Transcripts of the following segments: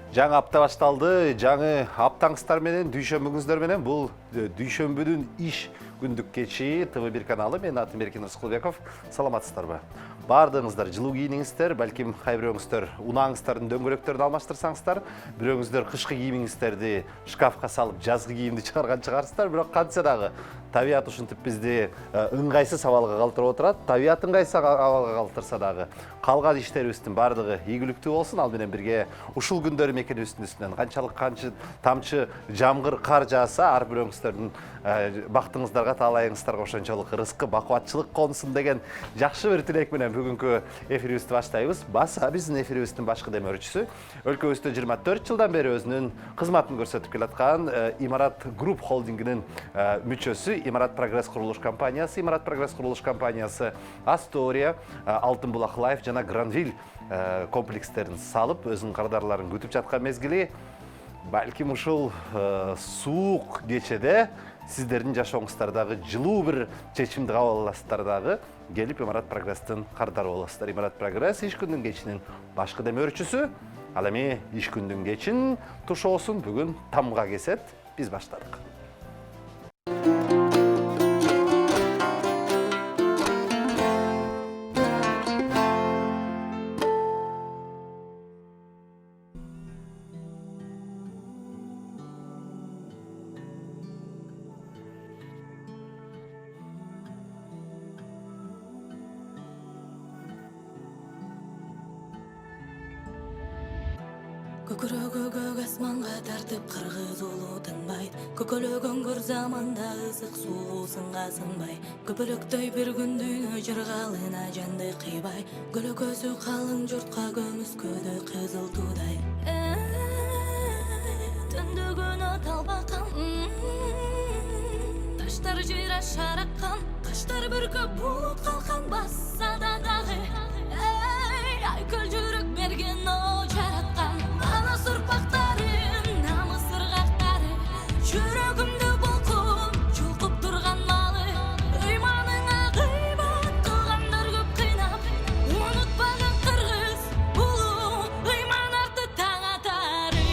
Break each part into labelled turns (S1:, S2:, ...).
S1: Жаңы апта башталды. Жаңы аптаңыздар менен, дүйшөмбүңүздөр менен бул дүйшөмбүдүн иш күндүк кечи ТВ1 каналы. Мен атым Эркин Рыскулбеков. Саламатсыздарбы? Бардыңыздар жылуу кийиниңиздер, балким кайбирөөңүздөр унааңыздардын дөңгөлөктөрүн алмаштырсаңыздар, бирөөңүздөр кышкы кийимиңиздерди шкафка салып, жазгы кийимди чыгарган чыгарсыздар, бирок кантса дагы табият ушинтип бизди ыңгайсыз абалга калтырып отурат. Табият ыңгайсыз абалга калтырса дагы, калган иштерибиздин бардыгы ийгиликтүү болсун. Ал менен бирге ушул күндөр мекенибиздин үстүнөн канчалык тамчы жамгыр, кар жааса, ар бирөөңүздөрдүн бактыңыздарга, таалайыңыздарга ошончолук рызкы, бакубатчылык консун деген жакшы бир тилек менен бүгүнкү эфирибизди баштайбыз. Баса биздин эфирибиздин башкы демөөрчүсү өлкөбүздө 24 жылдан бери өзүнүн кызматын көрсөтүп келаткан Имарат Груп холдингинин мүчөсү, Имарат Прогресс курулуш компаниясы. Имарат Прогресс курулуш компаниясы Астория, Алтын булак Лайф жана Гранвиль комплекстерин салып, өзүнүн кардарларын күтүп жаткан мезгили. Балким ушул суук кечеде сиздердин жашооңуздардагы жылуу бир чечимди кабыл аласыздар дагы, келип Имарат Прогресстин кардары болосуздар. Имарат Прогресс иш күндүн кечинин башкы демөөрчүсү. Ал эми иш күндүн кечин тушоосун бүгүн тамга кесет. Биз баштадык.
S2: Көк асманға тартып қырғыз ұлы тынбайд. Көкөлөгөн көр заманда ысык суу сынга сынбай. Көпөлөктөй бір күндүнө жыргалына жанды кыйбай. Көлөкөсү калың журтка көмүскөдө кызыл тудай. Түндөгөн аталбакан, таштар жыйра шараккан, таштар бүркөп булут калкан басса да дагы. Айкөл жүрөк берген о жараткан. Сурпактарым, намыс ыргактары, жүрөгүмдү болкуп, чулкуп турган малы. Ыйманыңа кыйбат кылгандар көп кыйнап, унутпаган кыргыз улуу, ыйман арты таң атары.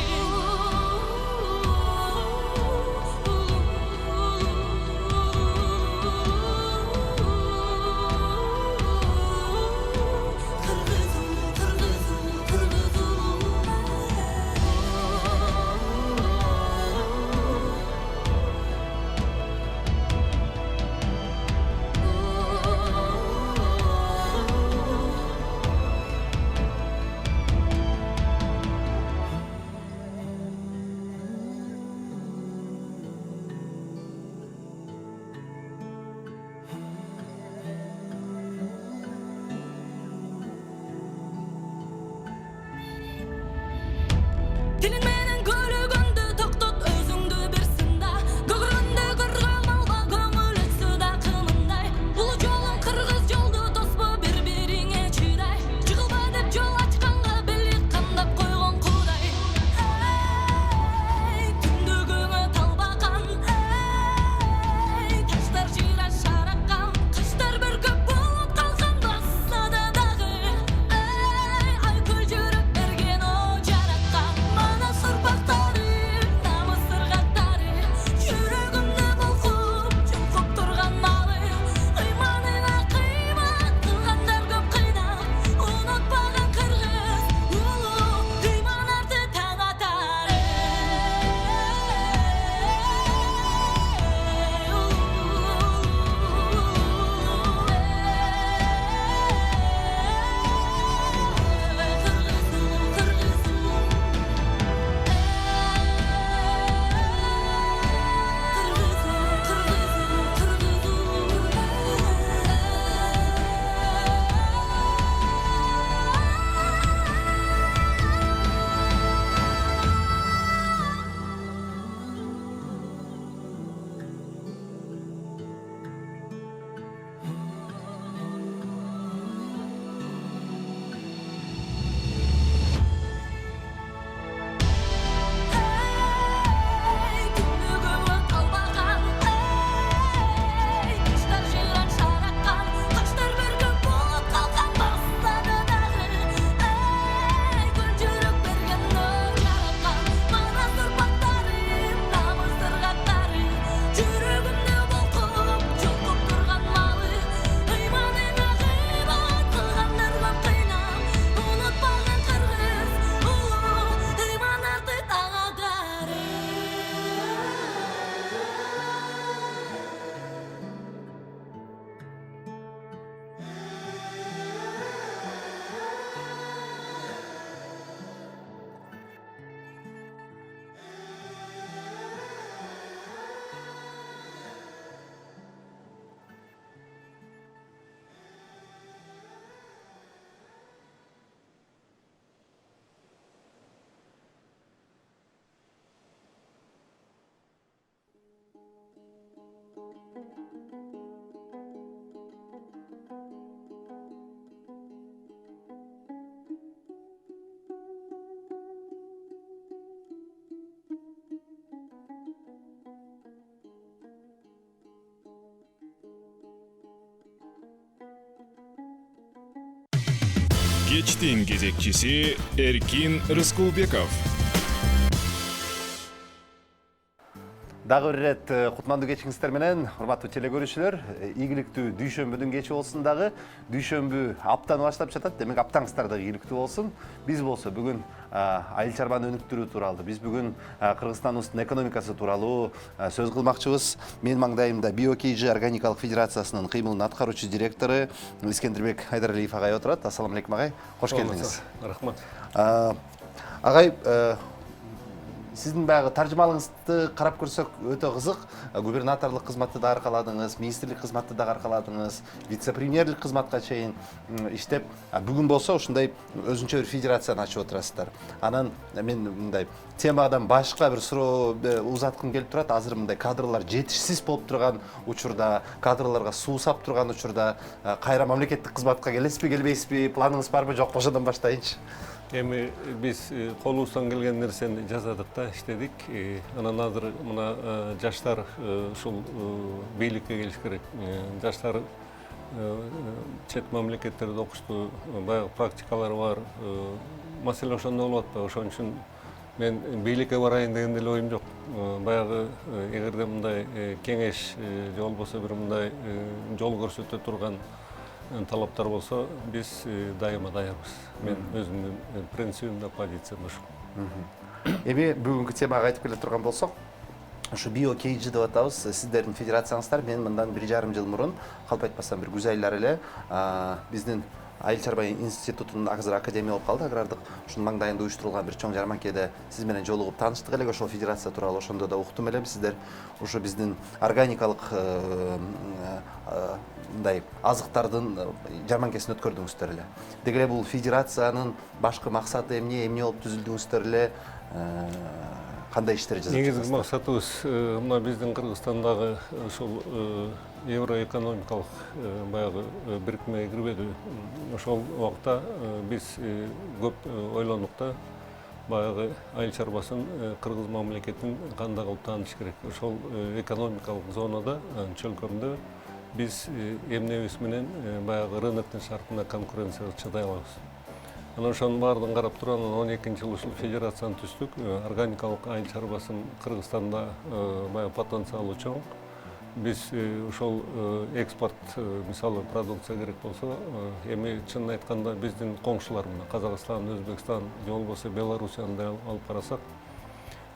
S3: Кечтин кезекчиси Эркин Рыскулбеков.
S1: Дагы бир ирет кутмандуу кечиңиздер менен, урматтуу теле ийгиликтүү дүйшөмбүдүн кечи болсун дагы. Дүйшөмбү аптаны баштап жатат, демек аптаңыздар дагы ийгиликтүү болсун. Биз болсо бүгүн айыл чарбаны өнүктүрүү тууралуу, биз бүгүн Кыргызстандын экономикасы тууралуу сөз кылмакчыбыз. Менин маңдайымда BioKG Органикалык Федерациясынын кыймылын аткаруучу директору Искендирбек Айдаралиев агай отурат. Ассаламу алейкум агай, кош келдиңиз.
S4: Рахмат.
S1: Агай, сиздин баягы таржымалыңызды карап көрсөк өтө кызык. Губернаторлук кызматты да аркаладыңыз, министрлик кызматты да аркаладыңыз, вице-премьерлик кызматка чейин иштеп, бүгүн болсо ушундай өзүнчө бир федерацияны ачып отурасыздар. Анан мен мындай темадан башка бир суроо узаткым келип турат. Азыр мындай кадрлар жетишсиз болуп турган учурда, кадрларга суу сап турган учурда кайра мамлекеттик кызматка келесизби, келбейсизби, планыңыз барбы, жокпу, ошондон баштайынчы.
S4: Эми биз колубуздан келген нерсени жасадык да, иштедик. Анан азыр мына жаштар ушул бийликке келиш керек. Жаштар чет мамлекеттерде окушту, баягы практикалары бар. Маселе ошондо болуп атпайбы? Ошон үчүн мен бийликке барайын деген деле оюм жок. Баягы эгерде мындай кеңеш же болбосо бир мындай жол көрсөтө турган талаптар болсо, биз дайыма даярбыз. Мен өзүмдүн принцибимде, позициямда ушул.
S1: Эми бүгүнкү темага айтып келе турган болсок, ушу BioKG деп атабыз. Сиздердин федерацияңыздар мен мындан 1,5 жыл мурун, калп айтпасам бир күз айлар эле, биздин Айыл чарба институтунун азыр академия болуп калды, агрардык. Ушунун маңдайында уюштурулган бир чоң жарманкеде сиз менен жолугуп тааныштык элек, ошол федерация тууралуу ошондо да уктум элем. Сиздер ушу биздин органикалык мындай азыктардын жарманкесин өткөрдүңүздөр эле. Деги эле бул федерациянын башкы максаты эмне болуп түзүлдүңүздөр эле, кандай иштер жасап жатасыздар?
S4: Негизги максатыбыз мына биздин Кыргызстандагы ушул евроэкономикалык баягы бирикмеге кирбеди. Ошол убакта биз көп ойлондук да, баягы айыл чарбасын кыргыз мамлекетин кандай кылып тааныш керек. Ошол экономикалык зонада, чөлкөмдө биз эмнебиз менен баягы рыноктун шартына, конкуренцияга чыдай алабыз. Анан ошонун баардыгын карап туруп, 12-жыл ушул федерацияны түздүк. Органикалык айыл чарбасын Кыргызстанда баягы потенциалы чоң. Биз ошол экспорт, мисалы, продукция керек болсо, эми чынын айтканда биздин коңшулар мына Казакстан, Өзбекстан, же болбосо Белоруссияны да алып карасак,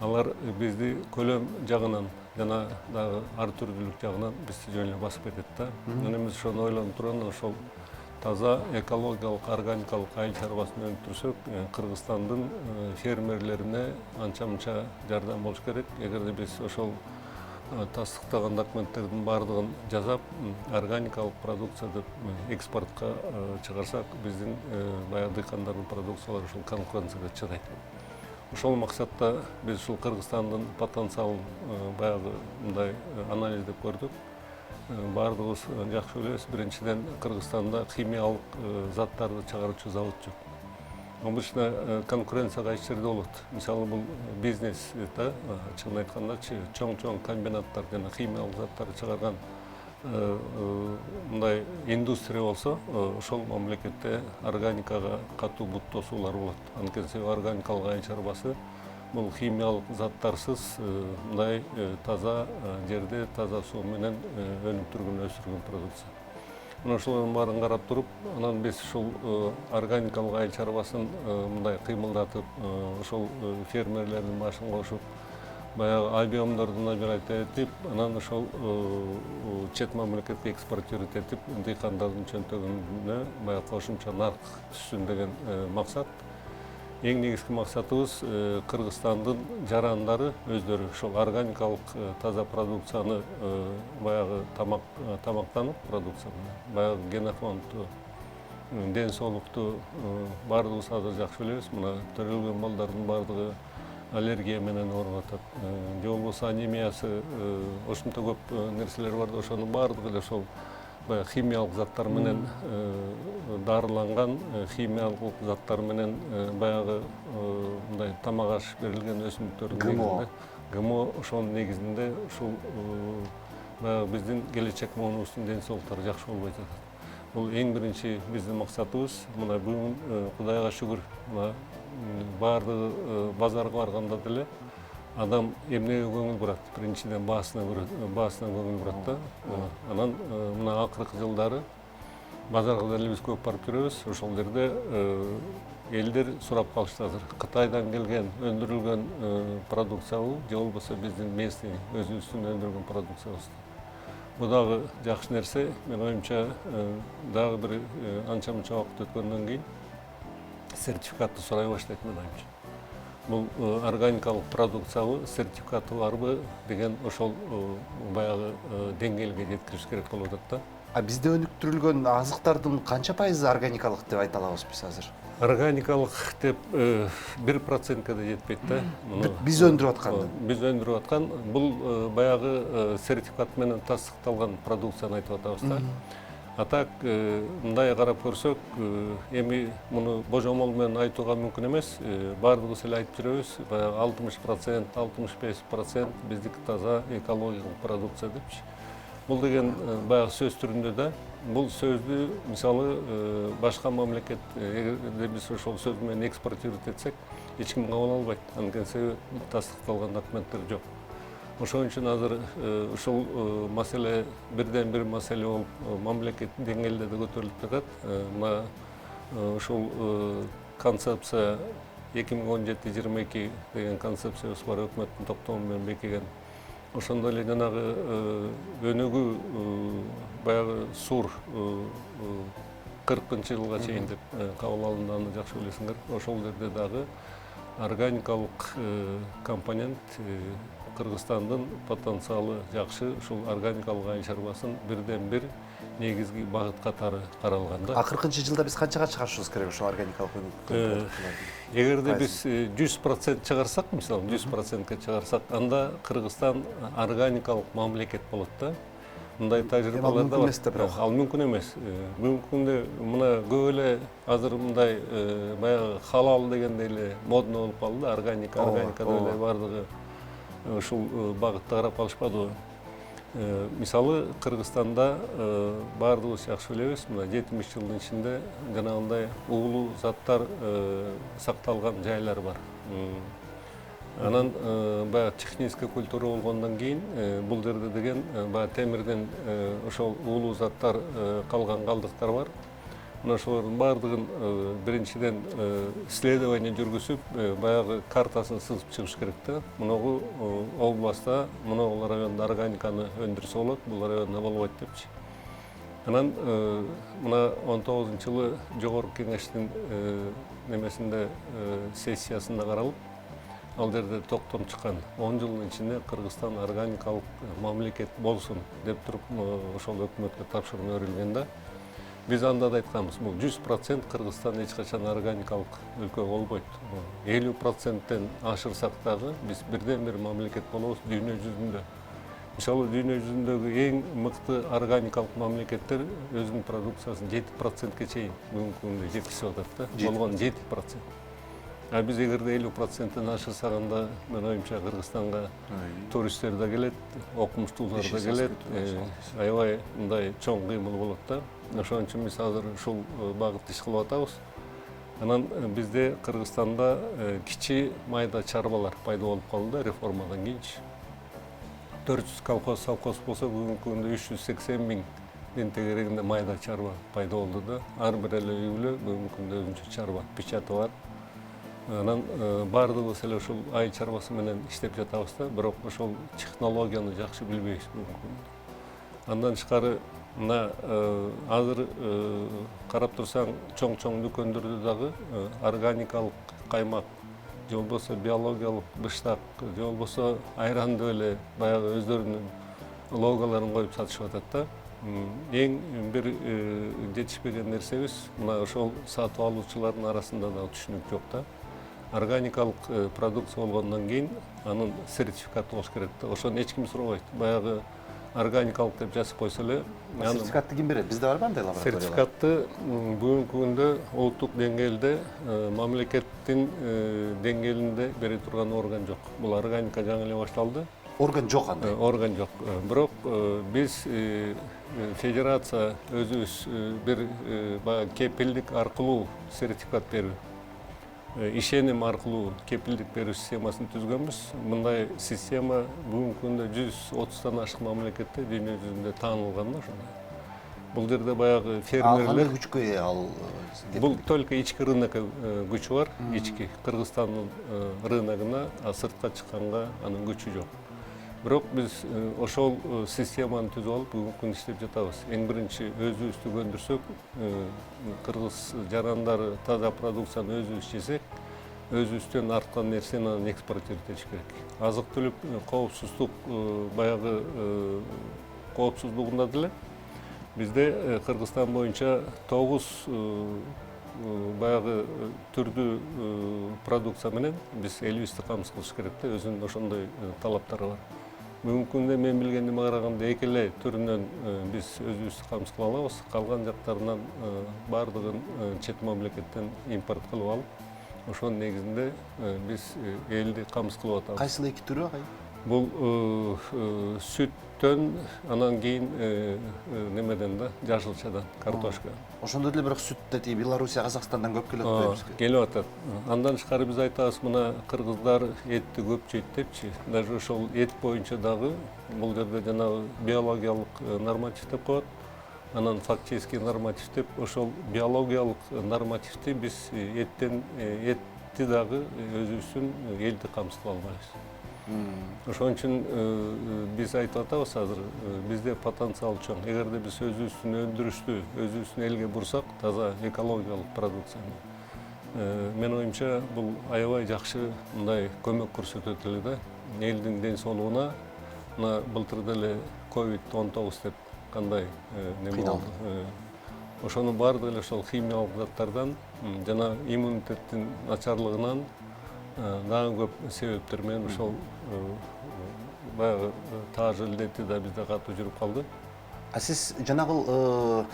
S4: алар бизди көлөм жагынан жана дагы ар түрдүүлүк жагынан бизди жөн эле басып кетет да. Анан биз ошону ойлонуп турган, ошол таза экологиялык, органикалык айыл чарбасын өнүктүрсөк, Кыргызстандын фермерлерине анча-мынча жардам болуш керек. Эгерде биз ошол тастыктаган документтердин баардыгын жасап, органикалык продукцияды экспортко чыгарсак, биздин баягы дыйкандардын продукциялары ушул конкуренцияга чыдайт. Ошол максатта биз ушул Кыргызстандын потенциалын баягы мындай анализдеп көрдүк. Баардыгыбыз жакшы билебиз, биринчиден Кыргызстанда химиялык заттарды чыгаруучу завод жок. Обычно конкуренция кайсы жерде болот. Мисалы, бул бизнес да, чын айткандачы, чоң-чоң комбинаттар жана химиялык заттарды чыгарган мындай индустрия болсо, ошол мамлекетте органикага катуу бут тосуулар болот. Анткени органикалык айыл чарбасы бул химиялык заттарсыз мындай таза жерде, таза суу менен өнүктүргөн, өсүргөн продукция. Мына ошолордун баарын карап туруп, анан биз ушул органикалык айыл чарбасын мындай кыймылдатып, ошол фермерлердин башын кошуп, баягы объемдорду набирать этип, анан ошол чет мамлекетке экспортировать этип, дыйкандардын чөнтөгүнө баягы кошумча нарк түшсүн деген максат. Эң негизги максатыбыз Кыргызстандын жарандары өздөрү ошол органикалык таза продукцияны баягы тамактанып продукция менен, баягы генофондду, ден соолукту баардыгыбыз азыр жакшы билебиз. Мына төрөлгөн балдардын баардыгы аллергия менен ооруп атат. Же болбосо анемиясы, ошонто көп нерселер бар да, ошонун баардыгы эле ошол химиялык заттар менен дарыланган, химиялык заттар менен баягы мындай тамак аш берилген өсүмдүктөрдүн негизинде ГМО ошонун негизинде ушул баягы биздин келечек муунубуздун ден соолуктары жакшы болбой жатат. Бул эң биринчи биздин максатыбыз. Мына бүгүн Кудайга шүгүр, мына баардыгы базарга барганда деле адам эмнеге көңүл бурат? Биринчиден баасына көңүл бурат да. Анан мына акыркы жылдары базарга деле биз көп барып жүрөбүз. Ошол жерде элдер сурап калышты азыр. Кытайдан келген өндүрүлгөн продукциябы же болбосо биздин местный өзүбүздүн өндүргөн продукциябыз. Бу дагы жакшы нерсе. Мен оюмча дагы бир анча мынча убакыт өткөндөн кийин сертификатты сурай баштайт мен оюмча. Бул органикалык продукциябы сертификаты барбы деген ошол баягы деңгээлге жеткириш керек болуп атат да.
S1: А бизде өнүктүрүлгөн азыктардын канча пайызы органикалык деп айта алабыз биз азыр?
S4: Органикалык деп 1%ка да жетпейт да.
S1: Биз өндүрүп атканды.
S4: Биз өндүрүп аткан бул баягы сертификат менен тастыкталган продукцияны айтып атабыз да. А так мындай карап көрсөк, эми муну божомол менен айтууга мүмкүн эмес. Баардыгыбыз эле айтып жүрөбүз, баягы 60%, 65% биздики таза экологиялык продукция депчи. Бул деген баягы сөз түрүндө да. Бул сөздү мисалы башка мамлекет эгерде биз ошол сөз менен экспортировать этсек, эч ким кабыл албайт. Анткени себеби тастыкталган документтер жок. Ошон үчүн азыр ушул маселе бирден бир маселе болуп мамлекет деңгээлде да көтөрүлүп жатат. Мына ушул концепция 2017-22 деген концепциябыз бар, өкмөттүн топтому менен бекиген. Ошондо эле жанагы өнүгүү баягы сур 40-жылга чейин деп кабыл алынганын жакшы билесиңер. Ошол жерде дагы органикалык компонент Кыргызстандын потенциалы жакшы, ушул органикалык айыл чарбасын бирден бир негизги багыт катары каралган да.
S1: Акыркынчы жылда биз канчага чыгарышыбыз керек ушул органикалык өнүктүрүү?
S4: Эгерде биз 100% чыгарсак, мисалы 100%ка чыгарсак, анда Кыргызстан органикалык мамлекет болот да. Мындай тажрыйбалар да бар. Ал мүмкүн эмес. Мүмкүн мына көп эле азыр мындай баягы халал дегенде эле модно болуп калды да, органика деле бардыгы ушул багытта карап калышпадыбы. Мисалы Кыргызстанда баардыгыбыз жакшы билебиз, мына 70 жылдын ичинде жанагындай уулуу заттар сакталган жайлар бар. Анан баягы техническая культура болгондон кийин бул жерде деген баягы темирден ошол уулуу заттар калган калдыктар бар. Мына ошолордун баардыгын биринчиден исследование жүргүзүп, баягы картасын сызып чыгыш керек да. Мунугу областта, мунугу районда органиканы өндүрсө болот, бул районда болбойт депчи. Анан мына 19-жылы жогорку кеңештин немесинде сессиясында каралып, ал жерде токтом чыккан 10 жылдын ичинде Кыргызстан органикалык мамлекет болсун деп туруп ошол өкмөткө тапшырма берилген да. Биз анда да айтканбыз, бул 100% Кыргызстан эч качан органикалык өлкө болбойт. 50%тен ашырсак дагы биз бирден бир мамлекет болобуз дүйнө жүзүндө. Мисалы дүйнө жүзүндөгү эң мыкты органикалык мамлекеттер өзүнүн продукциясын 7%ке чейин бүгүнкү күндө жеткизип атат да. Болгон 7%. А биз эгерде 50%тен ашырсак анда мен оюмча Кыргызстанга туристтер да келет, окумуштуулар да келет, аябай мындай чоң кыймыл болот да. Ошон үчүн биз азыр ушул багытта иш кылып атабыз. Анан бизде Кыргызстанда кичи майда чарбалар пайда болуп калды да реформадан кийинчи. 400 колхоз, совхоз болсо бүгүнкү күндө 380 миң тегерегинде майда чарба пайда болду да. Ар бир эле үй бүлө бүгүнкү күндө өзүнчө чарба печаты бар. Анан баардыгыбыз эле ушул айыл чарбасы менен иштеп жатабыз да, бирок ошол технологияны жакшы билбейбиз бүгүнкү күндө. Андан тышкары мына азыр карап турсаң чоң-чоң дүкөндөрдө дагы органикалык каймак же болбосо биологиялык быштак же болбосо айранды эле баягы өздөрүнүн логолорун коюп сатышып атат да. Эң бир жетишпеген нерсебиз мына ошол сатып алуучулардын арасында да түшүнүк жок да. Органикалык продукция болгондон кийин анын сертификаты болуш керек да. Ошону эч ким сурабайт. Баягы органикалык деп жазып койсо эле,
S1: сертификатты ким берет? Бизде барбы андай лабораториялар?
S4: Сертификатты бүгүнкү күндө улуттук деңгээлде мамлекеттин деңгээлинде бере турган орган жок. Бул органика жаңы эле башталды.
S1: Орган жок андай.
S4: Орган жок. Бирок биз федерация өзүбүз бир баягы кепилдик аркылуу сертификат берүү, ишеним аркылуу кепилдик берүү системасын түзгөнбүз. Мындай система бүгүнкү күндө 130тан ашык мамлекетте дүйнө жүзүндө таанылган да ошондой. Бул жерде баягы
S1: Ал
S4: фермерлер
S1: кандай күчкө ээ ал?
S4: бул только ички рынокко күчү бар. Ички Кыргызстандын рыногуна, сыртка чыкканга анын күчү жок. Бирок биз ошол системаны түзүп алып бүгүнкү күндө иштеп жатабыз. Эң биринчи өзүбүздү көндүрсөк, кыргыз жарандары таза продукцияны өзүбүз жесек, өзүбүздөн арткан нерсени анан экспорттеп этиш керек. Азык-түлүк коопсуздук баягы коопсуздугунда деле бизде Кыргызстан боюнча 9 баягы түрдүү продукция менен биз элибизди камсыз кылыш керек да, өзүнүн ошондой талаптары бар. Бүгүнкү күндө мен билгениме караганда эки эле түрүнөн биз өзүбүздү камсыз кыла алабыз. Калган жактарынан баардыгын чет мамлекеттен импорт кылып алып, ошонун негизинде биз элди камсыз кылып атабыз.
S1: Кайсыл эки түрү агай?
S4: Бул сүттөн, анан кийин немеден да, жашылчадан, картошка.
S1: Ошондо деле бирок сүттө тиги Белоруссия, Казакстандан көп келип атпайбы бизге?
S4: Келип атат. Андан тышкары биз айтабыз, мына кыргыздар этти көп жейт депчи. Даже ошол эт боюнча дагы бул жерде жанагы биологиялык норматив деп коет. Анан фактический норматив деп, ошол биологиялык нормативти биз этти дагы өзүбүздүн элди камсыз кыла албайбыз. Ошон үчүн биз айтып атабыз азыр, бизде потенциал чоң. Эгерде биз өзүбүздүн өндүрүштү, өзүбүздүн элге бурсак, таза экологиялык продукцияны. Мен оюмча бул аябай жакшы мындай көмөк көрсөтөт эле да. Элдин ден соолугуна мына былтыр деле COVID-19 деп кандай неме болду. Ошонун баардыгы эле ошол химиялык заттардан жана иммунитеттин начарлыгынан дагы көп себептер менен ошол баягы тааж илдети да бизде катуу жүрүп калды.
S1: А сиз жанагыл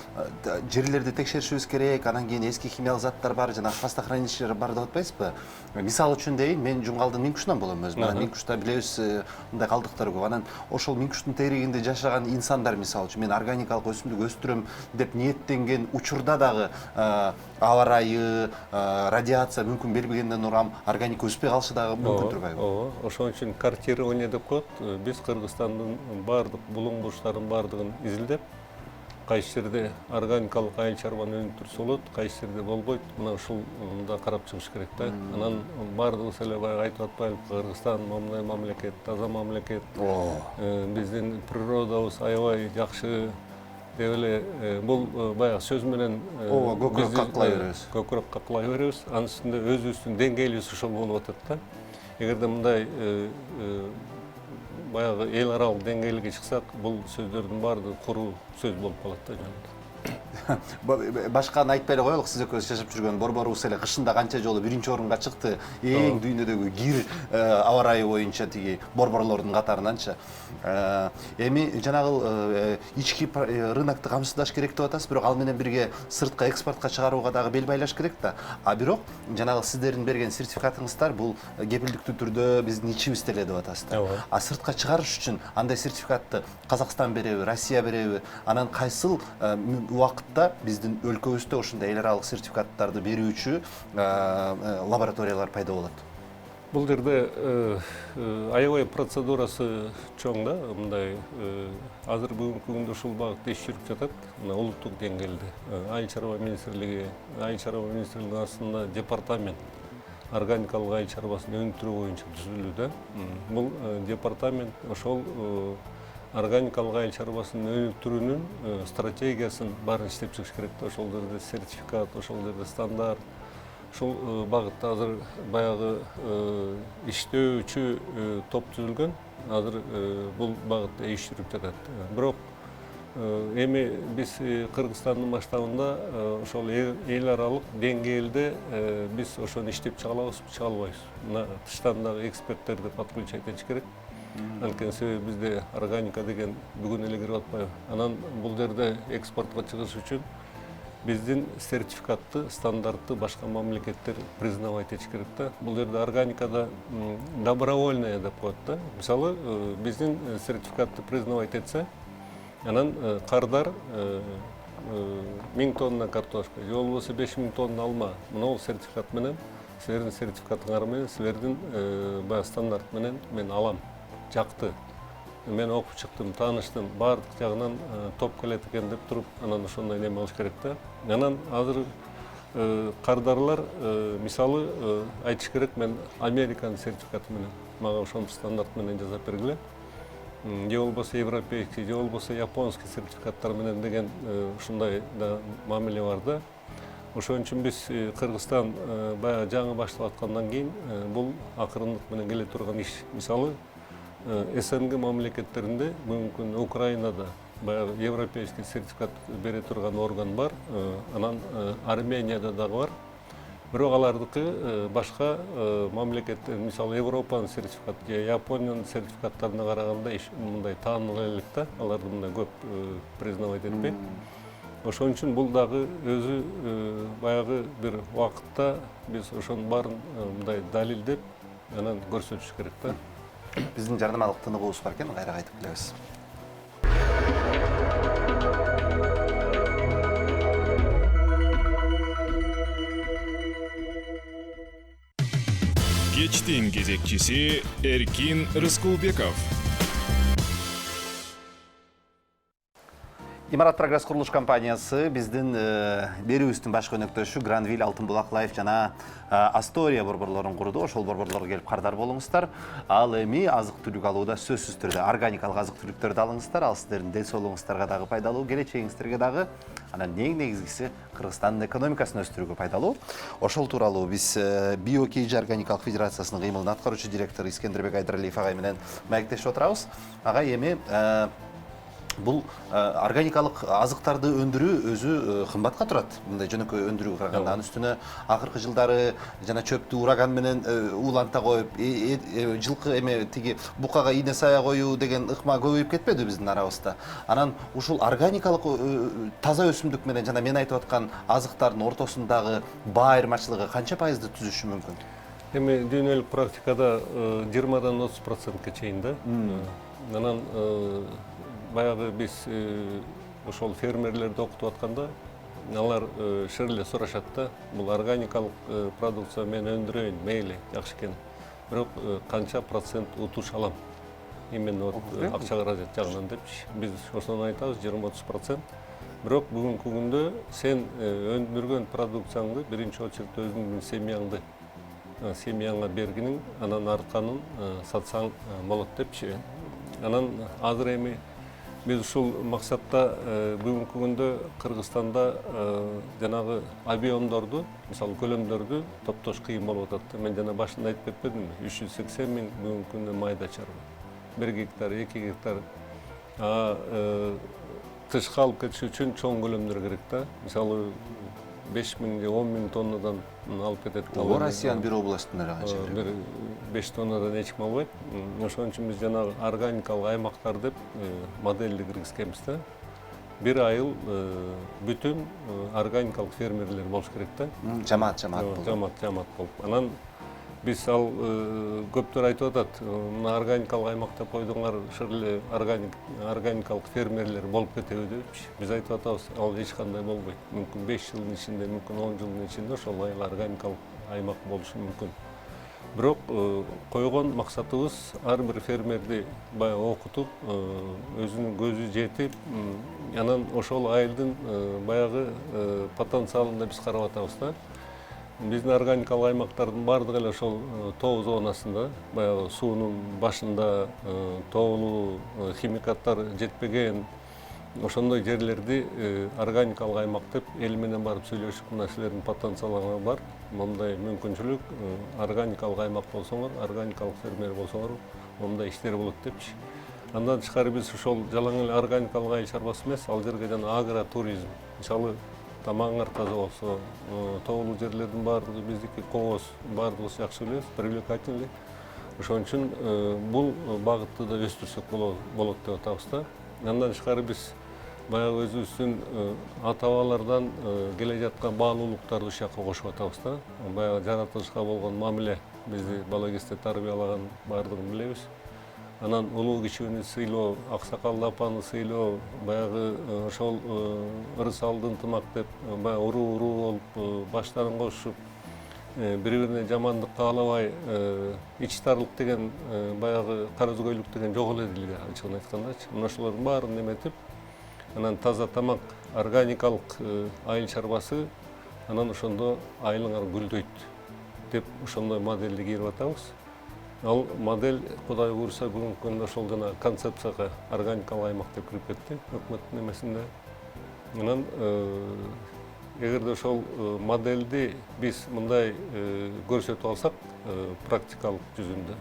S1: жерлерди текшеришибиз керек, анан кийин эски химиялык заттар бар, жанагы хвостохранилищелер бар деп атпайсызбы? Мисал үчүн дейин, мен Жумгалдын Миңкушунан болом өзүм. Анан Миңкушта билебиз мындай калдыктар көп. Анан ошол Миңкуштун теригинде жашаган инсандар, мисалы үчүн мен органикалык өсүмдүк өстүрөм деп ниеттенген учурда дагы аба ырайы, радиация мүмкүн бербегенден урам органик өспөй калышы дагы мүмкүн турбайбы?
S4: Ооба, ошон үчүн картирование деп коет. Биз Кыргызстандын баардык булуң бурчтарын баардыгын изилдеп, кайсы жерде органикалык айыл чарбанын өнүктүрсө болот, кайсы жерде болбойт, мына ушул карап чыгыш керек да. Анан баардыгыбыз эле баягы айтып атпайлы, Кыргызстан момундай мамлекет, таза мамлекет. Биздин природабыз аябай жакшы деп эле бул баягы сөз менен
S1: көкүрөк каклай беребиз.
S4: Көкүрөк каклай беребиз. Анын үстүндө өзүбүздүн деңгээлибиз ошол болуп атат да. Эгерде мындай баягы эл аралык деңгээлге чыксак, бул сөздөрдүн баардыгы куруу сөз болуп калат да жөнүндө.
S1: Башканы айтпай эле коелук, сиз экөөбүз жашап жүргөн Борборубуз эле кышында канча жолу 1-орунга чыкты. Эң дүйнөдөгү кир аба ырайы боюнча тиги борборлордун катарынанчы. Эми жанагыл ички рынокту камсыздаш керек деп атасыз, бирок ал менен бирге сыртка экспортко чыгарууга дагы бел байлаш керек да. А бирок жанагы сиздердин берген сертификатыңыздар бул кепилдиктүү түрдө биздин ичибизде эле деп атасыздар. А сыртка чыгарыш үчүн андай сертификатты Казакстан береби, Россия береби? Анан кайсыл убакытта биздин өлкөбүздө ошондой эл аралык сертификаттарды берүүчү лабораториялар пайда болот?
S4: Бул жерде аябай процедурасы чоң да, мындай азыр бүгүнкү күндө ушул багытта иш жүрүп жатат. Мына улуттук деңгээлде Айыл чарба министрлигинин астында департамент органикалык айыл чарбасын өнүктүрүү боюнча түзүлүүдө. Бул департамент ошол органикалык айыл чарбасын өнүктүрүүнүн стратегиясын баарын иштеп чыгыш керек да. Ошол жерде сертификат, ошол жерде стандарт, ушул багытта азыр баягы иштөөчү топ түзүлгөн. Азыр бул багытта иш жүрүп жатат. Бирок эми биз Кыргызстандын масштабында ошол эл аралык деңгээлде биз ошону иштеп чыга алабызбы, чыга албайбыз. Мына тыштан дагы эксперттерди подключать этиш керек. Анткени себеби бизде органика деген бүгүн эле кирип атпайбы. Анан бул жерде экспортко чыгыш үчүн биздин сертификатты, стандартты башка мамлекеттер признавать этиш керек да. Бул жерде органикада добровольное деп коет да. Мисалы, биздин сертификатты признавать этсе, Анан кардар 1000 тонна картошка, же болбосо 5000 тонна алма. Мына сертификат менен, силердин сертификатыңар менен, силердин баягы стандарт менен мен алам. Жакты. Мен окуп чыктым, тааныштым, баардык жагынан топ келет экен деп туруп, анан ошондой неме болуш керек да. Анан азыр кардарлар мисалы айтыш керек, мен Американын сертификаты менен, мага ошол стандарт менен жасап бергиле. Же болбосо европейский, же болбосо японский сертификаттар менен деген ушундай да мамиле бар да. Ошон үчүн биз Кыргызстан баягы жаңы башталып аткандан кийин бул акырындык менен келе турган иш. Мисалы СНГ мамлекеттеринде бүгүнкү күндө Украинада баягы европейский сертификат бере турган орган бар, анан Арменияда дагы бар. Бирок алардыкы башка мамлекеттер, мисалы Европанын сертификаты же Япониянын сертификаттарына караганда мындай таанымал элек да, аларды мындай көп признавать этпейт. Ошон үчүн бул дагы өзү баягы бир убакытта биз ошонун баарын мындай далилдеп, анан көрсөтүш керек да.
S1: Биздин жарнамалык тыныгыбыз бар экен, кайра кайтып келебиз.
S3: Кечтин кезекчиси Эркин Рыскулбеков.
S1: Имарат Прогресс курулуш компаниясы биздин берүүбүздүн башкы өнөктөшү Гранвиль, Алтын булак Лайф жана Астория борборлорун курду. Ошол борборлорго келип кардар болуңуздар. Ал эми азык түлүк алууда сөзсүз түрдө органикалык азык түлүктөрдү алыңыздар. Ал сиздердин ден соолугуңуздарга дагы пайдалуу, келечегиңиздерге дагы, анан эң негизгиси Кыргызстандын экономикасын өстүрүүгө пайдалуу. Ошол тууралуу биз Биокейж органикалык федерациясынын кыймылын аткаруучу директору Искендербек Айдаралиев агай менен маектешип отурабыз. Агай, эми бул органикалык азыктарды өндүрүү өзү кымбатка турат. Мындай жөнөкөй өндүрүүгө караганда анын үстүнө акыркы жылдары жана чөптү ураган менен ууланта коюп, жылкы эме тиги букага ийне сая коюу деген ыкма көбөйүп кетпеди биздин арабызда. Анан ушул органикалык таза өсүмдүк менен жана мен айтып аткан азыктардын ортосундагы баа айырмачылыгы канча пайызды түзүшү мүмкүн?
S4: Эми дүйнөлүк практикада 20-дан 30%ке чейин да. Анан баягы биз ошол фермерлерди окутуп атканда алар ширле сурашат да, бул органикалык продукция мен өндүрөйүн, мейли, жакшы экен. Бирок канча процент утуш алам? Именно акча каражат жагынан депчи. Биз ошондон айтабыз 20-30%. Бирок бүгүнкү күндө сен өндүргөн продукцияңды биринчи очередь өзүңдүн семьяңа бергиниң, анан артканын сатсаң болот депчи. Анан азыр эми биз ушул максатта бүгүнкү күндө Кыргызстанда жанагы объемдорду, мисалы көлөмдөрдү топтош кыйын болуп атат. Мен жана башында айтып кетпедимби? 380 миң бүгүнкү күндө майда чарба. 1 гектар, 2 гектар. Тышка алып кетиш үчүн чоң көлөмдөр керек да. Мисалы 5 миң же 10 миң тоннадан алып кетет.
S1: Оор Россиянын бир областында канча?
S4: Бир 5 тоннадан эч ким албайт. Ошон үчүн биз жанагы органикалык аймактар деп моделди киргизгенбиз да. Бир айыл бүтүн органикалык фермерлер болуш керек да.
S1: Жамаат
S4: болуп. Анан биз ал көптөр айтып атат, мына органикалык аймакта койдуңар ширле органикалык фермерлер болуп кетеби депчи. Биз айтып атабыз, ал эч кандай болбойт. Мүмкүн 5 жылдын ичинде, мүмкүн 10 жылдын ичинде ошол айыл органикалык аймак болушу мүмкүн. Бирок койгон максатыбыз ар бир фермерди баягы окутуп, өзүнүн көзү жетип, анан ошол айылдын баягы потенциалына биз карап атабыз да. Биздин органикалык аймактардын баардыгы эле ошол тоо зонасында, баягы суунун башында тоолуу химикаттар жетпеген ошондой жерлерди органикалык аймак деп эл менен барып сүйлөшүп, мына силердин потенциалыңар бар, мондай мүмкүнчүлүк, органикалык аймак болсоңор, органикалык фермер болсоңор, мондай иштер болот депчи. Андан тышкары биз ошол жалаң эле органикалык айыл чарбасы эмес, ал жерге жана агротуризм, мисалы тамагыңар таза болсо, тоолуу жерлердин баардыгы биздики кооз, баардыгыбыз жакшы билебиз, привлекательный. Ошон үчүн бул багытты да өстүрсөк болот деп атабыз да. Андан тышкары биз баягы өзүбүздүн ата-бабалардан келе жаткан баалуулуктарды ушул жака кошуп атабыз да. Баягы жаратылышка болгон мамиле, бизди бала кезде тарбиялаган баардыгын билебиз. анан улуу кичүүнү сыйлоо, аксакалды апаны сыйлоо, баягы ошол ырыс алды ынтымак деп баягы уруу болуп баштарын кошуп, бири-бирине жамандык каалабай, ич тарлык деген баягы карызгөйлүк деген жок эле эле ачыгын айткандачы. Мына ошолордун баарын эметип, анан таза тамак, органикалык айыл чарбасы, анан ошондо айылыңар гүлдөйт деп ошондой модельди кийип атабыз. Ал модель Кудай буйрса бүгүнкү күндө ошол жана концепцияга органикалык аймак деп кирип кетти өкмөттүн эмесинде. Анан эгерде ошол модельди биз мындай көрсөтүп алсак практикалык жүзүндө,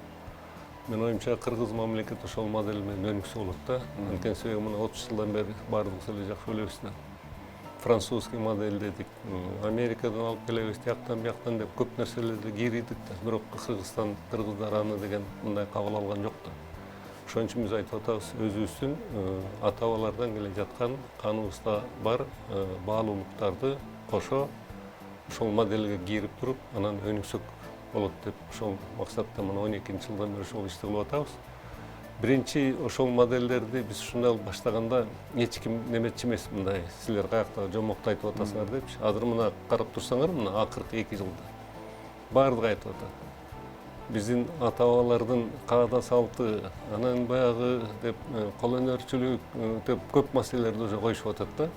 S4: менин оюмча кыргыз мамлекети ошол модель менен өнүксө болот да. Анткени себеби мына 30 жылдан бери баардыгыбыз эле жакшы билебиз да. Французский модель дедик, Америкадан алып келебиз, тияктан бияктан деп көп нерселерди кийридик да. Бирок Кыргызстан, кыргыздар аны деген мындай кабыл алган жок да. Ошон үчүн биз айтып атабыз, өзүбүздүн ата бабалардан келе жаткан каныбызда бар баалуулуктарды кошо ошол модельге кийирип туруп, анан өнүксөк болот деп ошол максатта мына 12-жылдан бери ошол ишти кылып атабыз. Биринчи ошол модельдерди биз ушундай алып баштаганда эч ким неметчи эмес, мындай силер каякта жомокто айтып атасыңар депчи. Азыр мына карап турсаңар, мына акыркы 2 жылда баардыгы айтып атат. Биздин ата бабалардын каада салты, анан баягы деп кол өнөрчүлүк деп көп маселелерди уже коюшуп атат да.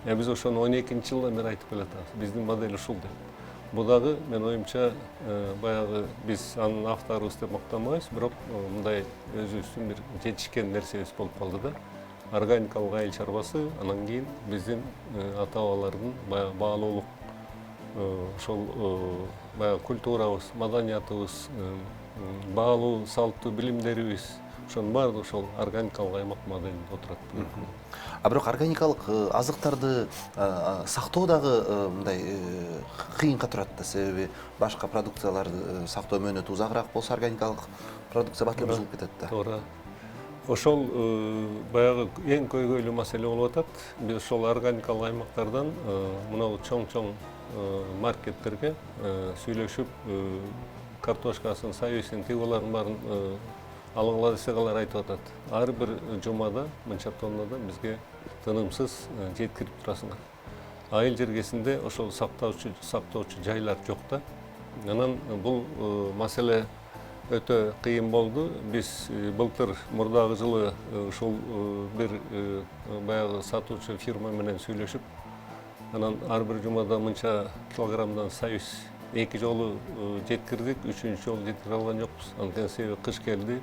S4: Биз ошону 12-жылдан бери айтып келатабыз. Биздин модель ушул деп. Бу дагы менин оюмча баягы биз анын авторубуз деп мактанбайбыз, бирок мындай өзүбүздүн бир жетишкен нерсебиз болуп калды да. Органикалык айыл чарбасы, анан кийин биздин ата бабалардын баягы баалуулук, ошол баягы культурабыз, маданиятыбыз, баалуу салттуу билимдерибиз, ошонун баардыгы ошол органикалык аймак моделинде отурат.
S1: А бирок органикалык азыктарды сактоо дагы мындай кыйынга турат да, себеби башка продукцияларды сактоо мөөнөтү узагыраак болсо органикалык продукция бат эле бузулуп кетет да.
S4: Туура. Ошол баягы эң көйгөйлүү маселе болуп атат. Биз ошол органикалык аймактардан мынау чоң-чоң маркеттерге сүйлөшүп, картошкасын, сабизин, тигуларын баарын алгыла десек, алар айтып атат. Ар бир жумада мынча тоннада бизге тынымсыз жеткирип турасыңар. Айыл жергесинде ошол сактоочу жайлар жок да. Анан бул маселе өтө кыйын болду. Биз былтыр мурдагы жылы ушул бир баягы сатуучу фирма менен сүйлөшүп, анан ар бир жумада мынча килограммдан сабиз 2 жолу жеткирдик, 3-үчү жолу жеткире алган жокпуз. Анткени себеби кыш келди,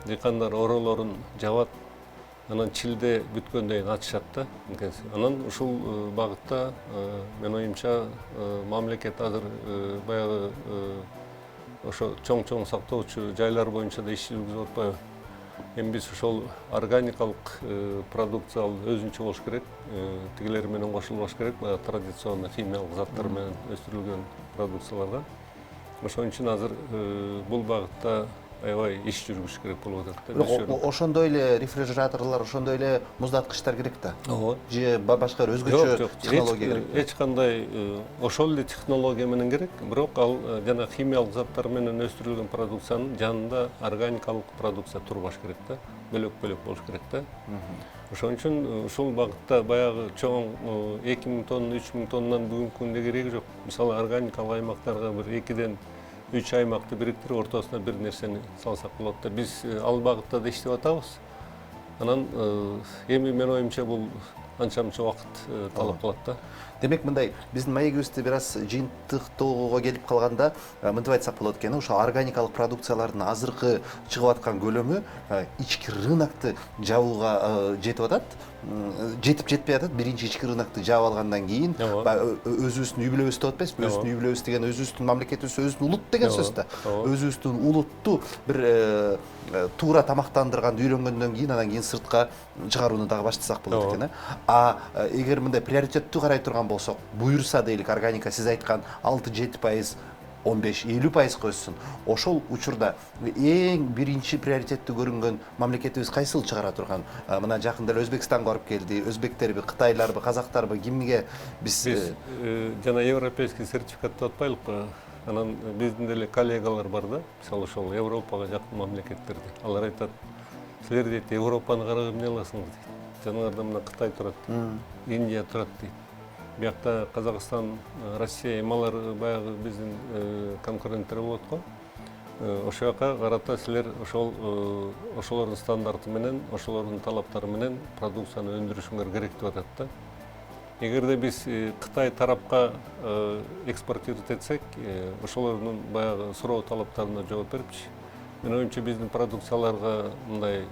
S4: дыйкандар ороолорун жабат, анан чилде бүткөндөн кийин атышат да. Анан ушул багытта менин оюмча мамлекет азыр баягы ошо чоң-чоң сактоочу жайлар боюнча да иш жүргүзүп атпайбы. Эми биз ошол органикалык продукция өзүнчө болуш керек, тигилер менен кошулбаш керек, баягы традиционный химиялык заттар менен өстүрүлгөн продукцияларга. Ошон үчүн азыр бул багытта аябай иш жүргүзүш керек болуп атат да.
S1: Бирок ошондой эле рефрижераторлор, ошондой эле муздаткычтар керек да.
S4: Ооба.
S1: Же башка өзгөчө технология керек?
S4: Эч кандай ошол эле технология менен керек, бирок ал жана химиялык заттар менен өстүрүлгөн продукциянын жанында органикалык продукция турбаш керек да. Бөлөк-бөлөк болуш керек да. Ошон үчүн ушул багытта баягы чоң 2000 тонна, 3000 тоннан бүгүнкү күндө кереги жок. Мисалы органикалык аймактарга бир 2-ден 3 аймакты бириктирип, ортосуна бир нерсени салсак болот да. Биз ал багытта да иштеп атабыз. Анан эми менин оюмча бул анча-мынча убакыт талап кылат да.
S1: Демек мындай биздин маегибизди бир аз жыйынтыктоого келип калганда, мынтип айтсак болот экен, ошо органикалык продукциялардын азыркы чыгып аткан көлөмү ички рынокты жабууга жетип атат. Жетип жетпей атат. Биринчи ички рынокты жаап алгандан кийин өзүбүздүн үй бүлөбүз деп атпайбызбы? Өзүбүздүн үй бүлөбүз деген өзүбүздүн мамлекетибиз, өзүбүздүн улут деген сөз да. Өзүбүздүн улутту бир туура тамактандырганды үйрөнгөндөн кийин анан кийин сыртка чыгарууну дагы баштасак болот экен. Эгер мындай приоритеттүү карай турган болсок, буйрса дейлик, органика сиз айткан 6-7%, 15-50% өссүн. Ошол учурда эң биринчи приоритеттүү көрүнгөн мамлекетибиз кайсыл чыгара турган? Мына жакында эле Өзбекстанга барып келди. Өзбектерби, кытайларбы, казактарбы, кимге биз
S4: жана европейский сертификат деп атпайлыкпы? Анан биздин деле коллегалар бар да, мисалы ошол Европага жакын мамлекеттерде. Алар айтат, силер дейт Европаны карап эмне кыласыңар дейт. Жаныңарда мына Кытай турат, Индия турат дейт. Биякта Казакстан, Россия, эмалар баягы биздин конкуренттер болот го. Ошол жака карата силер ошолордун стандарты менен, ошолордун талаптары менен продукцияны өндүрүшүңөр керек деп атат да. Эгерде биз Кытай тарапка экспортировать этсек, ошолордун баягы суроо талаптарына жооп берипчи. Менин оюмча биздин продукцияларга мындай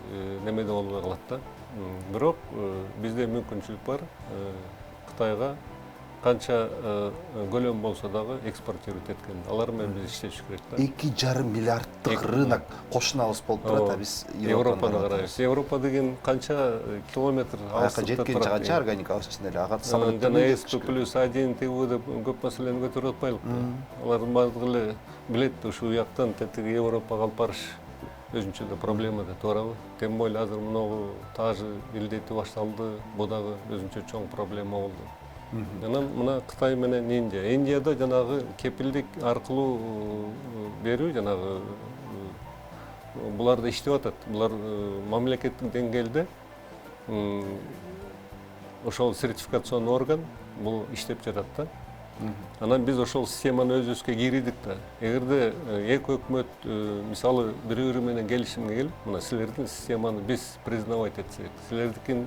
S4: неме да болбой калат да. Бирок бизде мүмкүнчүлүк бар Кытайга канча көлөм болсо дагы экспортировать эткен. Алар менен биз иштешибиз керек да.
S1: 2,5 миллиарддык рынок кошунабыз болуп турат, биз
S4: Европаны карайбыз. Европа деген канча километр
S1: алыскта жеткенче канча органикабыз ичинде эле агат самолеттер
S4: жана SP+1 тиги деп көп маселени көтөрүп атпайлыкпы. Алардын баардыгы эле билет ушул жактан тетиги Европага алып барыш өзүнчө да проблема да, туурабы? Тем более азыр мынагу таажы илдети башталды, бу дагы өзүнчө чоң проблема болду. Анан мына Кытай менен Индия. Индияда жанагы кепилдик аркылуу берүү жанагы буларда иштеп атат. Булар мамлекеттик деңгээлде ошол сертификацион орган бул иштеп жатат да. Анан биз ошол системаны өзүбүзгө кирдик да. Эгерде эки өкмөт мисалы бири-бири менен келишимге келип, мына силердин системаны биз признавать этсек, силердикин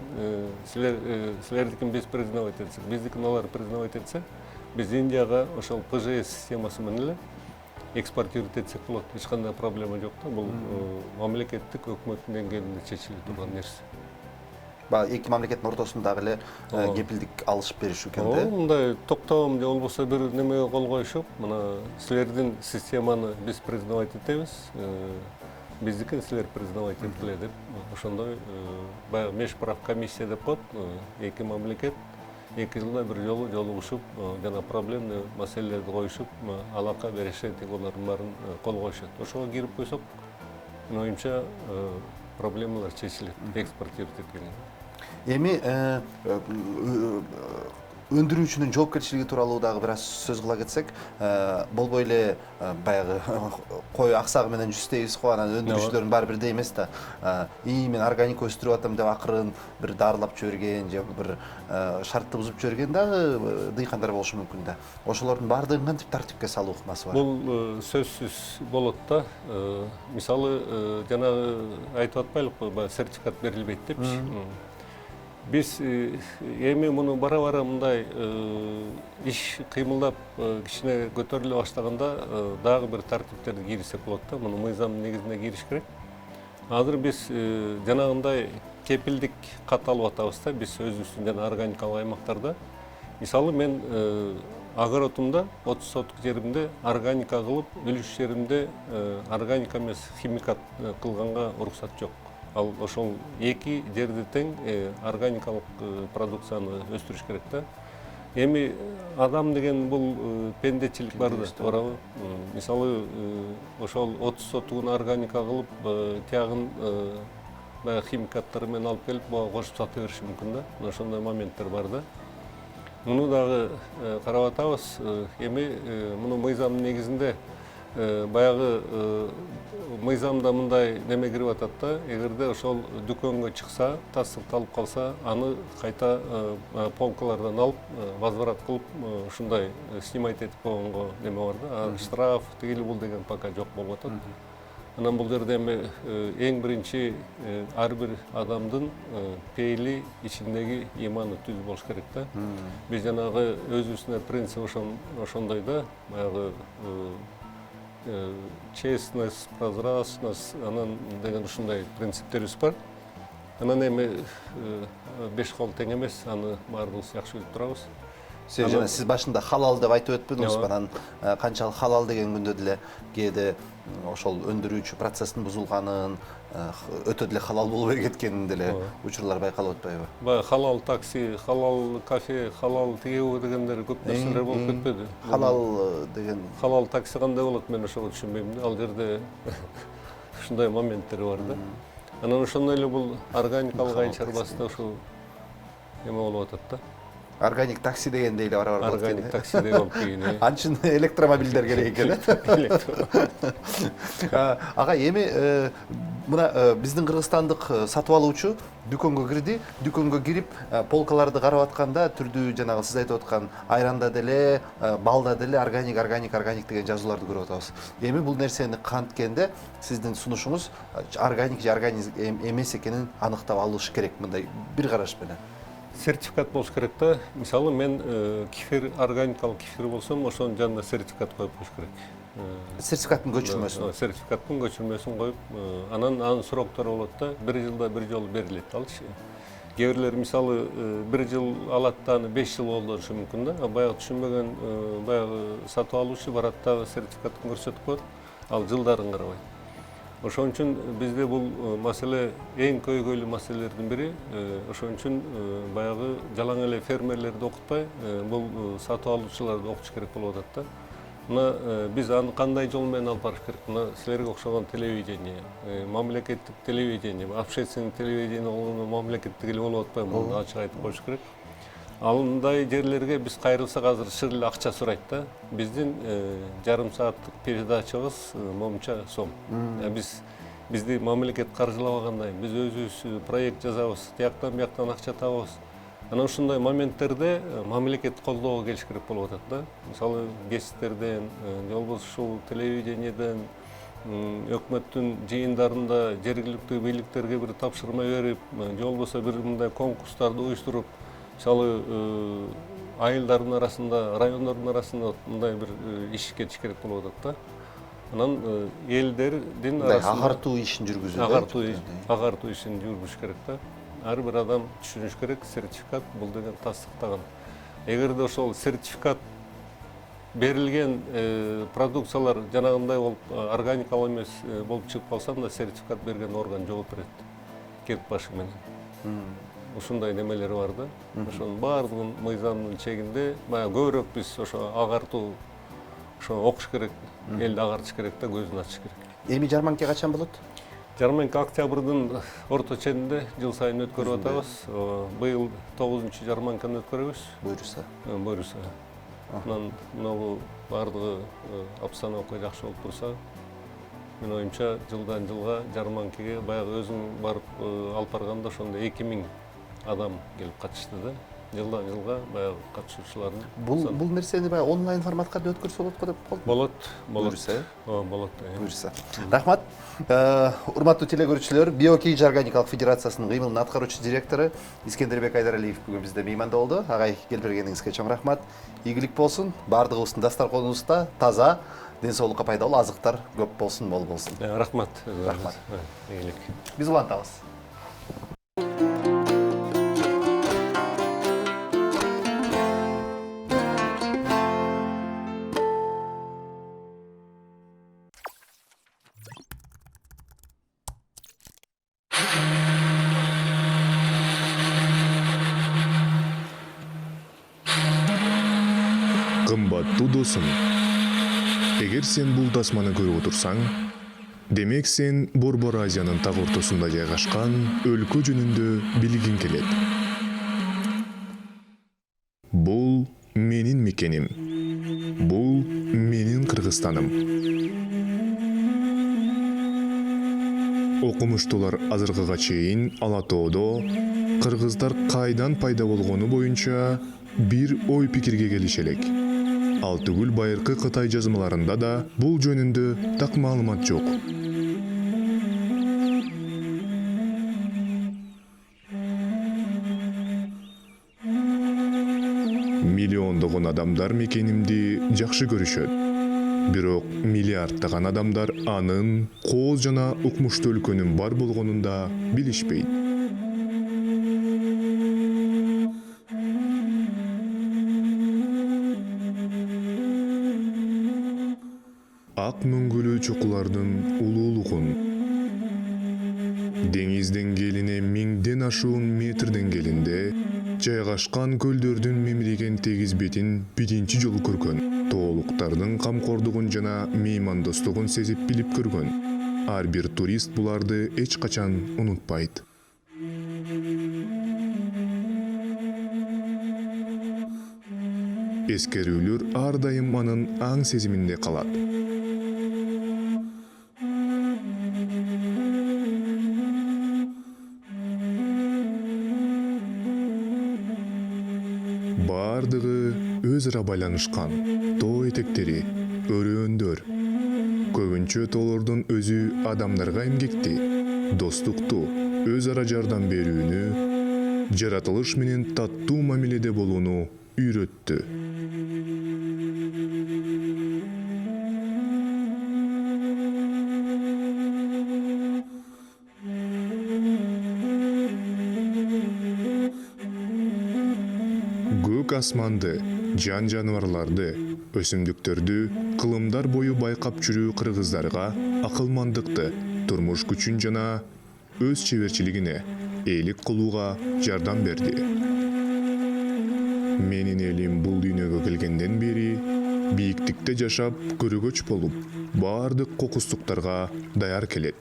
S4: биз признавать этсек, биздикин алар признавать этсе, биз Индияга ошол ПЖС системасы менен эле экспортировать этсек болот. Эч кандай проблема жок да. Бул мамлекеттик өкмөттүн деңгээлинде чечиле турган нерсе.
S1: Эки мамлекеттин ортосундагы эле кепилдик алышып беришүү экен да.
S4: Мындай токтом же болбосо бир немеге кол коюшуп, мына силердин системаны биз признавать этебиз, биздикин силер признавать эткиле деп, ошондой баягы межправ комиссия деп коет, эки мамлекет 2 жылда бир жолу жолугушуп, жана проблемный маселелерди коюшуп, алака беришет олардын баарын кол коюшат. Ошого кирип койсок, менин оюмча проблемалар чечилет, экспортировать эткенде.
S1: Эми өндүрүүчүнүн жоопкерчилиги тууралуу дагы бир аз сөз кыла кетсек, болбой эле баягы кой аксагы менен жүз дейбиз го, анан өндүрүүчүлөрдүн баары бирдей эмес да. Мен органика өстүрүп атам деп акырын бир дарылап жиберген же бир шартты бузуп жиберген дагы дыйкандар болушу мүмкүн да. Ошолордун баардыгын кантип тартипке салуу ыкмасы бар?
S4: Бул сөзсүз болот да. Мисалы жанагы айтып атпайлыкпы, баягы сертификат берилбейт депчи. Биз эми муну бара-бара мындай иш кыймылдап кичине көтөрүлө баштаганда дагы бир тартиптерди киргизсек болот да. Муну мыйзамдын негизинде кириш керек. Азыр биз жанагындай кепилдик кат алып атабыз да. Биз өзүбүздүн жана органикалык аймактарда. Мисалы мен огородумда 30 соток жеримде органика кылып, үлүш жеримде органика эмес химикат кылганга уруксат жок. Ал ошол эки жерди тең органикалык продукцияны өстүрүш керек да. Эми адам деген бул пендечилик бар да, туурабы? Мисалы ошол 30 сотугун органика кылып, тиягын баягы химикаттар менен алып келип, буга кошуп сата бериши мүмкүн да. Ошондой моменттер бар да. Муну дагы карап атабыз. Эми муну мыйзамдын негизинде баягы мыйзамда мындай неме кирип атат да. Эгерде ошол дүкөнгө чыкса, тастыкталып калса, аны кайта полкалардан алып, возврат кылып, ушундай снимать этип койгонго неме бар да. Штраф тигил бул деген пока жок болуп атат. Анан бул жерде эми эң биринчи ар бир адамдын пейили ичиндеги иманы түз болуш керек да. Биз жанагы өзүбүздүн принцип ошондой да. Баягы честность, прозрачность, анан деген ушундай принциптерибиз бар. Анан эми 5 кол тең эмес, аны баарыбыз жакшы билип турабыз.
S1: Сиз башында халал деп айтып өтпөдүңүз, анан канчалык халал деген күндө деле кээде ошол өндүрүүчү процесстин бузулганын, өтө деле халал болбой кеткенин деле учурлар байкалып атпайбы?
S4: Баягы халал такси, халал кафе, халал тигүү дегендер көп нерселер болуп кетпеди.
S1: Халал деген
S4: халал такси кандай болот, мен ошого түшүнбөйм да. Ал жерде ушундай моменттер бар да. Анан ошондой эле бул органикалык айыл чарбасында ушул эме болуп атат да.
S1: Органик такси дегенде эле барабар болот
S4: Органик таксиде болуп кийин.
S1: Анчын электромобилдер керек экен. Ага, эми мына биздин кыргызстандык сатып алуучу дүкөнгө кирди. Дүкөнгө кирип, полкаларды карап атканда түрдүү жанагы сиз айтып аткан айранда деле, балда деле органик деген жазууларды көрүп атабыз. Эми бул нерсени канткенде сиздин сунушуңуз органик же органик эмес экенин аныктап алыш керек мындай бир караш менен.
S4: Сертификат болуш керек да. Мисалы мен кефир, органикалык кефир болсом, ошонун жанына сертификат коюп коюш керек.
S1: Сертификаттын көчүрмөсүн.
S4: Сертификаттын көчүрмөсүн коюп, анын суроктору болот да, бир жылда бир жолу берилет алчы. Кээ бирлер мисалы бир жыл алат да, аны 5 жыл колдонушу мүмкүн да. Баягы түшүнбөгөн баягы сатып алуучу барат дагы сертификатын көрсөтүп коет, ал жылдарын карабайт. Ошон үчүн бизде бул маселе эң көйгөйлүү маселелердин бири. Ошон үчүн баягы жалаң эле фермерлерди окутпай, бул сатып алуучуларды окутуш керек болуп атат да. Мына биз аны кандай жол менен алып барыш керек? Мына силерге окшогон телевидение, мамлекеттик телевидение, общественный телевидение болгону мамлекеттик эле болуп атпайбы? Муну ачык айтып коюш керек. Алындай жерлерге биз кайрылсак азыр шыр эле акча сурайт да. Биздин жарым сааттык передачабыз момча сом. Бизди мамлекет каржылабагандай, биз өзүбүз проект жазабыз, тияктан бияктан акча табабыз. Ana ушундай моменттерде мамлекет колдоого келиш керек болуп атат да. Мисалы гезиттерден, же болбосо ушул телевидениеден, өкмөттүн жыйындарында жергиликтүү бийликтерге бир тапшырма берип, же болбосо бир мындай конкурстарды уюштуруп, мисалы айылдардын арасында, райондордун арасында мындай бир иш кетиш керек болуп атат да. Анан элдердин арасында
S1: агартуу ишин жүргүзүү.
S4: Агартуу ишин жүргүзүш керек да. Ар бир адам түшүнүш керек, сертификат бул деген тастыктаган. Эгерде ошол сертификат берилген продукциялар жанагындай болуп органикалык эмес болуп чыгып калса, анда сертификат берген орган жооп берет. Кеп башы менен. Ушундай немелери бар да. Ошонун баардыгын мыйзамдын чегинде, баягы көбүрөөк биз ошо агартуу, ошо окуш керек, элди агартыш керек да, көзүн ачыш керек.
S1: Эми жарманка качан болот?
S4: Жарманка октябрдын орто ченинде жыл сайын өткөрүп атабыз. Быйыл 9-чу жарманканы өткөрөбүз.
S1: Буйруса.
S4: Буйруса. Анан могу баардыгы обстановка жакшы болуп турса, мен оюмча жылдан жылга жарманкеге баягы өзүң барып алып барганда ошондой 2000 адам келип катышты да. Жылдан жылга баягы катышуучулардын.
S1: Бул нерсени баягы онлайн форматкада өткөрсө болот го деп болду.
S4: Болот.
S1: Буйруса.
S4: Болот.
S1: Буйруса. Рахмат. Урматтуу телекөрүүчүлөр, Биокейж органикалык федерациясынын кыймылын аткаруучу директору Искендербек Айдаралиев бүгүн бизде мейманда болду. Агай, келип бергениңизге чоң рахмат. Ийгилик болсун. Баардыгыбыздын дастарконубузда таза, ден соолукка пайдалуу азыктар көп болсун, мол болсун.
S4: Рахмат.
S1: Рахмат.
S4: Ийгилик.
S1: Биз улантабыз.
S3: Кымбаттуу досум, эгер сен бул тасманы көрүп отурсаң, демек сен Борбор Азиянын так ортосунда жайгашкан өлкө жөнүндө билгиң келет. Бул менин мекеним. Бул менин Кыргызстаным. Окумуштуулар азыркыга чейин Ала тоодо кыргыздар кайдан пайда болгону боюнча бир ой пикирге келиш элек. Ал түгүл байыркы Кытай жазмаларында да бул жөнүндө так маалымат жок. Миллиондогон адамдар мекенимди жакшы көрүшөт. Бирок миллиарддаган адамдар анын кооз жана укмуштуу өлкөнүн бар болгонун да билишпейт. Ак мөңгөлүү чокулардын улуулугун, деңиз деңгээлине 1000ден ашуун метр деңгээлинде жайгашкан көлдөрдүн мемиреген тегиз бетин биринчи жолу көргөн, тоолуктардын камкордугун жана меймандостугун сезип билип көргөн. Ар бир турист буларды эч качан унутпайт. эскерүүлөр ар дайым анын аң сезиминде калат. Бардыгы өз ара байланышкан. Тоо этектери, өрөөөндөр. Көбүнчө тоолордун өзү адамдарга эмгекти, достукту, өз ара жардам берүүнү, жаратылыш менен таттуу мамиледе болууну үйрөттү. Көк асманды, жан жаныбарларды, өсүмдүктөрдү кылымдар бою байкап жүрүү кыргыздарга акылмандыкты, турмуш күчүн жана өз чеберчилигине ээлик кылууга жардам берди. Менин элим бул дүйнөгө келгенден бери бийиктикте жашап, көрөгөч болуп, баардык кокустуктарга даяр келет.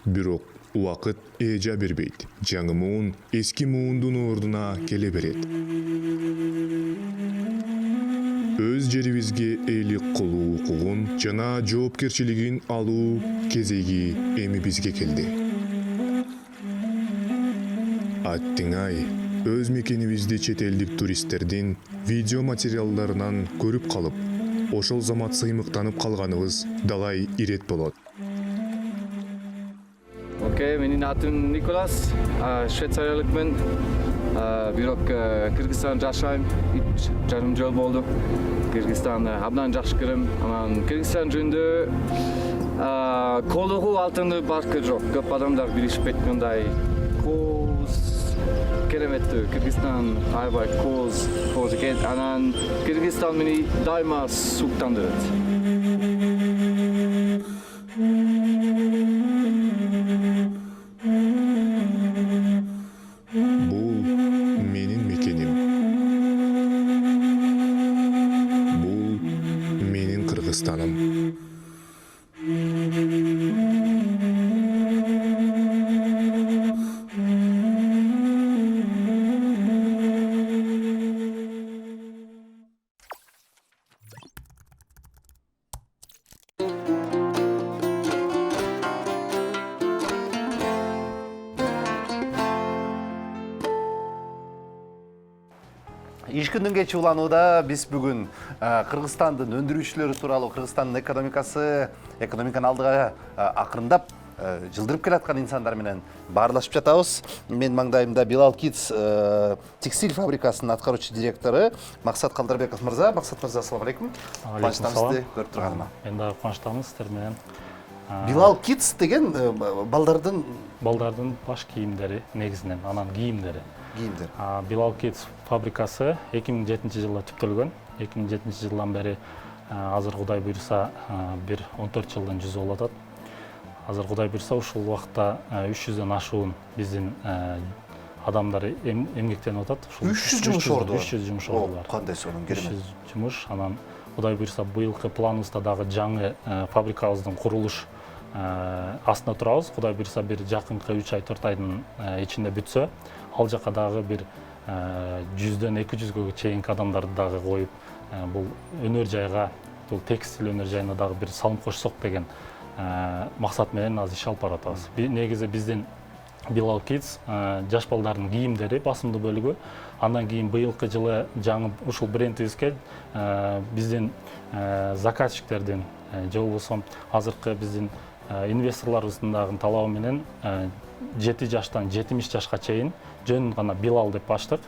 S3: Бирок убакыт эжа бербейт. Жаңы муун эски муундун ордуна келе берет. Өз жерибизге ээлик кылуу укугун жана жоопкерчилигин алуу кезеги эми бизге келди. Аттиңай, өз мекенибизди чет элдик туристтердин видео материалдарынан көрүп калып, ошол замат сыймыктанып калганыбыз далай ирет болот.
S5: Okey, менин атым Николас, швейцариялыкмын. Бирок Кыргызстанда жашайм, 3,5 жыл болду. Кыргызстанды абдан жакшы көрөм. Анан Кыргызстан жөнүндө колугу алтынды баркы жок. Көп адамдар билишпейт мындай коз кереметтүү. Кыргызстан аябай коз экен. Анан Кыргызстан мени дайыма суктандырат.
S3: Кыргызстаным.
S1: Иш күндүн кечи уланууда биз бүгүн Кыргызстандын өндүрүүчүлөрү тууралуу, Кыргызстандын экономиканы алдыга акырындап жылдырып келаткан инсандар менен баарлашып жатабыз. Мен маңдайымда Билал Kids текстиль фабрикасынын аткаруучу директору Максат Калдырбеков мырза. Максат мырза, ассаламу алейкум. Кубанычтамызды көрүп турганыма.
S6: Мен дагы кубанычтамын сиздер менен.
S1: Билал Kids деген балдардын
S6: баш кийимдери негизинен, анан кийимдери.
S1: Билал
S6: Kids фабрикасы 2007-жылы түптөлгөн. 2007-жылдан бери азыр Кудай буйруса бир 14 жылдын жүзү болуп атат. Азыр Кудай буйруса ушул убакта 300дөн ашуун биздин адамдар эмгектенип атат.
S1: 300 жумуш орду.
S6: 300 жумуш орду бар.
S1: Кандай сонун керемет.
S6: 300 жумуш, анан Кудай буйруса быйылкы планыбызда дагы жаңы фабрикабыздын курулуш астында турабыз. Кудай буйруса бир жакынкы 3 ай 4 айдын ичинде бүтсө, ал жака дагы бир 100дөн 200гө чейинки адамдарды дагы коюп, бул өнөр жайга, бул текстиль өнөр жайына дагы бир салым кошсок деген максат менен азыр иш алып баратабыз. Негизи биздин Билал Kids жаш балдардын кийимдери басымдуу бөлүгү. Андан кийин быйылкы жылы жаңы ушул брендибизге биздин заказчиктердин же болбосо азыркы биздин инвесторлорубуздун дагы талабы менен 7 жаштан 70 жашка чейин жөн гана Билал деп ачтык.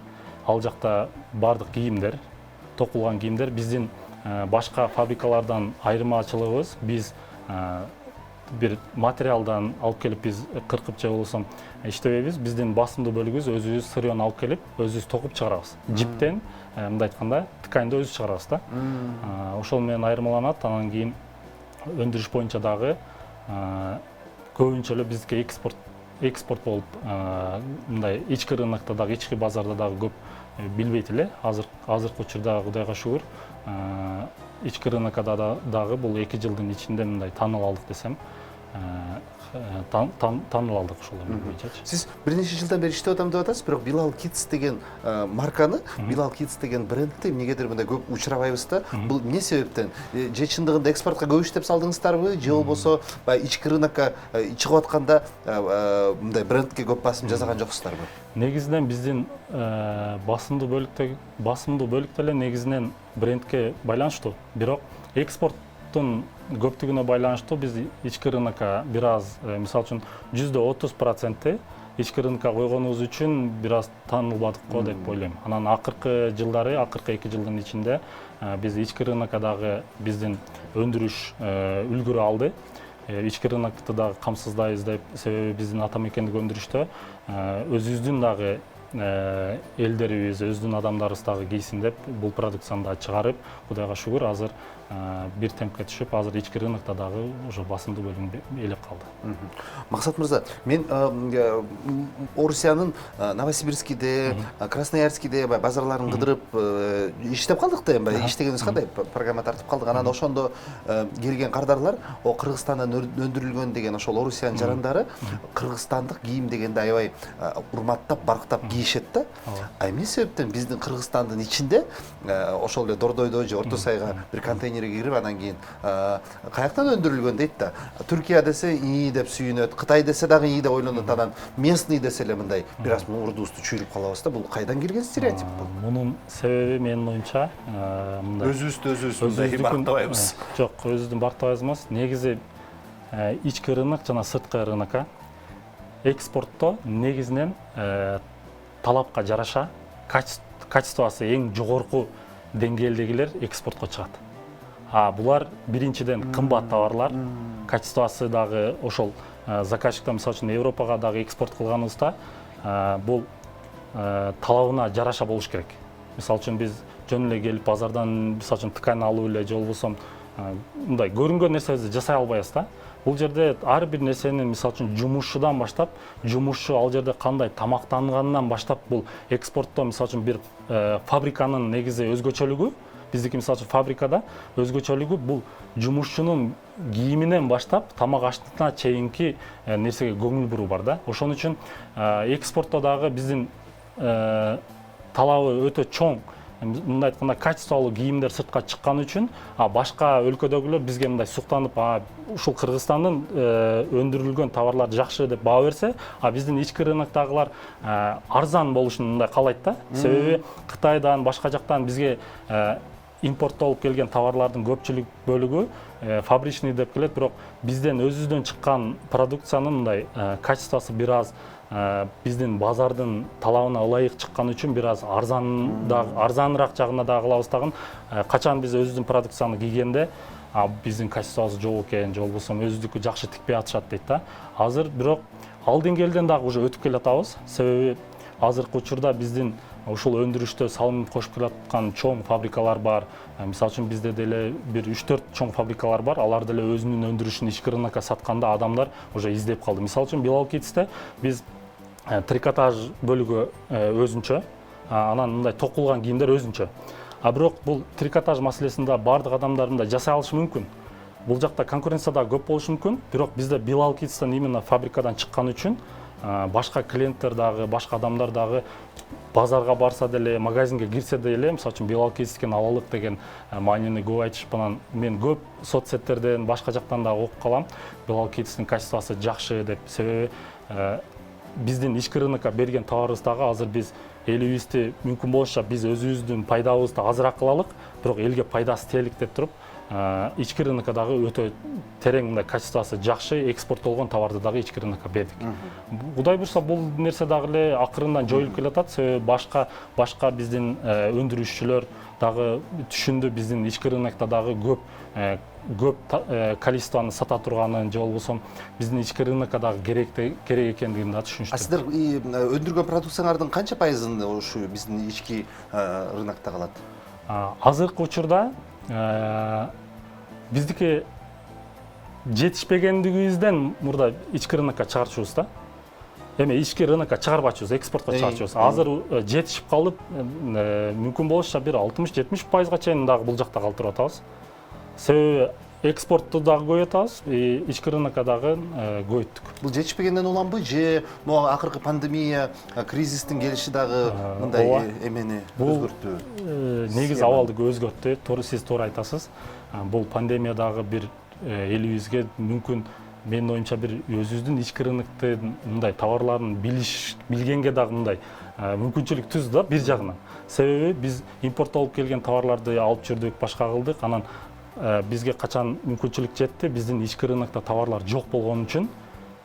S6: Ал жакта бардык кийимдер, токулган кийимдер биздин башка фабрикалардан айырмачылыгыбыз, биз бир материалдан алып келип биз кыркып же болбосо иштебейбиз. Биздин басымдуу бөлүгүбүз өзүбүз сырьёну алып келип, өзүбүз токуп чыгарабыз. Жиптен, мындай айтканда, тканьды өзүбүз чыгарабыз да. Ошол менен айырмаланат. Анан кийин өндүрүш боюнча дагы көбүнчө эле бизге экспорт болуп, мындай ички рынокто дагы, ички базарда дагы көп билбейт эле. Азыркы учурда Кудайга шүгүр, ички рынокко дагы бул 2 жылдын ичинде мындай тааныл алдык десем. таанылалдык ошол боюнчачы.
S1: Сиз бир нече жылдан бери иштеп атам деп атасыз, бирок Bilal Kids деген марканы, Bilal Kids деген брендти эмнегедир мындай көп учурабайбыз да. Бул эмне себептен? Же чындыгында экспортко көп иштеп салдыңыздарбы, же болбосо баягы ички рынокко чыгып атканда мындай брендке көп басым жасаган жоксуздарбы?
S6: Негизинен биздин басымдуу бөлүктө эле негизинен брендке байланыштуу. Бирок экспорттун көптүгүнө байланыштуу биз ички рынокко бир аз, мисалы үчүн 30% ички рынокко койгонубуз үчүн бир аз таанылбадык го деп ойлойм. Анан акыркы 2 жылдын ичинде биз ички рынокко дагы биздин өндүрүш үлгүрө алды. Ички рынокто дагы камсыздайбыз деп, себеби биздин ата мекендик өндүрүштө өзүбүздүн дагы элдерибиз, өзүбүздүн адамдарыбыз дагы кийсин деп бул продукцияны да чыгарып, Кудайга шүгүр, азыр бир темпке түшүп, азыр ички рынокто дагы уже басымдуу бөлүм ээлеп калды.
S1: Максат мырза, мен Орусиянын Новосибирскийде, Красноярскийде базарларын кыдырып иштеп калдык да, эми иштегенибиз кандай программа тартып калдык. Анан ошондо келген кардарлар о Кыргызстандан өндүрүлгөн деген ошол Орусиянын жарандары кыргызстандык кийим дегенде аябай урматтап, барктап кийишет да. А эмне себептен биздин Кыргызстандын ичинде ошол эле Дордойдо же Орто Сайга бир контейнерге кирип, анан кийин каяктан өндүрүлгөн дейт да. Түркия десе ии деп сүйүнөт, Кытай десе дагы ии деп ойлонот, анан местный десе эле мындай бир аз мурдубузду чүйрүп калабыз да. Бул кайдан келген стереотип бул?
S6: Мунун себеби менин оюмча мындай.
S1: Өзүбүздү мындай барктабайбыз.
S6: Жок, өзүбүздүн барктабайбыз эмес. Негизи ички рынок жана сырткы рынокко экспортто негизинен талапка жараша качествосы эң жогорку деңгээлдегилер экспортко чыгат. Булар биринчиден кымбат товарлар, качествосы дагы ошол заказчиктан, мисалы үчүн Европага дагы экспорт кылганыбызда бул талабына жараша болуш керек. Мисалы үчүн биз жөн эле келип базардан мисалы үчүн ткань алып эле же болбосо мындай көрүнгөн нерсебизди жасай албайбыз да. Бул жерде ар бир нерсени мисалы үчүн жумушчудан баштап, жумушчу ал жерде кандай тамактанганынан баштап бул экспортто мисалы үчүн бир фабриканын негизи өзгөчөлүгү, биздики мисалы үчүн фабрикада өзгөчөлүгү бул жумушчунун кийиминен баштап тамак аштына чейинки нерсеге көңүл буруу бар да. Ошон үчүн экспортто дагы биздин талабы өтө чоң. Мындай айтканда качестволуу кийимдер сыртка чыккан үчүн башка өлкөдөгүлөр бизге мындай суктанып, ушул Кыргызстандын өндүрүлгөн товарлар жакшы деп баа берсе, биздин ички рыноктогулар арзан болушун мындай каалайт да. Себеби Кытайдан, башка жактан бизге импорттолуп келген товарлардын көпчүлүк бөлүгү фабричный деп келет, бирок бизден өзүбүздөн чыккан продукциянын мындай качествосу бир аз биздин базардын талабына ылайык чыккан үчүн бир аз арзаныраак жагына да кылабыз дагы. Качан биз өзүбүздүн продукцияны кийгенде биздин качествобуз жок экен, же болбосо өзүбүздүкү жакшы тикпей атышат дейт да. Азыр бирок ал деңгээлден дагы уже өтүп келатабыз. Себеби азыркы учурда биздин ушул өндүрүштө салым кошуп келаткан чоң фабрикалар бар. Мисалы үчүн бизде деле бир 3-4 чоң фабрикалар бар. Алар деле өзүнүн өндүрүшүн ички рынокко сатканда адамдар уже издеп калды. Мисалы үчүн Bilal Kids'те биз трикотаж бөлүгү өзүнчө, анан мындай токулган кийимдер өзүнчө. Бирок бул трикотаж маселесинде бардык адамдар мындай жасай алышы мүмкүн. Бул жакта конкуренция да көп болушу мүмкүн. Бирок бизде Bilal Kids'тен именно фабрикадан чыккан үчүн башка клиенттер дагы, башка адамдар дагы базарга барса деле, магазинге кирсе деле, мисалы үчүн Bilal Kids'тен алалык деген маанини көп айтышып, анан мен көп соцсеттерден, башка жактан да окуп калам. Bilal Kids'тин качествосы жакшы деп, себеби биздин ички рынокко берген товарыбыз дагы азыр биз элибизди мүмкүн болушунча биз өзүбүздүн пайдабызды азыраак кылалык, бирок элге пайдасы тиелик деп туруп, ички рынокко дагы өтө терең мындай качествосы жакшы экспорттолгон товарды дагы ички рынокко бердик. Кудай буйрса бул нерсе дагы эле акырындан жоюлуп келатат, себеби башка биздин өндүрүшчүлөр дагы түшүндү биздин ички рынокто дагы көп количествоны сата турганын, же болбосо биздин ички рынокко дагы керек экендигин да түшүнүштү.
S1: Сиздер өндүргөн продукциялардын канча пайызын ушу биздин ички рынокто калат?
S6: Азыркы учурда биздики жетишпегендигибизден мурда ички рынокко чыгарчубуз да. Эми ички рынокко чыгарбачубыз, экспортко чыгарчубыз. Азыр жетишип калып, мүмкүн болушунча бир 60-70%га чейин дагы бул жакта калтырып атабыз. Себеби экспортты дагы көбөйтөбүз, ички рынокко дагы көбөйттүк.
S1: Бул жетишпегенден уламбы же могу акыркы пандемия кризистин келиши дагы мындай эмени өзгөрттү?
S6: Негизи абалды өзгөрттү. Сиз туура айтасыз. Бул пандемия дагы бир элибизге мүмкүн менин оюмча бир өзүбүздүн ички рынокты мындай товарларын билгенге дагы мындай мүмкүнчүлүк түздү да бир жагынан. Себеби биз импорттолуп келген товарларды алып жүрдүк, башка кылдык. Анан бизге качан мүмкүнчүлүк жетти, биздин ички рынокто товарлар жок болгон үчүн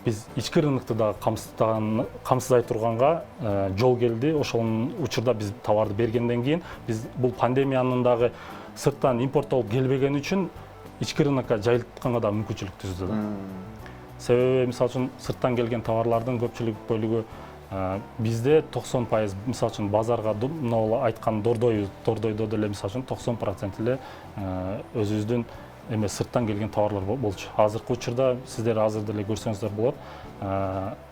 S6: биз ички рынокты дагы камсыздай турганга жол келди. Ошол учурда биз товарды бергенден кийин биз бул пандемиянын дагы сырттан импорттолуп келбеген үчүн ички рынокко жайылтканга да мүмкүнчүлүк түздү да. Себеби мисалы үчүн сырттан келген товарлардын көпчүлүк бөлүгү бизде 90%, мисалы үчүн базарга мына айткан дордойдо деле мисалы үчүн 90% эле өзүбүздүн эме сырттан келген товарлар болчу. Азыркы учурда сиздер азыр деле көрсөңүздөр болот.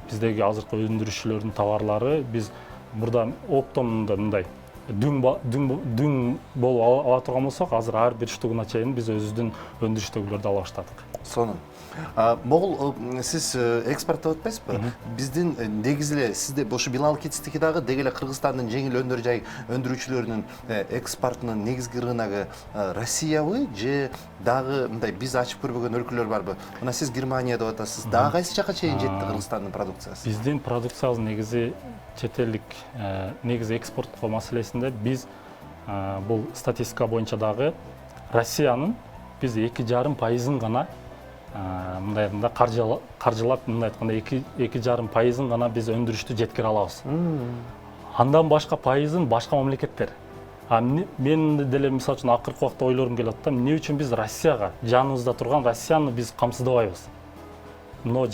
S6: Биздеги азыркы өндүрүшчүлөрдүн товарлары биз мурда оптом мындай дүң болуп ала турган болсок, азыр ар бир штугуна чейин биз өзүбүздүн өндүрүштөгүлөрдү ала баштадык.
S1: Сонун. Могул сиз экспорттоп атпайсызбы? Биздин негизи эле сизде ошо Билал кетистики дагы деги эле Кыргызстандын жеңил өндөр жай өндүрүүчүлөрүнүн экспортунун негизги рыногу Россиябы же дагы мындай биз ачып көрбөгөн өлкөлөр барбы? Мына сиз Германия деп атасыз. Дагы кайсы жака чейин жетти Кыргызстандын продукциясы?
S6: Биздин продукциябыз негизи чет элдик негизи экспорттоо маселесинде биз бул статистика боюнча дагы Россиянын биз 2,5% гана мындай айтканда каржылап мындай айтканда 2,5% гана биз өндүрүштү жеткире алабыз. Андан башка пайызын башка мамлекеттер. Мен деле мисалы үчүн акыркы убакта ойлорум келип атат, эмне үчүн биз Россияга, жаныбызда турган Россияны биз камсыздабайбыз? Мына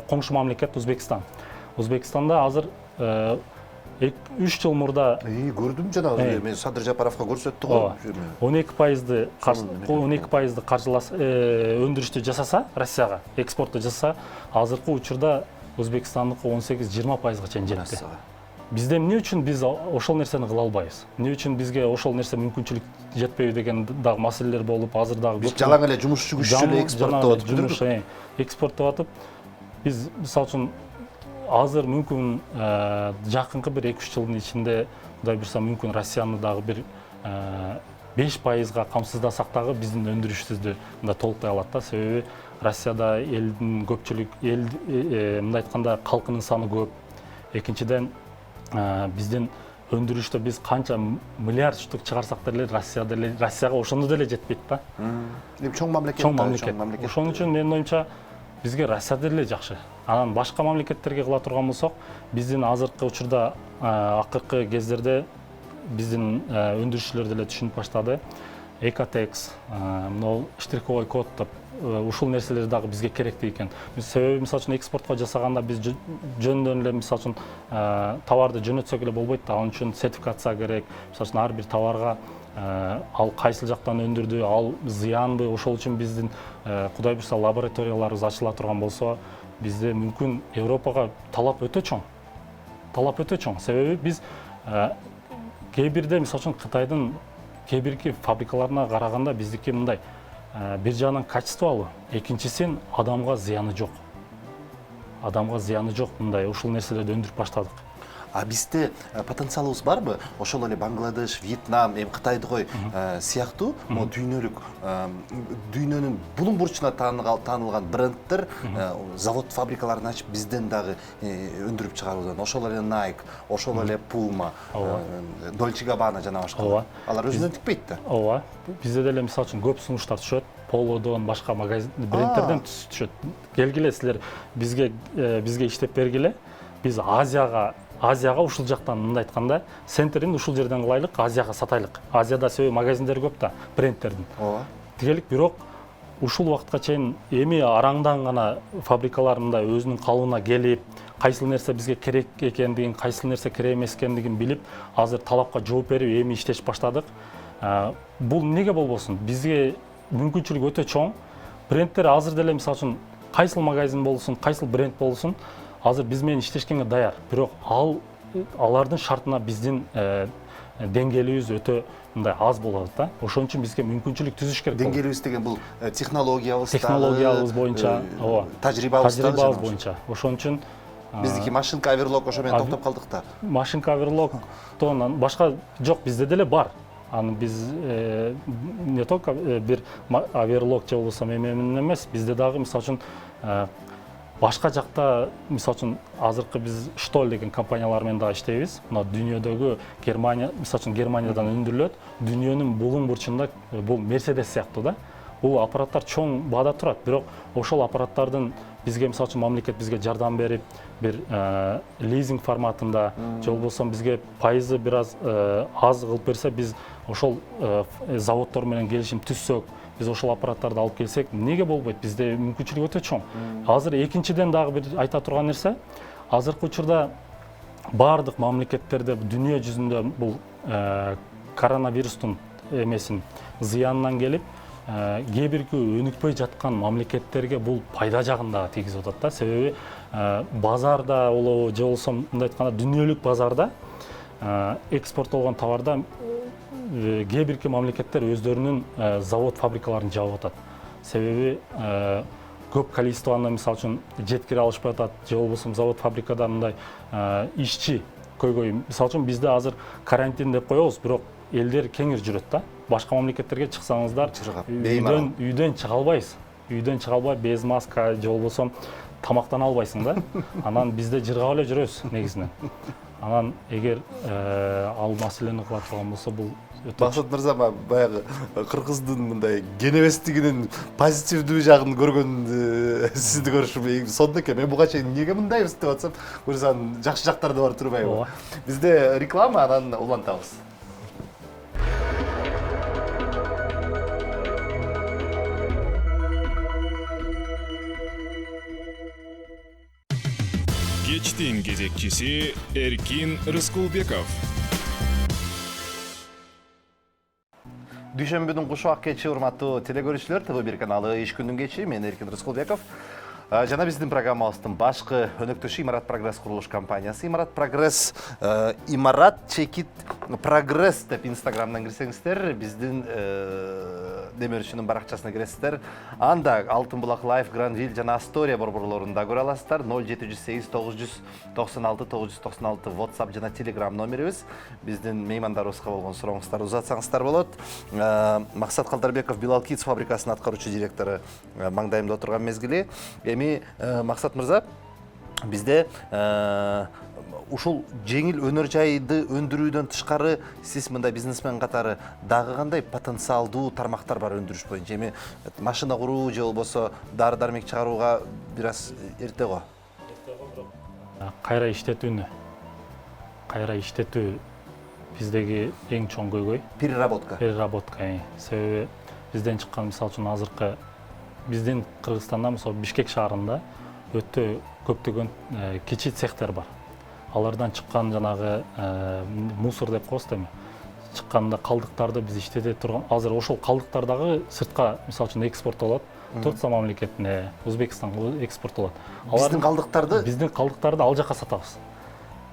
S6: коңшу мамлекет Өзбекстан. Өзбекстанда азыр 3 жыл мурда
S1: көрдүм жанагы мен Садыр Жапаровго көрсөттү го.
S6: 12%ды каржылас өндүрүштү жасаса, Россияга экспортту жасаса, азыркы учурда Өзбекстандыкы 18-20%га чейин жетти. Бизде эмне үчүн биз ошол нерсени кыла албайбыз? Эмне үчүн бизге ошол нерсе мүмкүнчүлүк жетпейби деген дагы маселелер болуп, азыр дагы
S1: биз жалаң эле жумушчу күччү эле экспорттоп атып,
S6: экспорттоп атып, биз мисалы үчүн азыр мүмкүн жакынкы бир 2-3 жылдын ичинде Кудай буйрса мүмкүн Россияны дагы бир 5%га камсыздасак дагы биздин өндүрүшүбүздү мындай толуктай алат да. Себеби Россияда элдин көпчүлүк мындай айтканда калкынын саны көп. Экинчиден биздин өндүрүштө биз канча миллиард штук чыгарсак деле Россияга ошондо деле жетпейт да.
S1: Чоң мамлекет.
S6: Ошон үчүн менин оюмча бизге Россия деле жакшы. Анан башка мамлекеттерге кыла турган болсок, биздин азыркы учурда акыркы кездерде биздин өндүрүшчүлөр деле түшүнүп баштады. Экотекс, мына штриховой код деп ушул нерселер дагы бизге керектүү экен. Себеби мисалы үчүн экспортко жасаганда биз жөндөн эле мисалы үчүн товарды жөнөтсөк эле болбойт да. Ал үчүн сертификация керек. Мисалы үчүн ар бир товарга ал кайсыл жактан өндүрдү, ал зыянбы, ошол үчүн биздин Кудай буйрса лабораторияларыбыз ачыла турган болсо, бизде мүмкүн Европага талап өтө чоң. Себеби биз кээ бирде мисалы үчүн Кытайдын кээ бирки фабрикаларына караганда биздики мындай бир жагынан качестволуу, экинчисин адамга зыяны жок. Мындай ушул нерселерди өндүрүп баштадык.
S1: Бизде потенциалыбыз барбы? Ошол эле Бангладеш, Вьетнам, Кытайдыкой сыяктуу дүйнөнүн булуң бурчуна таанылган бренддер завод фабрикаларын ачып бизден дагы өндүрүп чыгаруудан. Ошол эле Nike, ошол эле Puma, Dolce & Gabbana жана башка. Алар өзүнөн тикпейт да.
S6: Ооба. Бизде деле мисалы үчүн көп сунуштар түшөт. Полодон башка магазин брендтерден түшөт. Келгиле силер бизге иштеп бергиле. Биз Азияга ушул жактан мындай айтканда, центрин ушул жерден кылайлык, Азияга сатайлык. Азияда себеби магазиндер көп да, брендтердин. Ооба. Тигелик бирок ушул убакытка чейин эми араңдан гана фабрикалар мындай өзүнүн калыбына келип, кайсыл нерсе бизге керек экендигин, кайсыл нерсе керек эмес экендигин билип, азыр талапка жооп берип эми иштешип баштадык. Бул эмнеге болбосун? Бизге мүмкүнчүлүк өтө чоң. Брендтер азыр деле мисалы үчүн кайсыл магазин болсун, кайсыл бренд болсун, азыр биз менен иштешкенге даяр. Бирок алардын шартына биздин деңгээлибиз өтө мындай аз болот да. Ошон үчүн бизге мүмкүнчүлүк түзүш керек.
S1: Деңгээлибиз деген бул
S6: технологиябыз боюнча,
S1: тажрыйбабыз
S6: боюнча. Ошон үчүн
S1: биздики машинка оверлок ошо менен токтоп калдык да.
S6: Машинка оверлоктон башка жок, бизде деле бар. Аны биз не только бир оверлок же болбосо менен эмес, бизде дагы мисалы үчүн башка жакта, мисалы үчүн азыркы биз Штоль деген компаниялар менен дагы иштейбиз. Мына дүйнөдөгү Германия, мисалы үчүн Германиядан өндүрүлөт. Дүйнөнүн булуң бурчунда бул Мерседес сыяктуу да. Бул аппараттар чоң баада турат, бирок ошол аппараттардын бизге мисалы үчүн мамлекет бизге жардам берип, бир лизинг форматында же болбосо бизге пайызы бир аз кылып берсе, биз ошол заводдор менен келишим түзсөк, биз ошол аппараттарды алып келсек, эмнеге болбойт? Бизде мүмкүнчүлүк өтө чоң. Азыр экинчиден дагы бир айта турган нерсе, азыркы учурда баардык мамлекеттерде дүйнө жүзүндө бул коронавирустун эмесин зыянынан келип, кээ бирки өнүкпөй жаткан мамлекеттерге бул пайда жагын дагы тийгизип атат да. Себеби базарда болобу же болбосо мындай айтканда дүйнөлүк базарда экспорттолгон товарда кээ бирки мамлекеттер өздөрүнүн завод фабрикаларын жаап атат. Себеби көп количествону мисалы үчүн жеткире алышпай атат, же болбосо завод фабрикада мындай ишчи көйгөй. Мисалы үчүн бизде азыр карантин деп коебуз, бирок элдер кеңир жүрөт да. Башка мамлекеттерге чыксаңыздар, үйдөн чыга албайсыз. Үйдөн чыга албай, без маска же болбосо тамактана албайсың да. Анан бизде жыргап эле жүрөбүз негизинен. Анан эгер ал маселени кыла турган болсо, бул
S1: Максат мырза, баягы кыргыздын мындай кенебестигинин позитивдүү жагын көргөн сизди көрүшүм сонун экен. Мен буга чейин эмнеге мындайбыз деп атсам, көрсөң жакшы жактарды бар турбайбы? Бизде реклама, анан улантабыз.
S7: Кечтин кезекчиси Эркин Рыскулбеков.
S1: Дүйшөмбүнүн кушубак кечи, урматтуу телекөрүүчүлөр, ТВ1 каналы иш күндүн кечи, мен Эркин Рыскулбеков. Жана биздин программабыздын башкы өнөктөшү Имарат Прогресс курулуш компаниясы. Имарат Прогресс, Имарат чекит Прогресс деп Инстаграмдан кирсеңиздер, биздин демирчинин баракчасына киресиздер. Анда Алтын булак Лайф, Гранвиль жана Астория борборлорунда көрө аласыздар. 0708 996 996 WhatsApp жана Telegram номерибиз. Биздин меймандарыбызга болгон сурооңуздарду узатсаңыздар болот. Максат Калдарбеков, Билал Kids фабрикасынын аткаруучу директору маңдайымда отурган мезгили. Эми Максат мырза, бизде ушул жеңил өнөр жайды өндүрүүдөн тышкары сиз мындай бизнесмен катары дагы кандай потенциалдуу тармактар бар өндүрүш боюнча? Эми машина куруу же болбосо дары-дармек чыгарууга бир аз эрте го.
S6: Кайра иштетүү биздеги эң чоң көйгөй.
S1: Переработка.
S6: Себеби бизден чыккан, мисалы үчүн азыркы биздин Кыргызстанда, мисалы Бишкек шаарында өтө көптөгөн кичи цехтер бар. Алардан чыккан жанагы мусор деп коебуз эми. Чыкканда калдыктарды биз иштете турган, азыр ошол калдыктар дагы сыртка, мисалы үчүн экспорттолот. Турция мамлекетине, Өзбекстанга экспорттолот.
S1: Биздин
S6: калдыктарды ал жака сатабыз.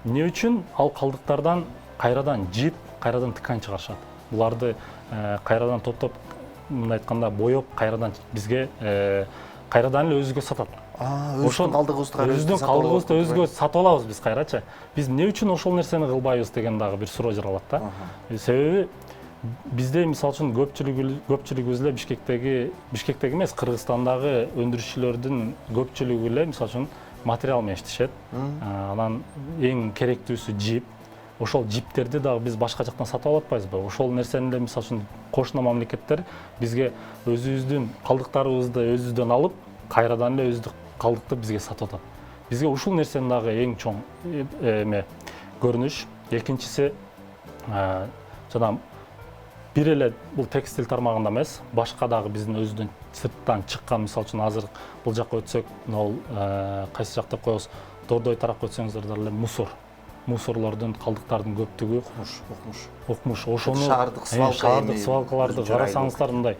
S6: Эмне үчүн? Ал калдыктардан кайрадан жип, кайрадан ткань чыгарышат. Буларды кайрадан топтоп, мындай айтканда боёп, кайрадан бизге кайрадан эле өзүгө сатат.
S1: Өздүн
S6: калдыгыбызды өзгө сатып алабыз биз кайрачы. Биз эмне үчүн ошол нерсени кылбайбыз деген дагы бир суроо жаралат да. Себеби бизде мисалы үчүн көпчүлүгүбүз эле Бишкектеги эмес, Кыргызстандагы өндүрүшчүлөрдүн көпчүлүгү эле мисалы үчүн материал менен иштешет. Анан эң керектүүсү жип. Ошол жиптерди дагы биз башка жактан сатып алып атпайбызбы? Ошол нерсени эле мисалы үчүн кошуна мамлекеттер бизге өзүбүздүн калдыктарыбызды өзүбүздөн алып, кайрадан эле өздүк калдыкты бизге сатып атат. Бизге ушул нерсенин дагы эң чоң көрүнүш. Экинчиси, жана бир эле бул текстиль тармагында эмес, башка дагы биздин өзүдөн сырттан чыккан, мисалы үчүн азыр бул жакка өтсөк, могул кайсы жак деп коебуз, Дордой тарапка өтсөңүздөр деле мусорлордун, калдыктардын көптүгү окмуш. Ошону шаардык свалкаларды карасаңыздар, мындай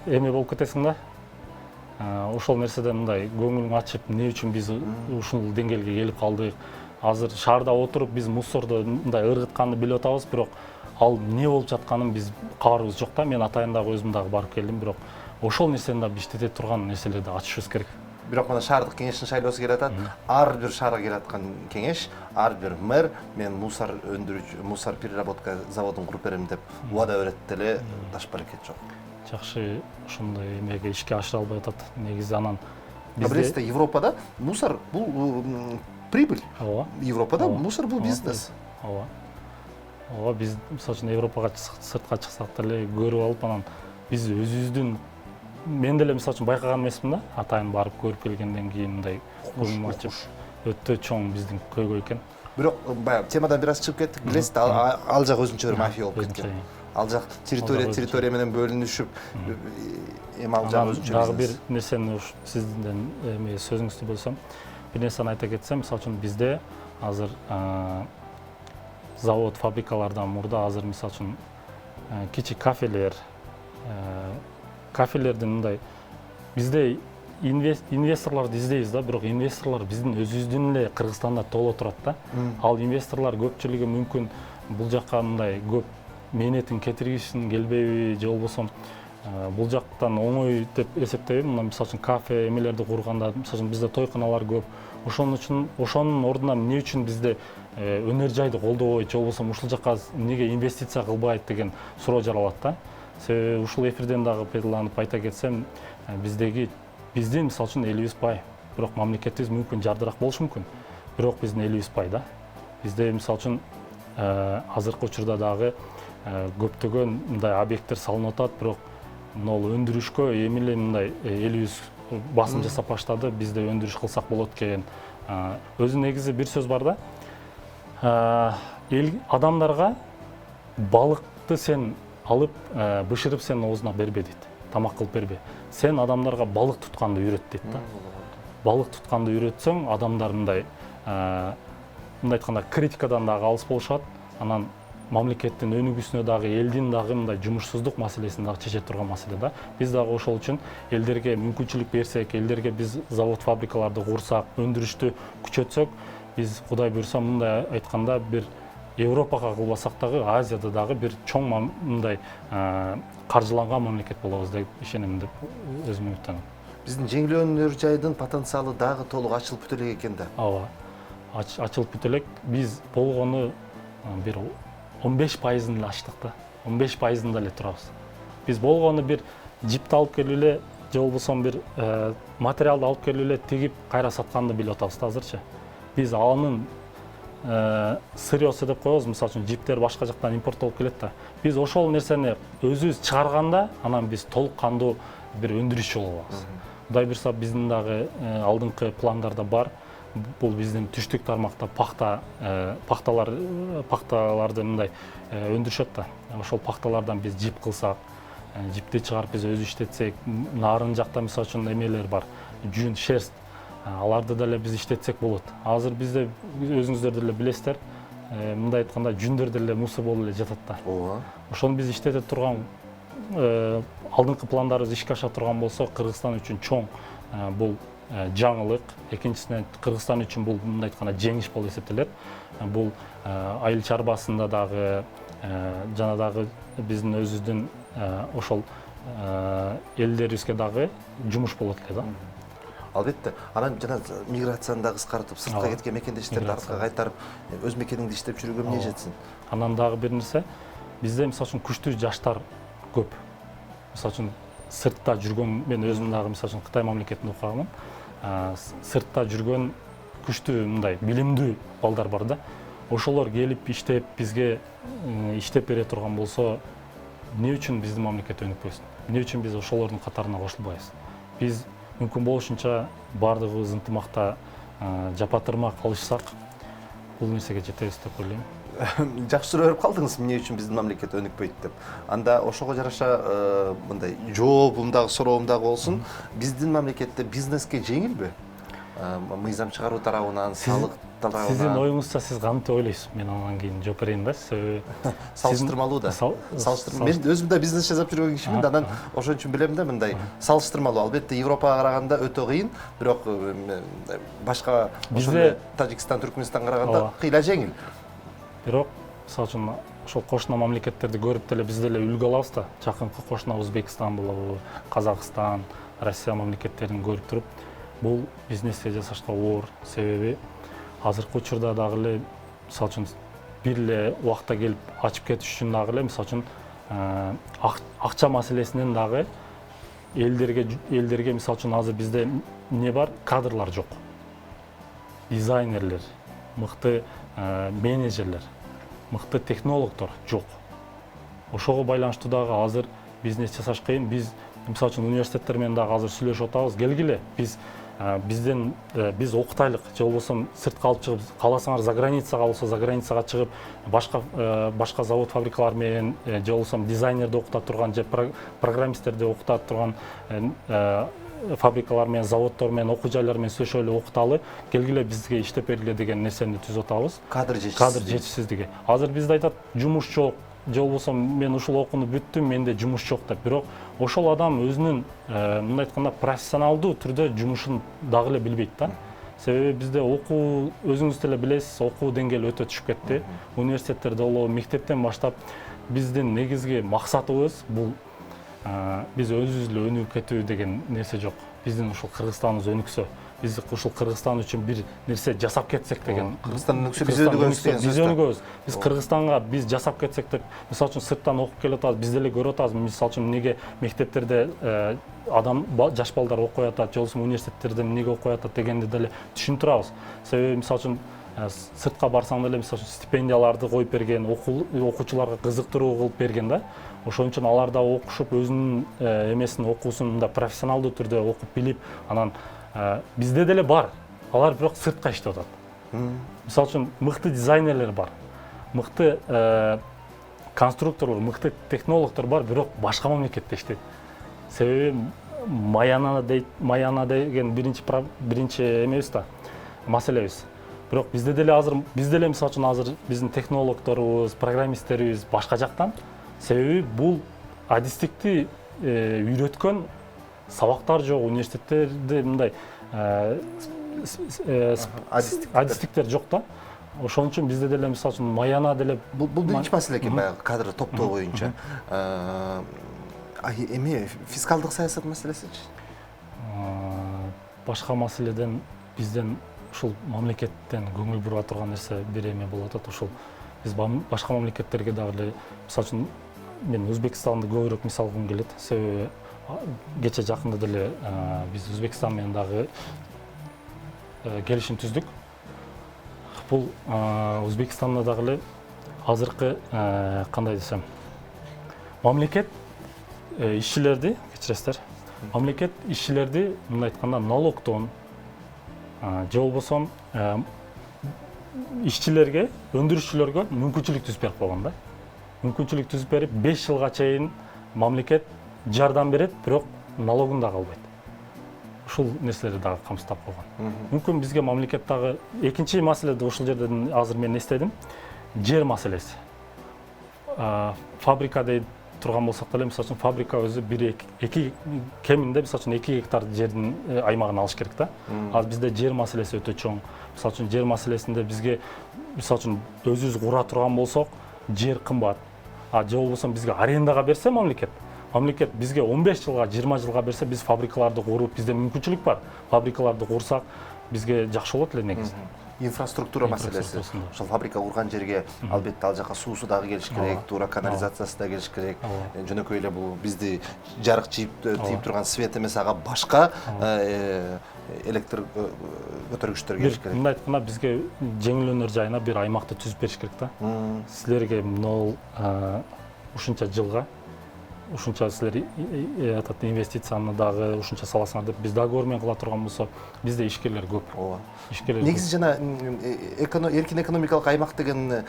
S6: эме болуп кетесиң да. Ошол нерседен мындай көңүлүң ачып, эмне үчүн биз ушул деңгээлге келип калдык? азыр шаарда отуруп биз мусорду мындай ыргытканды билип атабыз, бирок ал эмне болуп жатканын биз кабарыбыз жок да. Мен атайын дагы өзүм дагы барып келдим, бирок ошол нерсени да иштете турган нерселерди ачышыбыз керек.
S1: Бирок мына шаардык кеңештин шайлоосу келе атат. Ар бир шаарга келе аткан кеңеш, ар бир мэр мен мусор өндүрүүчү, мусор переработка заводун куруп берем деп убада берет деле таш баракет жок.
S6: Жакшы, ошондой эмеге ишке ашыра албай атат. Негизи анан
S1: Билесизде, Европада мусор бул прибыль.
S6: ооба,
S1: Европада мусор бул бизнес.
S6: ооба. Ооба, биз мисалы үчүн Европага сыртка чыксак деле көрүп алып, анан биз өзүбүздүн, мен деле мисалы үчүн байкаган эмесмин да, атайын барып көрүп келгенден кийин мындай уюм ачып өтө чоң биздин көйгөй экен.
S1: Бирок баягы темадан бир аз чыгып кеттик. Билесизде, ал жак өзүнчө бир мафия болуп кеткен. Ал жак территория менен бөлүнүшүп, эми ал жак өзүнчө
S6: дагы бир
S1: бизнес.
S6: нерсени сизден сөзүңүздү бөлсөм, бир нерсени айта кетсем, мисалы үчүн бизде азыр завод, фабрикалардан мурда азыр мисалы үчүн кичи кафелердин мындай бизде инвесторлорду издейбиз да, бирок инвесторлор биздин өзүбүздүн эле Кыргызстанда толо турат да. Ал инвесторлор көпчүлүгү мүмкүн бул жакка мындай көп мээнетин кетиргишин келбейби, же болбосо бул жактан оңой деп эсептейбин. Мына мисалы үчүн кафе эмелерди курганда, мисалы үчүн бизде тойканалар көп. Ошонун ордуна эмне үчүн бизде өнөр жайды колдобойт, же болбосо ушул жакка эмнеге инвестиция кылбайт деген суроо жаралат да. Себеби ушул эфирден дагы пайдаланып айта кетсем, биздин мисалы үчүн элибиз бай, бирок мамлекетибиз мүмкүн жардыраак болушу мүмкүн. Бирок биздин элибиз бай да. Бизде мисалы үчүн азыркы учурда дагы көптөгөн мындай объекттер салынып атат, бирок могу өндүрүшкө эми эле мындай элибиз басым жасап баштады, бизде өндүрүш кылсак болот деген. Өзү негизи бир сөз бар да. Адамдарга балыкты сен алып, бышырып сен оозуна бербе дейт. Тамак кылып бербе. Сен адамдарга балык тутканды үйрөт дейт да. Балык тутканды үйрөтсөң, адамдар мындай айтканда критикадан дагы алыс болушат. Анан мамлекеттин өнүгүүсүнө дагы, элдин дагы мындай жумушсуздук маселесин дагы чече турган маселе да. Биз дагы ошол үчүн элдерге мүмкүнчүлүк берсек, элдерге биз завод, фабрикаларды курсак, өндүрүштү күчөтсөк, биз Кудай буйрса мындай айтканда бир Европага кылбасак дагы, Азияда дагы бир чоң мындай каржыланган мамлекет болобуз деп ишенем деп өзүм үмүттөнөм.
S1: Биздин жеңил өнөр жайдын потенциалы дагы толук ачылып бүтө элек экен да.
S6: Ооба. Ачылып бүтө элек. Биз болгону бир 15% эле ачтык да. 15% эле турабыз. Биз болгону бир жипти алып келип эле, же болбосо бир материалды алып келип эле тигип кайра сатканды билип атабыз да азырчы. Биз анын сырьёсу деп коебуз, мисалы үчүн жиптер башка жактан импорттолуп келет да. Биз ошол нерсени өзүбүз чыгарганда, анан биз толук кандуу бир өндүрүшчү болуп алабыз. Кудай буйрса биздин дагы алдыңкы пландарда бар. Бул биздин түштүк тармакта пахталарды мындай өндүрүшөт да. Ошол пахталардан биз жип кылсак, жипти чыгарып биз өзү иштетсек, нарын жакта мисалы үчүн эмелер бар, жүн, шерсть, аларды деле биз иштетсек болот. Азыр бизде өзүңүздөр деле билесиздер, мындай айтканда жүндөр деле мусор болуп эле жатат да.
S1: Ооба.
S6: Ошону биз иштете турган алдыңкы пландарыбыз ишке аша турган болсо, Кыргызстан үчүн чоң бул жаңылык. Экинчисинен Кыргызстан үчүн бул мындай айтканда жеңиш болуп эсептелет. Бул айыл чарбасында дагы жана дагы биздин өзүбүздүн ошол элдерибизге дагы жумуш болот эле да.
S1: Албетте. Анан жана миграцияны да кыскартып, сыртка кеткен мекендештерди артка кайтарып, өз мекениңде иштеп жүрүүгө эмне жетсин?
S6: Анан дагы бир нерсе, бизде мисалы үчүн күчтүү жаштар көп. Мисалы үчүн сыртта жүргөн, мен өзүм дагы мисалы үчүн Кытай мамлекетинде окуганмын. Сыртта жүргөн күчтүү мындай билимдүү балдар бар да. Ошолор келип иштеп, бизге иштеп бере турган болсо, эмне үчүн биздин мамлекет өнүкпөсүн? Эмне үчүн биз ошолордун катарына кошулбайбыз? Биз мүмкүн болушунча бардыгыбыз ынтымакта жапатырма калышсак, бул нерсеге жетебиз деп ойлойм.
S1: Жакшы суроо берип калдыңыз, эмне үчүн биздин мамлекет өнүкпөйт деп. Анда ошого жараша мындай жообум дагы суроом дагы болсун. Биздин мамлекетте бизнеске жеңилби? Мыйзам чыгаруу тарабынан, салык
S6: Сиздин оюңузча сиз кантип ойлойсуз? Мен андан кийин жооп берейин да. Себеби
S1: Салыштырмалуу да. Мен өзүм да бизнес жасап жүргөн кишимин, анан ошон үчүн билем да, мындай салыштырмалуу. Албетте Европага караганда өтө кыйын, бирок башка
S6: Бизде
S1: Тажикстан, Түркменистанга караганда кыйла жеңил.
S6: бирок мисалы үчүн ошол кошуна мамлекеттерди көрүп деле биз деле үлгү алабыз да. Жакынкы кошуна Өзбекстан болобу, Казакстан, Россия мамлекеттерин көрүп туруп, бул бизнести жасашка оор. Себеби азыркы учурда дагы эле мисалы үчүн бир эле убакта келип ачып кетиш үчүн дагы эле мисалы үчүн акча маселесинен дагы элдерге мисалы үчүн азыр бизде эмне бар? Кадрлар жок. Дизайнерлер, мыкты менеджерлер, мыкты технологдор жок. Ошого байланыштуу дагы азыр бизнес жасаш кыйын. Биз мисалы үчүн университеттер менен дагы азыр сүйлөшүп атабыз. Келгиле, биз окутайлык, же болбосо сыртка алып чыгып, кааласаңар за границага болсо за границага чыгып, башка завод, фабрикалар менен, же болбосо дизайнерди окута турган, же программисттерди окута турган фабрикалар менен, заводдор менен, окуу жайлар менен сүйлөшөлү, окуталы, келгиле бизге иштеп бергиле деген нерсени түзүп атабыз.
S1: Кадр
S6: жетишсиздиги. Азыр бизде айтат, жумуш жок, же болбосо мен ушул окууну бүттүм, менде жумуш жок деп. Бирок ошол адам өзүнүн мындай айтканда профессионалдуу түрдө жумушун дагы эле билбейт да. Себеби бизде окуу, өзүңүз деле билесиз, окуу деңгээли өтө түшүп кетти. Университеттерде болобу, мектептен баштап биздин негизги максатыбыз бул биз өзүбүз эле өнүгүп кетүү деген нерсе жок. Биздин ушул Кыргызстаныбыз өнүксө, биз ушул Кыргызстан үчүн бир нерсе жасап кетсек деген.
S1: Кыргызстан өнүксө биз өнүгөбүз деген сөз.
S6: Биз өнүгөбүз. Биз Кыргызстанга биз жасап кетсек деп, мисалы үчүн сырттан окуп келип атабыз, биз деле көрүп атабыз. Мисалы үчүн эмнеге мектептерде жаш балдар окуй атат, же болбосо университеттерде эмнеге окуй атат дегенди деле түшүнүп турабыз. Себеби мисалы үчүн сыртка барсаң деле мисалы үчүн стипендияларды коюп берген, окуучуларга кызыктыруу кылып берген да. Ошон үчүн алар да окушуп, өзүнүн эмесин, окуусун мындай профессионалдуу түрдө окуп билип, анан бизде деле бар. Алар бирок сыртка иштеп атат. Мисалы үчүн мыкты дизайнерлер бар, мыкты конструкторлор, мыкты технологдор бар, бирок башка мамлекетте иштейт. Себеби маяна деген биринчи эмебиз да, маселебиз. Бирок бизде деле мисалы үчүн азыр биздин технологдорубуз, программисттерибиз башка жактан. Себеби бул адистикти үйрөткөн сабактар жок, университеттерде мындай адистиктер жок да. Ошон үчүн бизде деле мисалы үчүн маяна деле
S1: бул биринчи маселе экен, баягы кадр топтоо боюнча. Эми фискалдык саясат маселесичи?
S6: Башка маселеден бизден ушул мамлекеттен көңүл бура турган нерсе бир эме болуп атат. Ушул биз башка мамлекеттерге дагы эле мисалы үчүн мен Өзбекстанды көбүрөөк мисал кылгым келет. Себеби кече жакында деле биз Өзбекстан менен дагы келишим түздүк. Бул Өзбекстанда дагы эле азыркы кандай десем, мамлекет ишчилерди, кечиресиздер, мамлекет ишчилерди мындай айтканда налогдон же болбосо ишчилерге, өндүрүшчүлөргө мүмкүнчүлүк түзүп берип койгон да. Мүмкүнчүлүк түзүп берип 5 жылга чейин мамлекет жардам берет, бирок налогун да албайт. Ушул нерселерди дагы камсыздап койгон. Мүмкүн бизге мамлекет дагы экинчи маселе ушул жерден азыр мен эстедим. Жер маселеси. Фабрика дейт турган болсок деле, мисалы үчүн фабрика өзү 1-2 кеминде мисалы үчүн 2 гектар жердин аймагын алыш керек да. Ал бизде жер маселеси өтө чоң. Мисалы үчүн жер маселесинде бизге мисалы үчүн өзүбүз кура турган болсок, жер кымбат. Же болбосо бизге арендага берсе мамлекет бизге 15 жылга, 20 жылга берсе, биз фабрикаларды куруп, бизде мүмкүнчүлүк бар. Фабрикаларды курсак, бизге жакшы болот эле негизи.
S1: Инфраструктура маселеси. Ошол фабрика курган жерге албетте ал жака суусу дагы келиш керек, туура канализациясы да келиш керек. Жөнөкөй эле бул бизди жарык чийип турган свет эмес, ага башка электр көтөргүчтөр келиш керек.
S6: Мындай айтканда бизге жеңилөөнөр жайына бир аймакты түзүп бериш керек да. Силерге ушунча жылга ушунча силер инвестицияны дагы ушунча саласыңар деп биз договор менен кыла турган болсо, бизде ишкерлер көп.
S1: Негизи жана эркин экономикалык аймак деген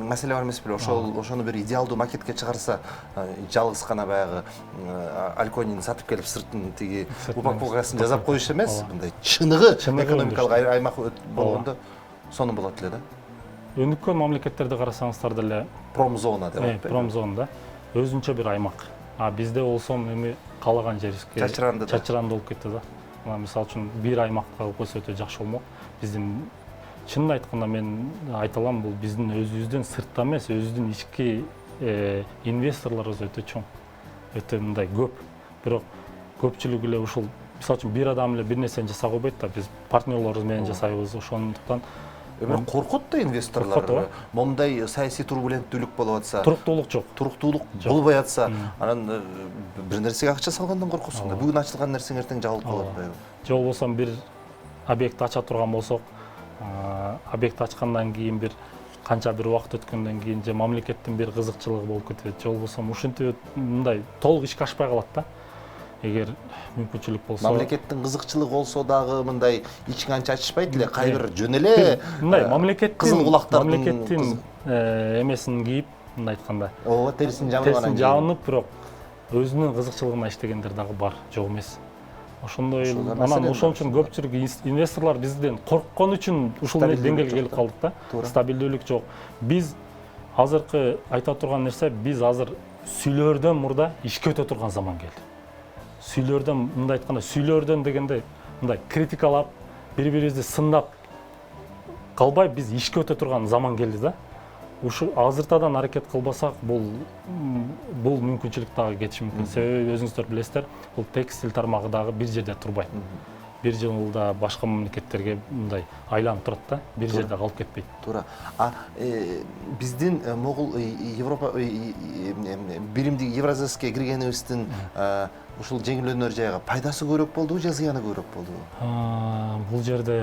S1: маселе бар эмес беле? Ошону бир идеалдуу макетке чыгарса, жалгыз гана баягы Альконини сатып келип сыртын упаковкасын жасап коюш эмес, мындай чыныгы экономикалык аймак болгондо Соны болот эле да.
S6: Өнүккөн мамлекеттерди карасаңыздар деле
S1: Промзона деп атпайбы.
S6: промзонда өзүнчө бир аймак. А бизде болсом эми каалаган жерибизге чачыранды болуп кетти да. Мисалы үчүн бир аймакка алып койсо өтө жакшы болмок. Биздин чынын айтканда мен айта алам, бул биздин өзүбүздүн сыртта эмес, өзүбүздүн ички инвесторлорубуз өтө чоң. Өтө мындай көп. Бирок көпчүлүгү эле ушул мисалы үчүн бир адам эле бир нерсени жасай албайт да. Биз партнерлорубуз менен жасайбыз. Ошондуктан
S1: Коркот да инвесторлор. Момундай саясий турбуленттүүлүк болуп атса,
S6: туруктуулук жок.
S1: Туруктуулук болбой атса, анан бир нерсеге акча салгандан коркосуң да. Бүгүн ачылган нерсең эртең жабылып калып атпайбы?
S6: Же болбосо бир объект ача турган болсок, объект ачкандан кийин бир канча бир убакыт өткөндөн кийин же мамлекеттин бир кызыкчылыгы болуп кетет, же болбосо ушинтип мындай толук ишке ашпай калат да. Эгер мүмкүнчүлүк болсо,
S1: мамлекеттин кызыкчылыгы болсо дагы мындай ичиң анча ачышпайт эле, кайбир жөн эле
S6: мындай мамлекеттин
S1: кызыл кулактардын
S6: мамлекеттин эмесин кийип, мындай айтканда,
S1: ооба, терисин
S6: жабынып, бирок өзүнүн кызыкчылыгына иштегендер дагы бар, жок эмес. Ошондой, анан ошон үчүн көпчүлүк инвесторлор бизден корккон үчүн ушул деңгээлге келип калдык да. Стабилдүүлүк жок. Биз азыркы айта турган нерсе, биз азыр сүйлөрдөн мурда ишке өтө турган заман келди. Сүйлөрдөн, мындай айтканда, сүйлөрдөн дегенде мындай критикалап, бири-бирибизди сындап калбай биз ишке өтө турган заман келди да. Ушу азыртадан аракет кылбасак, бул мүмкүнчүлүк дагы кетиши мүмкүн. Себеби өзүңүздөр билесиздер, бул текстиль тармагы дагы бир жерде турбайт. Бир жылда башка мамлекеттерге мындай айланып турат да, бир жерде калып кетпейт.
S1: Туура. Биздин могул Европа биримдик Евразияска киргенибиздин ушул жеңилөөнөр жайга пайдасы көбүрөөк болдубу же зыяны көбүрөөк болдубу?
S6: Бул жерде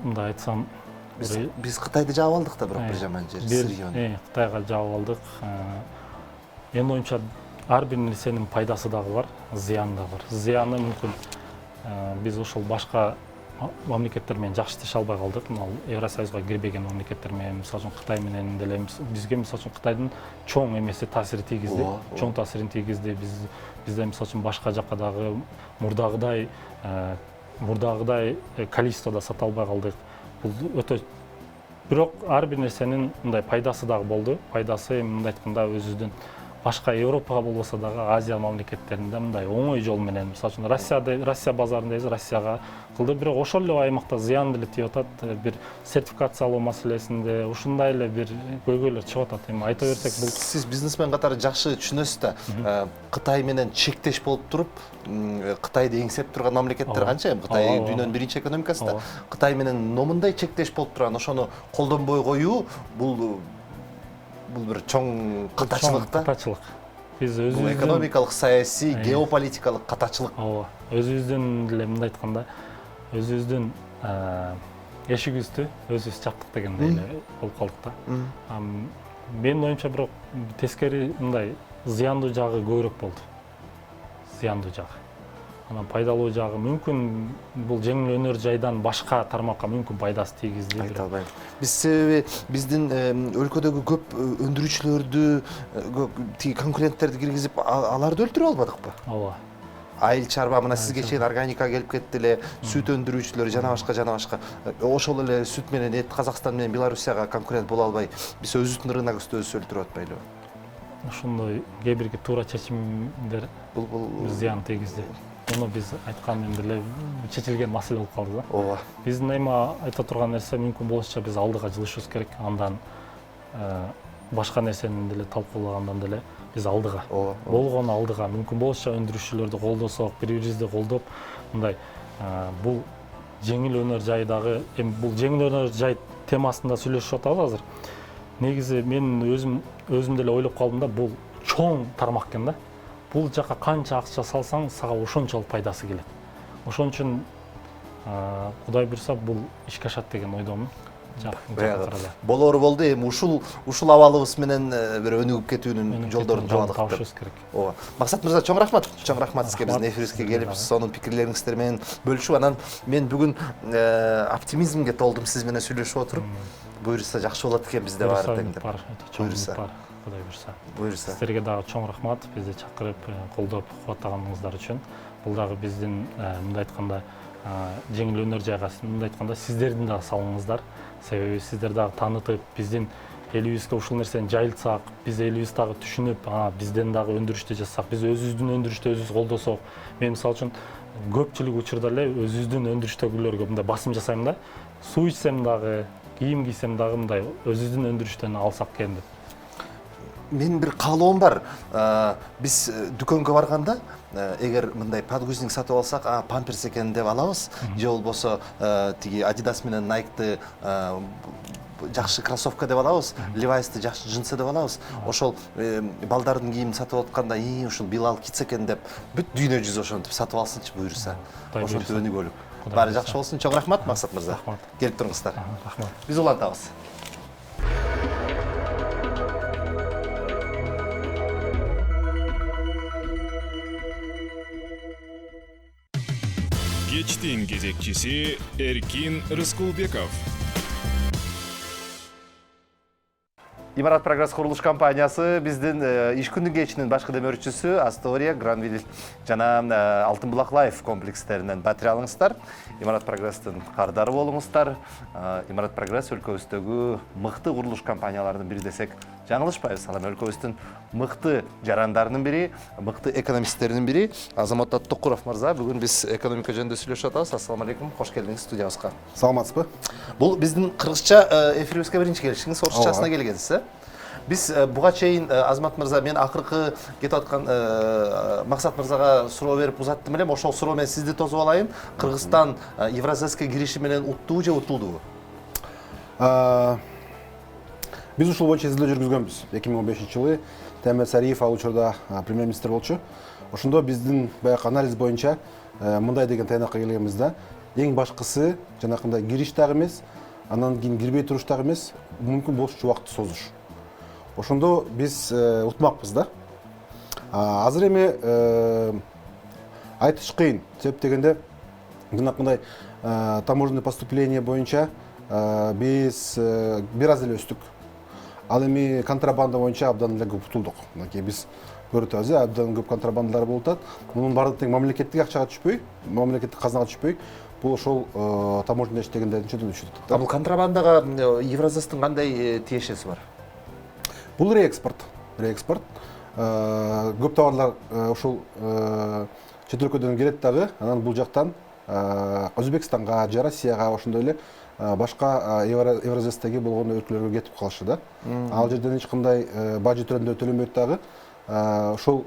S6: мындай айтсам,
S1: биз Кытайды жаап алдык да, бирок бир жаман жери Сирияны.
S6: Кытайга жаап алдык. Менин оюмча ар бир нерсенин пайдасы дагы бар, зыяны да бар. Зыяны мүмкүн биз ошол башка мамлекеттер менен жакшы иштеше албай калдык. Мына Евросоюзга кирбеген мамлекеттер менен, мисалы үчүн Кытай менен деле бизге мисалы үчүн Кытайдын чоң эмеси таасири тийгизди. Чоң таасирин тийгизди. Бизде мисалы үчүн башка жакка дагы мурдагыдай количестводо сата албай калдык. Бул өтө, бирок ар бир нерсенин мындай пайдасы дагы болду. Пайдасы мындай айтканда өзүбүздүн башка Европага болбосо дагы Азия мамлекеттеринде мындай оңой жол менен, мисалы үчүн Россия базарындайбыз, Россияга кылды, бирок ошол эле аймакта зыян деле тийип атат. Бир сертификациялоо маселесинде ушундай эле бир көйгөйлөр чыгып атат. Эми айта берсек, бул
S1: сиз бизнесмен катары жакшы түшүнөсүз да. Кытай менен чектеш болуп туруп, Кытайды эңсеп турган мамлекеттер канча? Кытай дүйнөнүн биринчи экономикасы да. Кытай менен номундай чектеш болуп турган, ошону колдонбой коюу, бул бир чоң катачылык да.
S6: Катачылык. Биз өзүбүздүн
S1: экономикалык, саясий, геополитикалык катачылык.
S6: Ооба. Өзүбүздүн эле мындай айтканда, өзүбүздүн эшигибизди өзүбүз чаптык дегендей эле болуп калдык да. Менин оюмча бирок тескери мындай зыяндуу жагы көбүрөөк болду. Зыяндуу жагы. Анан пайдалуу жагы мүмкүн бул жеңил өнөр жайдан башка тармакка мүмкүн пайдасы тийгизди.
S1: Айта албайм. Биз себеби биздин өлкөдөгү көп өндүрүүчүлөрдү, тиги конкуренттерди киргизип, аларды өлтүрүп албадыкпы?
S6: Ооба.
S1: Айыл чарба, мына сизге чейин органика келип кетти эле, сүт өндүрүүчүлөр жана башка. Ошол эле сүт менен эт Казакстан менен Белоруссияга конкурент боло албай, биз өзүбүздүн рыногубузду өзүбүз өлтүрүп атпайлыбы?
S6: Ошондой кээ бирки туура чечимдер бул зыян тийгизди. Муну биз айткан деле чечилген маселе болуп калды да.
S1: Ооба.
S6: Биздин эми айта турган нерсе, мүмкүн болушунча биз алдыга жылышыбыз керек. Андан башка нерсени деле талкуулагандан деле биз алдыга. Болгону алдыга, мүмкүн болушунча өндүрүүчүлөрдү колдосок, бири-бирибизди колдоп, мындай бул жеңил өнөр жайдагы, эми бул жеңил өнөр жай темасында сүйлөшүп атабыз азыр. Негизи мен өзүм деле ойлоп калдым да, бул чоң тармак экен да. Бул жака канча акча салсаң, сага ошончолук пайдасы келет. Ошон үчүн Кудай буйруса бул ишке ашат деген ойдомун.
S1: Болору болду, эми ушул абалыбыз менен бир өнүгүп кетүүнүн жолдорун
S6: табышыбыз керек.
S1: Ооба. Максат мырза, чоң рахмат сизге биздин эфирибизге келип, сонун пикирлериңиздер менен бөлүшүп, анан мен бүгүн оптимизмге толдум сиз менен сүйлөшүп отуруп. Буйруса жакшы болот экен бизде баары деңдер.
S6: Буйруса. Кудай буйруса. Сиздерге дагы чоң рахмат, бизди чакырып, колдоп, кубаттаганыңыздар үчүн. Бул дагы биздин мындай айтканда жеңил өнөр жайга, мындай айтканда сиздердин дагы салымыңыздар. себеби сиздер дагы таанытып биздин элибизге ушул нерсени жайылтсак, биз элибиз дагы түшүнүп, бизден дагы өндүрүштү жасасак, биз өзүбүздүн өндүрүштү өзүбүз колдосок. Мен мисалы үчүн көпчүлүк учурда эле өзүбүздүн өндүрүштөгүлөргө мындай басым жасайм да. Суу ичсем дагы, кийим кийсем дагы мындай өзүбүздүн өндүрүштөн алсак экен деп.
S1: Мен бир каалоом бар. Биз дүкөнгө барганда, эгер мындай подгузник сатып алсак, памперс экен деп алабыз, же болбосо тиги Adidas менен Nike'ты жакшы кроссовка деп алабыз, Levi'sты жакшы джинсы деп алабыз. Ошол балдардын кийимин сатып атканда, ушул Bilal Kids экен деп бүт дүйнө жүзү ошентип сатып алсынчы буюрса. Ошентип өнүгөлүк. Баары жакшы болсун. Чоң рахмат Максат мырза. Келип туруңуздар.
S6: Рахмат.
S1: Биз улантабыз.
S7: Кечтин кезекчиси Эркин Рыскулбеков.
S1: Имарат Прогресс курулуш компаниясы биздин иш күндүн кечинин башкы демөөрчүсү Астория, Гранвилл жана Алтын булак лайф комплекстеринен батыры алыңыздар. Имарат Прогресстин кардары болуңуздар. Имарат Прогресс өлкөбүздөгү мыкты курулуш компанияларынын бири десек жаңылышпайбыз. Ал өлкөбүздүн мыкты жарандарынын бири, мыкты экономисттеринин бири Азамат Тоқуров мырза. Бүгүн биз экономика жөнүндө сүйлөшүп атабыз. Ассаламу алейкум, кош келдиңиз студиябызга.
S8: Саламатсызбы?
S1: Бул биздин кыргызча эфирибизге биринчи келишиңиз, орусчасына келгенсиз. Биз буга чейин Азамат мырза, мен акыркы кетип аткан Максат мырзага суроо берип узаттым элем. Ошол суроо менен сизди тосуп алайын. Кыргызстан Евразияске кириши менен уттубу же утулдубу?
S8: Биз ушул боюнча изилдөө жүргүзгөнбүз. 2015-жылы Темир Сариев ал учурда премьер-министр болчу. Ошондо биздин баягы анализ боюнча мындай деген таянакка келгенбизде, эң башкысы жанакындай кириш дагы эмес, анан кийин кирбей туруш дагы эмес, мүмкүн болушунча убакытты созуш. Ошондо биз утмакпыз да. Азыр эми айтыш кыйын. Себеп дегенде жанакындай таможенный поступление боюнча биз бир аз эле өстүк. Ал эми контрабанда боюнча абдан эле көп утулдук. Мынакей биз көрүп атабыз, абдан көп контрабандалар болуп атат. Мунун баардыгы тең мамлекеттик акчага түшпөй, мамлекеттик казынага түшпөй, бул ошол таможня иштегендердин чөтүнө түшүп атат.
S1: Бул контрабандага Евразиястын кандай тиешеси бар?
S8: Бул реэкспорт. Көп товарлар ошол чет өлкөдөн келет дагы, анан бул жактан Өзбекстанга же Россияга ошондой эле башка Евразиястагы болгон өлкөлөргө кетип калышы да. Ал жерден эч кандай бажы түрүндө төлөнбөйт дагы. Ошол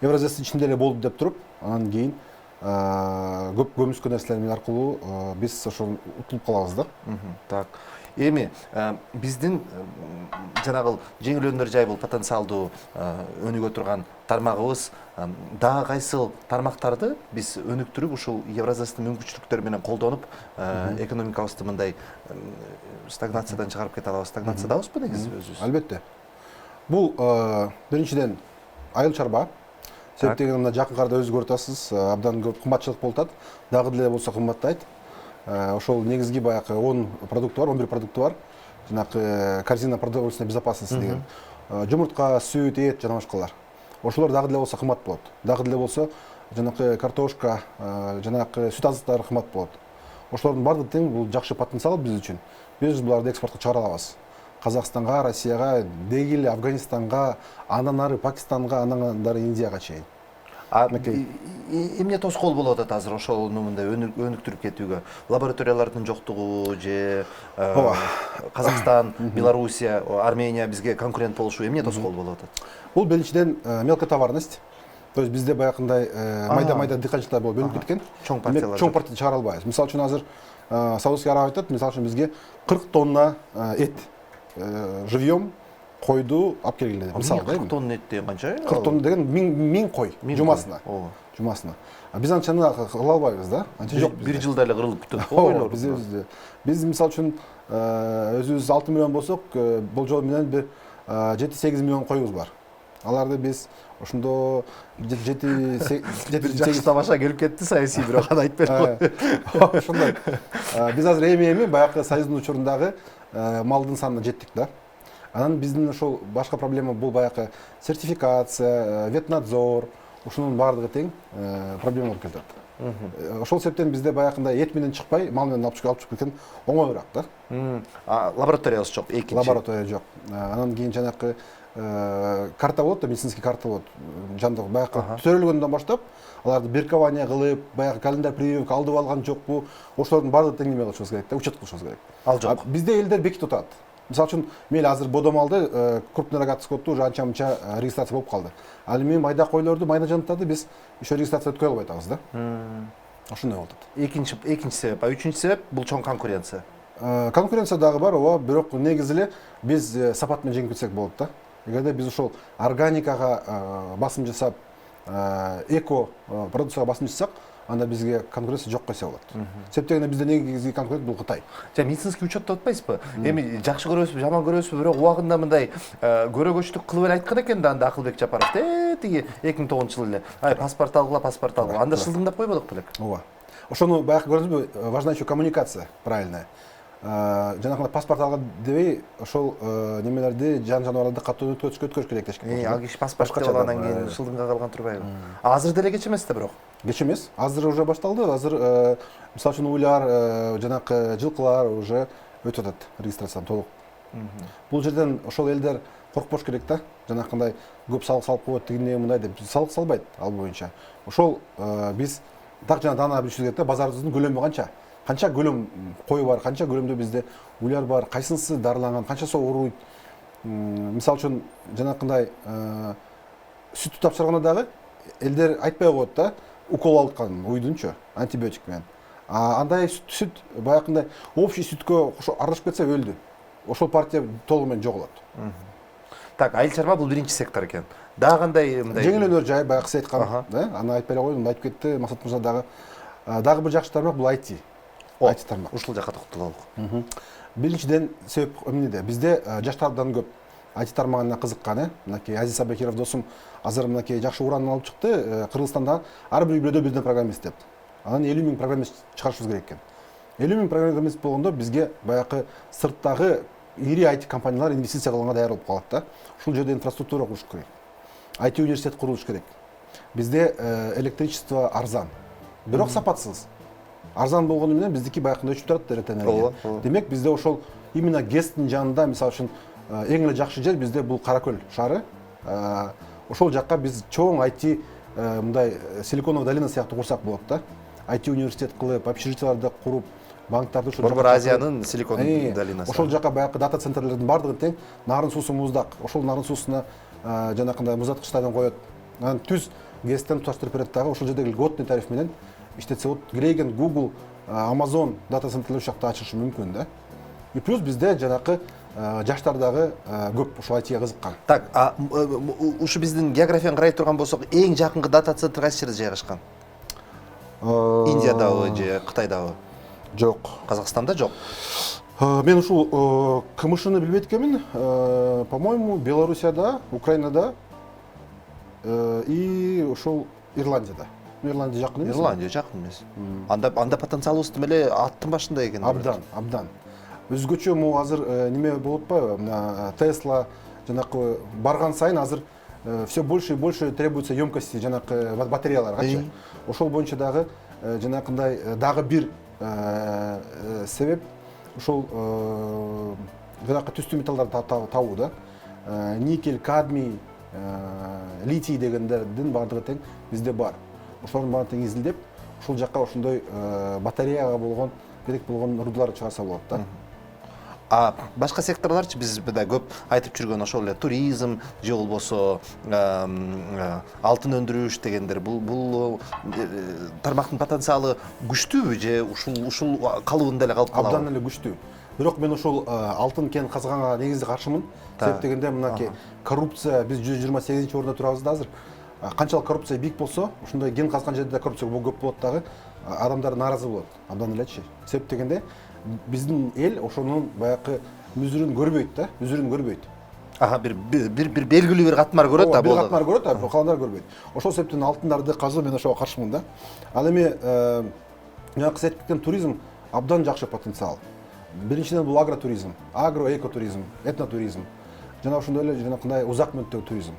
S8: Евразиястын ичинде эле болду деп туруп, анан кийин көп көмүскө нерселер аркылуу биз ошол утулуп калабыз да.
S1: Так. Эми биздин жанагы жеңил өндөр жай бул потенциалдуу өнүгө турган тармагыбыз дагы кайсыл тармактарды биз өнүктүрүп ушул Евразиястын мүмкүнчүлүктөрү менен колдонуп экономикабызды мындай стагнациядан чыгарып кете алабыз. Стагнациядабызбы негизи өзүбүз?
S8: Албетте. Бул биринчиден айыл чарба. Себеп дегенде мына жакын арада өзү көрүп атасыз, абдан көп кымбатчылык болуп атат. Дагы деле болсо кымбаттайт. Ошол негизги баягы 10 продукты бар, 11 продукты бар. Жанагы корзина продовольственной безопасности деген. Жумуртка, сүт, эт жана башкалар. Ошолор дагы деле болсо кымбат болот. Дагы деле болсо жанагы картошка, жанагы сүт азыктары кымбат болот. Ошолордун баардыгы тең бул жакшы потенциал биз үчүн. Биз буларды экспортко чыгара алабыз. Казакстанга, Россияга, деги Афганистанга, андан ары Пакистанга, андан ары Индияга чейин.
S1: Эмне тоскоол болуп атат азыр ошону мындай өнүктүрүп кетүүгө? Лабораториялардын жоктугу же Казакстан, Белоруссия, Армения бизге конкурент болушу эмне тоскоол болуп атат?
S8: Бул биринчиден мелкотоварность. То есть бизде баягындай майда дыйканчылыктар болуп өнүп кеткен.
S1: Чоң партиялар.
S8: Чоң партия чыгара албайбыз. Мисалы үчүн азыр Саудовский Арабия айтат, мисалы үчүн бизге 40 тонна эт живьем койду алып келгиле деп. Мисалы
S1: 40 тонна эт деген канча?
S8: 40 тонна деген 1000 кой жумасына. Биз анчаны кыла албайбыз да. Анча жок.
S1: Бир жылда эле кырылып бүтөт койлор.
S8: Биз мисалы үчүн өзүбүз 6 миллион болсок, болжол менен бир 7-8 миллион коюбуз бар. Аларды биз ошондо 7-8
S1: тамаша келип кетти саясий бирок аны айтып берип кой.
S8: Ошондой. Биз азыр эми баягы союздун учурундагы малдын санына жеттик да. Анан биздин ошол башка проблема бул баягы сертификация, ветнадзор, ушунун баардыгы тең проблема болуп келатат. Ошол себептен бизде баягындай эт менен чыкпай, мал менен алып чыгып кеткен оңоюраак да.
S1: Лабораториябыз жок, экинчи.
S8: Лаборатория жок. Анан кийин жанакы карта болот да, медицинский карта болот. Жандык баягы төрөлгөндөн баштап аларды беркование кылып, баягы календарь прививка алдып алган жокпу, ошолордун баардыгын тең неме кылышыбыз керек да, учет кылышыбыз керек.
S1: Ал жок.
S8: Бизде элдер бекитип атат. Мисалы үчүн мейли азыр бодомалды крупный рогатый скотту уже анча мынча регистрация болуп калды. Ал эми майда койлорду, майда жанаттарды биз еще регистрация өткөрө албай атабыз да. Ошондой болуп атат.
S1: Экинчи себеп, үчүнчү себеп бул чоң конкуренция.
S8: Конкуренция дагы бар, ооба, бирок негизи эле биз сапат менен жеңип кетсек болот да. Эгерде биз ошол органикага басым жасап, эко продукцияга басым жасасак, анда бизге конкуренция жок десе болот. Себептен бизде негизги конкурент бул Кытай.
S1: Медицинский учетто атпайсызбы? Эми жакшы көрөсүзбү, жаман көрөсүзбү, бирок убагында мындай көрөгөчтүк кылып эле айткан экен да анда Акылбек Жапаров. Тиги 2009-жылы эле. Паспорт алгыла, паспорт алгыла. Анда шылдыңдап койбодук белек.
S8: Ооба. Ошону баягы көрдүңүзбү, важна еще коммуникация правильная. Жанагындай паспорт алган дебей, ошол немелерди, жаныбарларды катуу өткөрүш керек дешкен.
S1: Ал киши паспорт алгандан кийин шылдыңга калган турбайбы? Азыр деле кеч эмес да бирок.
S8: Кеч эмес. Азыр уже башталды. Азыр мисалы үчүн уйлар, жанакы жылкылар уже өтүп атат регистрациядан толук. Бул жерден ошол элдер коркпош керек да. Жанакындай көп салык салып коет дегендей мындай деп салык салбайт ал боюнча. Ошол биз так жана даана билишибиз керек да, базарыбыздын көлөмү канча көлөм кою бар, канча көлөмдө бизде уйлар бар, кайсынысы дарыланган, канчасы ооруйт. Мисалы үчүн жанакындай сүттү тапшырганда дагы элдер айтпай коет да, укол алган уйдунчу, антибиотик менен. Андай сүт баягындай общий сүткө аралашып кетсе өлдү. Ошол партия толугу менен жоголот.
S1: Так, айыл чарба бул биринчи сектор экен. Дагы кандай мындай
S8: жеңилөөнөр жай баягы сиз айткан, аны айтпай эле койдум, айтып кетти Максат мырза дагы бир жакшы тармак бул IT. IT тармак.
S1: Ушул жакка токтололук.
S8: Биринчиден себеп эмнеде? Бизде жаштардан көп IT тармагына кызыккан, мынакей Азиз Абакиров досум азыр мынакей жакшы ураанын алып чыкты. Кыргызстанда ар бир үйлөрдө бирден программист деп. Анан 50 000 программист чыгарышыбыз керек экен. 50 000 программист болгондо бизге баягы сырттагы ири IT компаниялар инвестиция кылганга даяр болуп калат да. Ушул жерде инфраструктура куруш керек. IT университет курулуш керек. Бизде электричество арзан, бирок сапатсыз. Арзан болгону менен биздики баягындай өчүп турат электроэнергия. Демек бизде ошол именно ГЭСтин жанында, мисалы үчүн эң эле жакшы жер бизде бул Каракөл шаары. Ошол жакка биз чоң IT мындай Силиконовая долина сыяктуу курсак болот да. IT университет кылып, общежитияларды куруп, банктарды ошол
S1: Борбор Азиянын Силикон долинасы.
S8: Ошол жака баягы дата центрлердин бардыгы тең, нарын суусу муздак. Ошол нарын суусуна жанакындай муздаткычтардан коет. Анан түз ГЭСтен туташтырып берет дагы, ошол жердеги льготный тариф менен иштетсе болот. Грейген, Google, Amazon дата центрлер ушул жакта ачышы мүмкүн да. И плюс бизде жанакы жаштар дагы көп ушул айтыга кызыккан.
S1: Так, ушу биздин географияны карай турган болсок, эң жакынкы дата центр кайсы жерде жайгашкан? Индиядабы же Кытайдабы?
S8: Жок.
S1: Казакстанда жок.
S8: Мен ушул КМШны билбейт экенмин. По-моему, Белоруссияда, Украинада и ушул Ирландияда. Ирландия жакын эмес.
S1: Ирландия жакын эмес. Анда потенциалыбыз тим эле аттын башында экен.
S8: Абдан. Өзгөчө могу азыр неме болуп атпайбы? Tesla жанакы барган сайын азыр все больше и больше требуется емкости жанакы батареяларга. Ошол боюнча дагы жанакындай дагы бир себеп ошол жанакы түстүү металлдарды табуу да. Никель, кадмий, литий дегендердин бардыгы тең бизде бар. Ошолордун баарын тең изилдеп, ошол жакка ошондой батареяга болгон керек болгон рудалар чыгарса болот да.
S1: Башка секторларчы биз көп айтып жүргөн ошол эле туризм же болбосо алтын өндүрүш дегендер бул тармактын потенциалы күчтүүбү же ушул калыбында эле калып калабы?
S8: Абдан эле күчтүү. Бирок мен ошол алтын кен казганга негизи каршымын. Себеп дегенде мынакей коррупция биз 128-орунда турабыз да азыр. Канчалык коррупция бийик болсо, ошондой кен казган жерде коррупция көп болот дагы, адамдар нааразы болот. Абдан элечи. Себеп дегенде биздин эл ошонун баягы мүзүрүн көрбөйт да, үзүрүн көрбөйт.
S1: Бир белгилүү бир катмар көрөт да,
S8: бир катмар көрөт, калгандар көрбөйт. Ошол себептен алтындарды казуу мен ошого каршымын да. Ал эми жанакы сиз айтып кеткен туризм абдан жакшы потенциал. Биринчиден бул агротуризм, агроэкотуризм, этнотуризм. Жана ошондой эле жанакындай узак мөөнөттөгү туризм.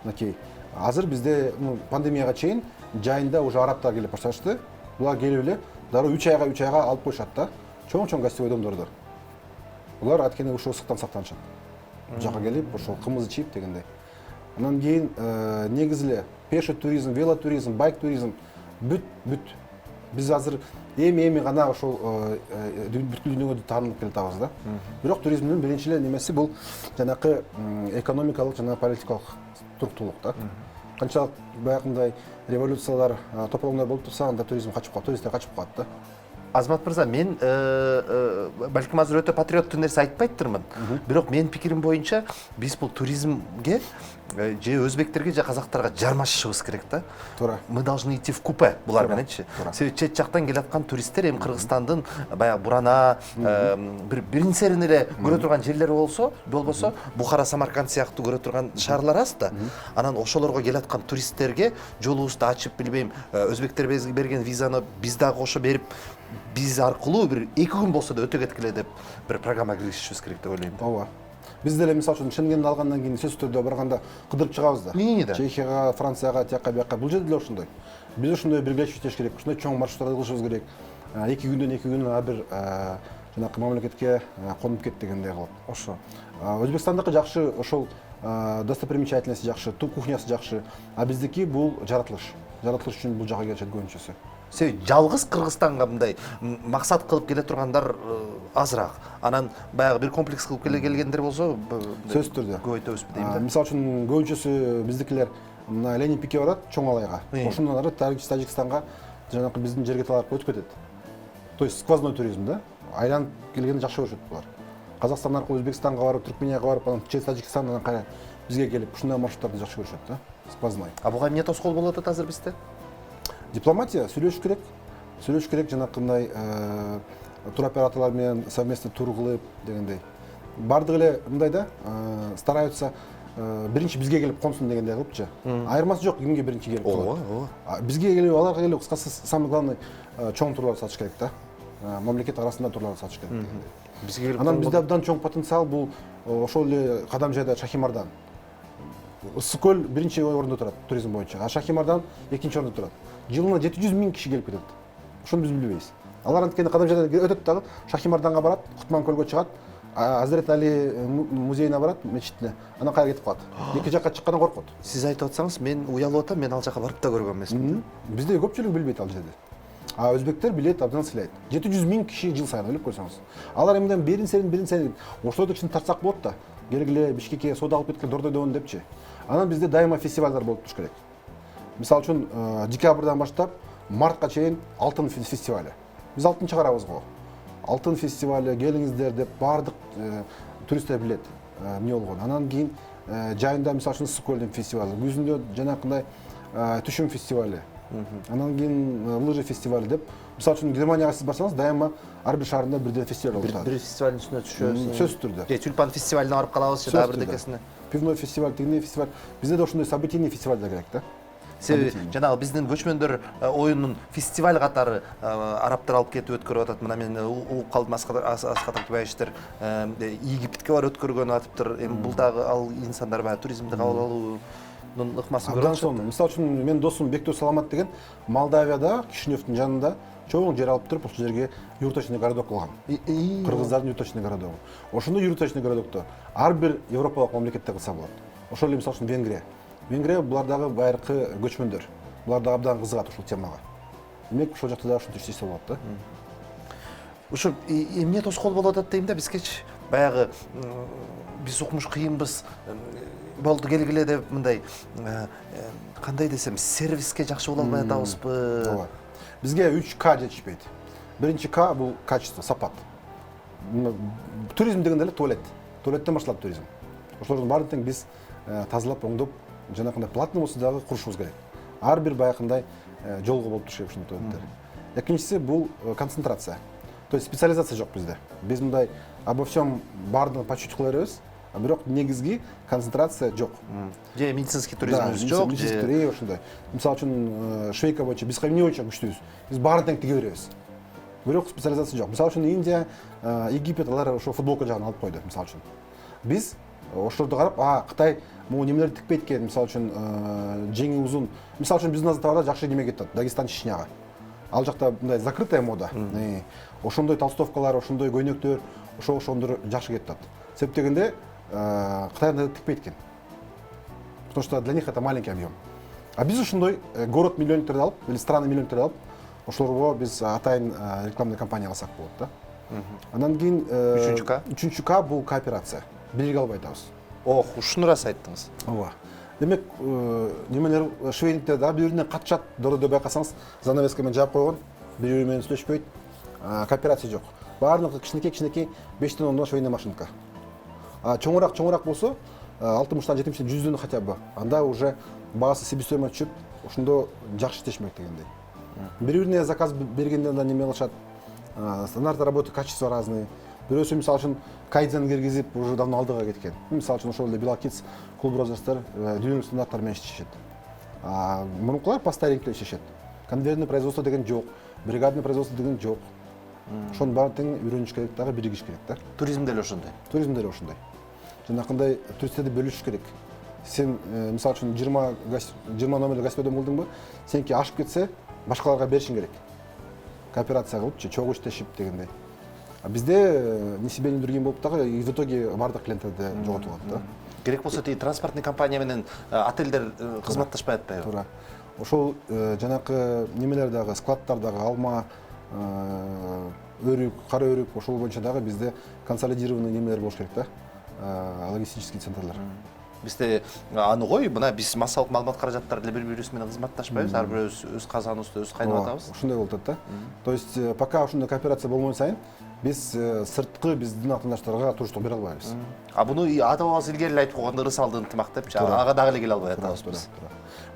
S8: Мынакей азыр бизде пандемияга чейин жайында уже арабтар келип башташты. булар келип эле дароо 3 айга алып коюшат да. Чоң гостевой домдордо. Булар аткене ушул ысыктан сактанышат. Бул жака келип, ошол кымызды чийип дегендей. Анан кийин негизи эле пешо туризм, велотуризм, байк туризм бүт. Биз азыр эми гана ошол бүткүл дүйнөгө таанылып келатабыз да. Бирок туризмдин биринчи эле немеси бул жанакы экономикалык жана политикалык туруктуулук да. Канчалык баягындай революциялар, тополоңдор болуп турса, анда туризм качып калат, туристтер качып калат да.
S1: Азамат мырза, мен балким азыр өтө патриоттуу нерсе айтпайттырмын. Бирок менин пикирим боюнча биз бул туризмге же өзбектерге же казактарга жармашышыбыз керек да.
S8: Туура.
S1: Мы должны идти в купе булар мененчи. Себеби чет жактан келаткан туристтер эми Кыргызстандын баягы Бурана, биринсерин эле көрө турган жерлери болбосо, Бухара, Самарканд сыяктуу көрө турган шаарлар аз да. Анан ошолорго келаткан туристтерге жолубузду ачып, билбейм, өзбектер берген визаны биз дагы кошо берип, биз аркылуу бир 2 күн болсо да өтө кеткиле деп бир программа киргизишибиз керек деп ойлойм.
S8: Ооба. Биз деле мисалы үчүн Шенгенди алгандан кийин сөзсүз түрдө барганда кыдырып чыгабыз да. Чехияга, Францияга, тияка бияка. Бул жерде деле ошондой. Биз ошондой биргелешип иштеш керек, ошондой чоң маршруттарды кылышыбыз керек. 2 күндөн 2 күн ар бир жанакы мамлекетке конуп кет дегендей кылып. Ошо. Өзбекстандыкы жакшы, ошол достопримечательности жакшы, кухнясы жакшы. А биздики бул жаратылыш. Жаратылыш үчүн бул жака келишет көбүнчөсү.
S1: Себеби жалгыз Кыргызстанга мындай максат кылып келе тургандар азыраак. Анан баягы бир комплекс кылып келгендер болсо,
S8: сөзсүз түрдө
S1: көп өтөбүз дейм да.
S8: Мисалы үчүн көбүнчөсү биздикилер мына Ленин пике барат, чоң алайга. Ошондон ары Тажикстанга жанакы биздин жерге талап өтүп кетет. То есть сквозной туризм да. Айланып келгенди жакшы көрүшөт булар. Казакстан аркылуу Өзбекстанга барып, Түркменияга барып, анан через Тажикстандан кайра бизге келип, ушундай маршруттарды жакшы көрүшөт да. Сквозной.
S1: А буга эмне тоскоол болуп атат азыр бизде?
S8: Дипломатия, сүйлөшүш керек. Сүйлөшүш керек жанакындай туроператорлор менен совместно тур кылып дегендей. Бардыгы эле мындай да, стараются биринчи бизге келип консун дегендей кылыпчы. Айырмасы жок, кимге биринчи келип калат. Ооба. Бизге келип, аларга келип, кыскасы самый главный чоң турлар сатыш керек да. Мамлекет арасында турлар сатыш керек дегендей. Бизге келип. Анан бизде абдан чоң потенциал бул ошол эле Кадамжайда Шахимардан. Ысык көл биринчи орунда турат туризм боюнча, а Шахимардан экинчи орунда турат. Жылына 700 000 киши келип кетет. Ошону биз билбейбиз. Алар анткени Кадамжайдан өтөт дагы, Шахимарданга барат, Кутман көлгө чыгат, Азирет Али музейине барат, мечитине. Анан кайра кетип калат. Эки жакка чыккандан коркот.
S1: Сиз айтып атсаңыз, мен уялып атам, мен ал жака барып да көргөн эмесмин.
S8: Бизде көпчүлүк билбейт ал жерде. А өзбектер билет, абдан сыйлайт. 700 000 киши жыл сайын ойлоп көрсөңүз. Алар эмден берин серин ошолорду чын тартсак болот да. Келгиле Бишкекке соода алып кеткиле Дордойдон депчи. Анан бизде дайыма фестивалдар болуп туруш керек. Мисалы үчүн декабрдан баштап мартка чейин алтын фестивалы. Биз алтын чыгарабыз го. Алтын фестивалы келиңиздер деп бардык туристтер билет эмне болгон. Анан кийин жайында мисалы үчүн Ысык көлдүн фестивалы, күзүндө жанакындай түшүм фестивалы. Анан кийин лыжи фестивалы деп. Мисалы үчүн Германияга сиз барсаңыз, дайыма ар бир шаарында бирден фестиваль болуп турат.
S1: Бир фестивалдын үстүнө түшөбүз.
S8: Сөзсүз түрдө.
S1: Тюльпан фестивалине барып калабыз, же дагы бирдекесине.
S8: Пивной фестиваль, тигине фестиваль. Бизде да ошондой событийный фестивалдар керек да.
S1: Себеби жанагы биздин көчмөндөр оюнун фестиваль катары арабтар алып кетип өткөрүп атат. Мына мен угуп калдым, Асхат Акбаевичтер Египетке барып өткөргөн атыптыр. Эми бул дагы ал инсандар баягы туризмди кабыл алуунун ыкмасын көрүп атышат.
S8: Мисалы үчүн менин досум Бектөө Саламат деген Молдавияда, Кишиневдин жанында чоң жер алып туруп, ошол жерге юрточный городок кылган. Кыргыздардын юрточный городогу. Ошондой юрточный городокто ар бир европалык мамлекетте кылса болот. Ошол эле мисалы үчүн Венгрия. Венгрия булар дагы байыркы көчмөндөр. Булар дагы абдан кызыгат ушул темага. Демек ошол жакта да ушинтип иштесе болот да.
S1: Ушу эмне тоскоол болуп атат дейм да, бизгечи баягы биз укмуш кыйынбыз. Болду келгиле деп мындай кандай десем, сервиске жакшы боло албай атабызбы?
S8: Ооба. Бизге 3К жетишпейт. Биринчи К бул качество, сапат. Туризм дегенде эле туалет. Туалеттен башталат туризм. Ошолордун баарын тең биз тазалап, оңдоп, жанакындай платный болсо дагы курушубуз керек. Ар бир баягындай жолго болуп туруш керек ушундай туалеттер. Экинчиси бул концентрация. То есть специализация жок бизде. Биз мындай обо всем баардыгын по чуть-чуть кыла беребиз, бирок негизги концентрация жок.
S1: Же медицинский туризмибиз жок,
S8: же ошондой. Мисалы үчүн швейка боюнча биз эмне боюнча күчтүүбүз? Биз баарын тең тиге беребиз. Бирок специализация жок. Мисалы үчүн Индия, Египет алар ошо футболка жагын алып койду, мисалы үчүн. Биз ошолорду карап, Кытай могу немелерди тикпейт экен, мисалы үчүн жеңи узун. Мисалы үчүн биздин товарлар жакшы неме кетет, Дагестан, Чечняга. Ал жакта мындай закрытая мода. Ошондой толстовкалар, ошондой көйнөктөр, ошондор жакшы кетип атат. Себеп дегенде Кытайда тикпейт экен. Потому что для них это маленький объем. А биз ошондой город миллионердерди алып, или страна миллионердерди алып, ошолорго биз атайын рекламный кампания кылсак болот да. Анан кийин үчүнчү К бул кооперация. Бирге алып айтабыз.
S1: Ох, ушуну рас айттыңыз.
S8: Ооба. Демек, немелер швейниктер да бири-бирине катышат, дородо байкасаңыз, занавеска менен жаап койгон, бири-бири менен сүйлөшпөйт. Кооперация жок. Баардыгы кичинекей 5-тен 10 швейная машинка. А чоңураак болсо, 60-тан 70-тен 100-дөн хотя бы. Анда уже баасы себестоимость түшүп, ошондо жакшы иштешмек дегендей. Бири-бирине заказ бергенде анда неме кылышат. Стандарты работы, качество разные. Бирөөсү мисалы үчүн кайдзен киргизип уже давно алдыга кеткен. Мисалы үчүн ошол эле Белакиц, Cool Brothers'тар дүйнөлүк стандарттар менен иштешет. Мурункулар по старенький иштешет. Конвейерный производство деген жок, бригадный производство деген жок. Ошонун баарын үйрөнүш керек, дагы биригиш керек да.
S1: Туризм деле ошондой.
S8: Туризм деле ошондой. Жанакындай туристтерди бөлүшүш керек. Сен мисалы үчүн 20 номерлүү гостёдон болдуңбу? Сенки ашып кетсе, башкаларга беришиң керек. Кооперация кылыпчы, чогуу иштешип дегендей. А бизде не себе не другим болуп дагы в итоге бардык клиенттерди жоготуп алат да.
S1: Керек болсо транспортный компания менен отельдер кызматташпай атпайбы?
S8: Туура. Ошол жанакы немелер дагы, складтар дагы, алма, өрүк, кара өрүк, ошол боюнча дагы бизде консолидированный немелер болуш керек да. Логистический центрлар.
S1: Бизде аны кой, мына биз массалык маалымат каражаттары деле бири-бирибиз менен кызматташпайбыз, ар бирөөбүз өз казаныбызды өз кайнап атабыз.
S8: Ошондой болуп атат да. То есть пока ошондой кооперация болмой сайын биз сырткы биздин атаандаштарга туруштук бере албайбыз.
S1: А буну ата-бабабыз илгери эле айтып койгон ырыс алды ынтымак депчи, ага дагы эле келе албай атабыз.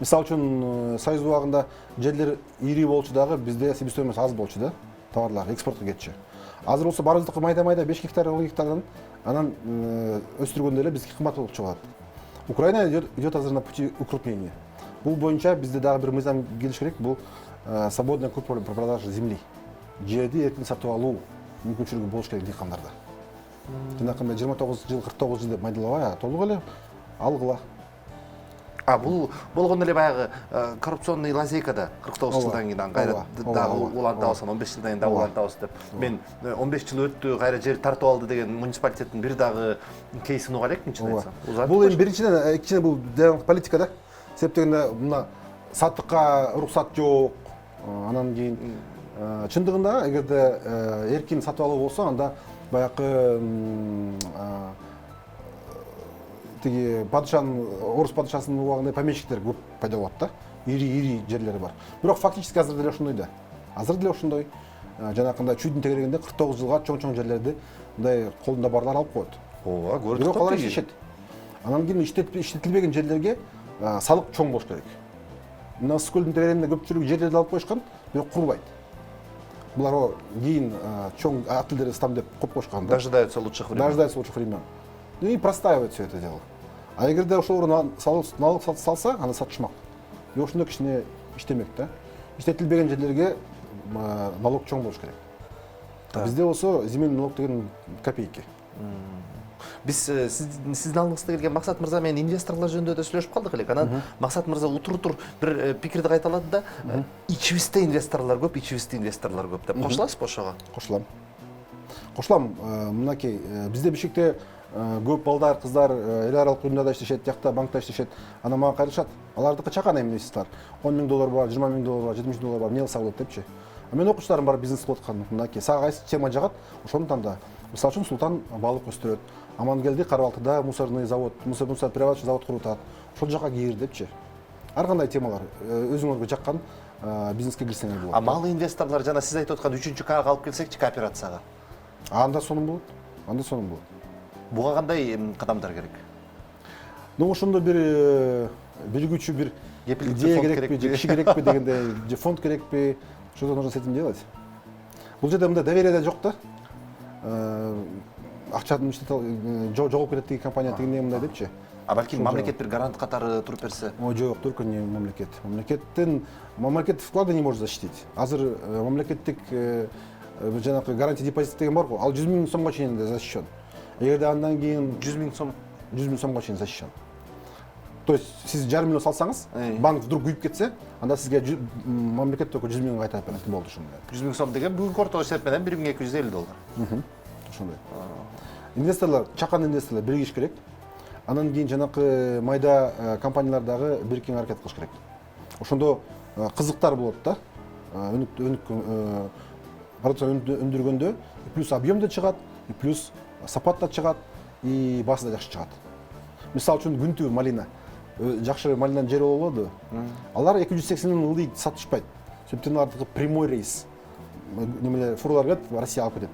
S8: Мисалы үчүн Союз убагында жерлер ири болчу дагы бизде себестоимость аз болчу да, товарлар экспортко кетчү. Азыр болсо баарыбыздыкы майда 5 гектар, 10 гектардан анан өстүргөндө эле бизге кымбат болуп чыгат. Украина идет азыр на пути укрупнения. Бул боюнча бизде дагы бир мыйзам келиш керек, бул свободная продажа земли. Жерди эркин сатып алуу мүмкүнчүлүгү болуш керек дыйкандарда. Жанакындай 29 жыл, 49 жыл деп майдалабай, толук эле алгыла.
S1: А бул болгон эле баягы коррупционный лазейкада 49 жылдан кийин кайра дагы уланып табылсын, 15 жылдан кийин дагы уланып табылсын деп. Мен 15 жыл өттү, кайра жер тартып алды деген муниципалитеттин бир дагы кейсин уга элекмин чын айтсам.
S8: Бул эми биринчиден, экинчиден бул политика да. Себеп дегенде мына сатыкка уруксат жок. Анан кийин чындыгында эгерде эркин сатып алуу болсо, анда баягы тиги падышанын, орус падышасынын убагында помещиктер көп пайда болот да. Ири жерлери бар. Бирок фактически азыр деле ошондой да. Азыр деле ошондой жанакындай чүйдүн тегерегинде 49 жылга чоң жерлерди мындай колунда барлар алып коет.
S1: Ооба, көрдүк.
S8: Бирок алар иштешет. Анан кийин иштетилбеген жерлерге салык чоң болуш керек. Мына Ысык-Көлдүн тегерегинде көпчүлүгү жерлерди алып коюшкан, бирок курбайт. Булар кийин чоң отельдерди ставим деп коюп коюшкан.
S1: Дожидаются лучших времен.
S8: Ну и простаивает все это дело. А эгерде ошолорго налог салса, аны сатышмак. И ошондой кичине иштемек да. Иштетилбеген жерлерге налог чоң болуш керек. Бизде болсо земельный налог деген копейки.
S1: Биз сиздин алдыңызда келген Максат мырза менен инвесторлор жөнүндө да сүйлөшүп калдык элек. Анан Максат мырза утур бир пикирди кайталады да, ичибизде инвесторлор көп деп. Кошуласызбы ошого?
S8: Кошулам. Мынакей бизде Бишкекте көп балдар, кыздар эл аралык уюмдарда иштешет, жакта банкта иштешет. Анан мага кайрылышат. Алардыкы чакан инвесторлор. $10,000 бар, $20,000 бар, $70,000 бар, эмне кылса болот депчи. А мен окуучуларым бар бизнес кылып аткан. Мынакей сага кайсы тема жагат, ошону танда. Мисалы үчүн Султан балык өстүрөт. Амангелди Карабалтыда мусорный завод, мусор перерабатывающий завод куруп атат. Ошол жака кир депчи. Ар кандай темалар өзүңөргө жаккан бизнеске кирсеңер болот.
S1: А малый инвесторлор жана сиз айтып аткан 3-Кга алып келсекчи кооперацияга.
S8: Анда сонун болот.
S1: Буга кандай кадамдар керек?
S8: Ну ошондо бир билгүүчү бир идея керекпи, же киши керекпи дегенде, же фонд керекпи, что-то нужно с этим делать. Бул жерде мындай доверие да жок да. Акчаны жоголуп кетет деген компания дегенде мындай депчи.
S1: А балким мамлекет бир гарант катары туруп берсе?
S8: Ой, жок, только не мамлекет. Мамлекет вклады не может защитить. Азыр мамлекеттик жанакы гарантия депозит деген бар го, ал 100,000 сомго чейин защищен. Эгерде андан кийин
S1: 100,000 сом
S8: 100,000 сомго чейин защищен. То есть сіз 1,5 миллион салсаңыз, банк вдруг күйіп кетсе, анда сізге мемлекет только 100 миллион қайтарып береді болды ошондой.
S1: 100 000 сом деген бүгүнкү орточо эсеп менен $1250.
S8: Ошондой. Инвесторлар, чакан инвесторлар биригиш керек. Анан кийин жанакы майда компаниялардагы бириккен аракет кылыш керек. Ошондо кызыктар болот да. Продукция өндүргөндө плюс объем да чыгат, плюс сапат да чыгат, и басы да жакшы чыгат. Мисалы үчүн күнтүү малина. Жакшы малинанын жери болобу? Алар 280 ылдый сатышпайт. Себептен алардыкы прямой рейс. Немелер фурлар келет, Россия алып кетет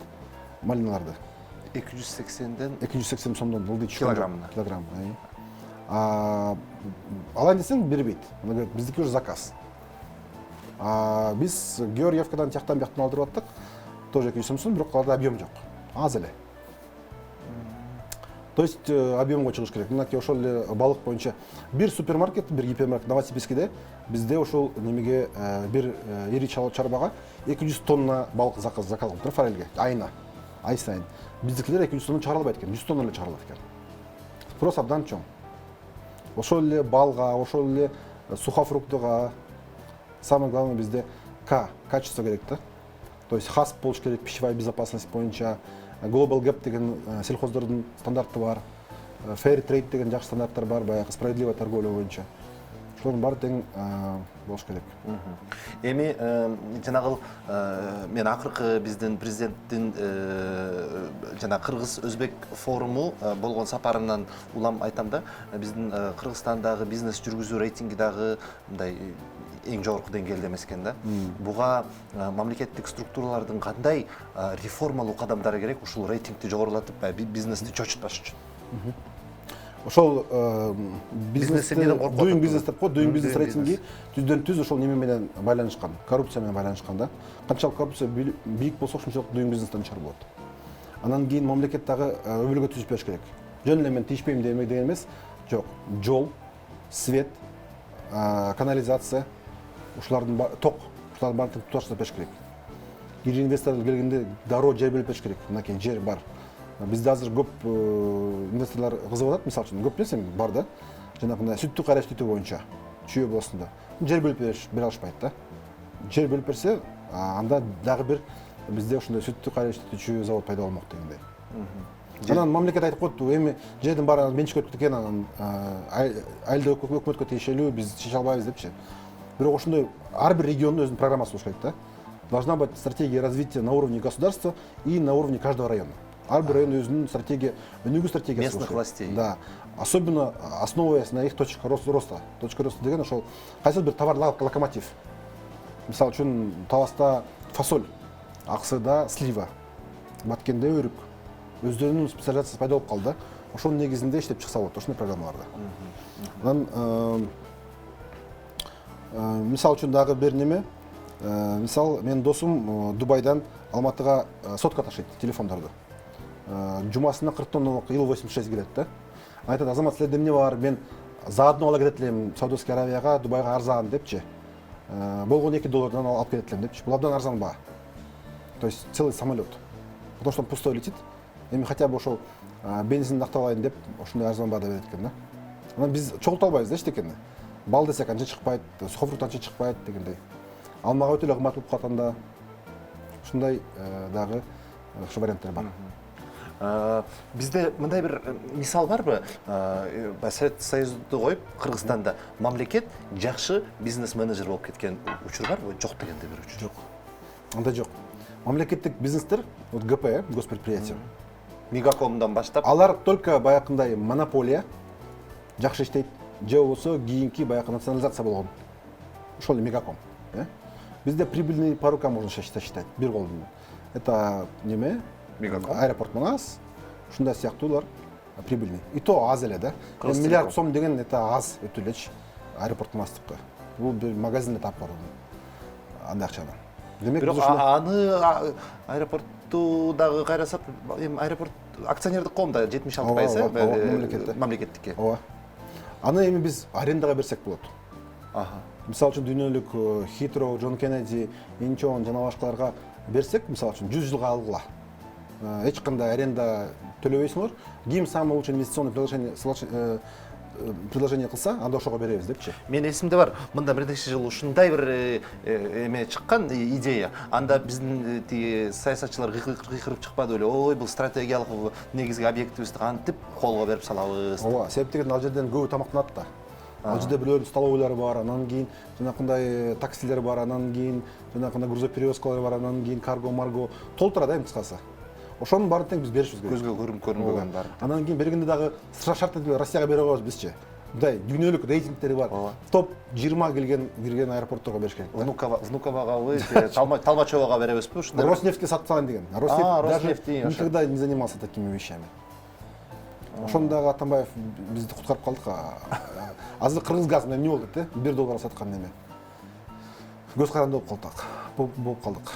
S8: малиналарды. 280 сомдон ылдый
S1: килограммына.
S8: Алайын десең бербейт. Биздики уже заказ. Биз Георгиевкадан тияктан бияктан алдырып аттык. Тоже 200 сом, бирок аларда объем жок. Аз эле. То есть объемго чыгыш керек. Мынакей ошол эле балык боюнча бир супермаркет, бир гипермаркет Новосибирскиде бизде ошол немеге бир ири чарбага 200 тонна балык заказ кылып туруп форельге айына. Ай сайын. Биздикилер 200 тонна чыгарылбайт экен, 100 тонна эле чыгарылат экен. Спрос абдан чоң. Ошол эле балга, ошол эле сухофруктыга самое главное bizde качество керек да. То есть хасп болуш керек, пищевая безопасность боюнча, Global Gap деген сельхоздордун стандарты бар, Fair Trade деген жакшы стандарттар бар, баягы справедливая торговля боюнча. Ошонун баары тең болуш керек.
S1: Эми жанагы мен акыркы биздин президенттин жана кыргыз өзбек форуму болгон сапарымдан улам айтам да, биздин Кыргызстандагы бизнес жүргүзүү рейтинги дагы мындай эң жогорку деңгээлде эмес экен да. Буга мамлекеттик структуралардын кандай реформалуу кадамдары керек ушул рейтингди жогорулатып бизнести чочутпаш үчүн?
S8: Ошол бизнес doing business деп коет, doing business рейтинги түздөн түз ошол неме менен байланышкан, коррупция менен байланышкан да. Канчалык коррупция бийик болсо ошончолук doing business-тан чар болот. Анан кийин мамлекет дагы өбөлгө түзүп бериш керек. Жөн эле мен тийишпейм деген эмес, жок. Жол, свет, канализация, ушулардын ток, ушулардын баарын туташтап бериш керек. Ири инвесторлор келгенде дароо жер берип бериш керек. Мынакей жер бар. Bizde hazır көп инвесторлар кызыгып атат, мисалы үчүн көп нерсе бар да. Жанагындай сүттү кайра иштетүү боюнча чүйө болосунда. Жер бөлүп бере алышпайт да. Жер бөлүп берсе, анда дагы бир бизде ошондой сүттү кайра иштетүүчү завод пайда болмок дегендей. Анан мамлекет айтып коет, эми жердин баары менчикке өтүп кеткен, анан айылда өкмөткө тиешелүү, биз чече албайбыз депчи. Бирок ошондой ар бир региондун өзүнүн программасы болуш керек да. Должна быть стратегия развития на уровне государства и на уровне каждого района. Ар бир район өзүнүн стратегия, өнүгүү стратегиясы
S1: местных властей.
S8: Да. Особенно основываясь на их точка роста. Точка роста деген ошол кайсы бир товар локомотив. Мисалы үчүн Таласта фасоль, Аксыда слива, Баткенде өрүк. Өздөрүнүн специализациясы пайда болуп калды. Ошонун негизинде иштеп чыкса болот ошондой программаларда. Анан мисалы үчүн дагы бир неме, мисал менин досум Дубайдан Алматыга сотка ташыйт телефондорду. Жумасына 40 тонна ил-86 келет да. Айтат, Азамат, силерде эмне бар? Мен заодно ала кетет элем Саудовский Аравияга, Дубайга арзан депчи. Болгон $2 алып кетет элем депчи. Бул абдан арзан баа. То есть целый самолет. Потому что он пустой летит. Эми хотя бы ошол бензин актап алайын деп ошондой арзан баада берет экен да. Анан биз чогулта албайбыз да эчтекени. Бал десек анча чыкпайт, сухофрукт анча чыкпайт дегендей. Алмага өтө эле кымбат болуп калат анда. Ушундай дагы ошо варианттар бар.
S1: Bizde мындай бир мисал барбы? Совет Союзду коюп, Кыргызстанда мамлекет жакшы бизнес менеджер болуп кеткен учур барбы? Жок дегенде бир учур.
S8: Жок. Анда жок. Мамлекеттик бизнестер, вот ГП, госпредприятие.
S1: Мегакомдон баштап,
S8: Алар только баякындай монополия жакшы иштейт. Же болсо кийинки баякы национализация болгон. Ошол Мегаком, Bizde прибыльный по рукам можно считать, бир колдун. Это неме?
S1: Мегаком.
S8: Аэропорт аз, ушундай сыяктуулар прибыльный. И то аз эле да. Миллиард сом деген это аз өтө элечи аэропорттун астыкка. Бул бир магазинде таап баруу. Андай акчаны. Демек
S1: бирок
S8: биз ушуну
S1: аны аэропортту дагы кайрасак, эми аэропорт акционердик коомдо 76% мамлекеттикке.
S8: Ооба. Аны эми биз арендага берсек болот. Мисалы үчүн дүйнөлүк Heathrow, John Kennedy, Incheon жана башкаларга берсек, мисалы үчүн 100 жылга алгыла. Эч кандай аренда төлөбөйсүңөр. Ким самый лучший инвестиционный предложение предложение кылса, анда ошого беребиз депчи.
S1: Мен есімде бар, мында бірнеше жыл ушундай бір эме чыккан идея. Анда биздин саясатчылар кыйкырып чыкпады эле. Ой, бул стратегиялык негизги объектибизди кантип колго берип салабыз.
S8: Ооба, себеп деген ал жерден көбү тамактанат да. Ал жерде бирөөнүн столовойлору бар, анан кийин жанакындай таксилер бар, анан кийин жанакындай грузоперевозкалар бар, анан кийин карго, марго толтура да кыскасы. Ошонун баарын тең биз беришибиз керек.
S1: Көзгө көрүнбөгөн бар.
S8: Анан кийин бергенде дагы шарт этип Россияга бере коебуз бизчи. Мындай дүйнөлүк рейтингтери бар. Топ 20 кирген аэропортторго бериш керек.
S1: Внуковагабы, Толмачевага беребизби ушундай?
S8: Роснефтьке сатып салган деген. Роснефть
S1: Роснефть
S8: никогда не занимался такими вещами. Ошондагы Атамбаев бизди куткарып калдык. Азыр Кыргыз газ менен эмне болду да? $1 саткан неме. Көз каранды болуп калдык.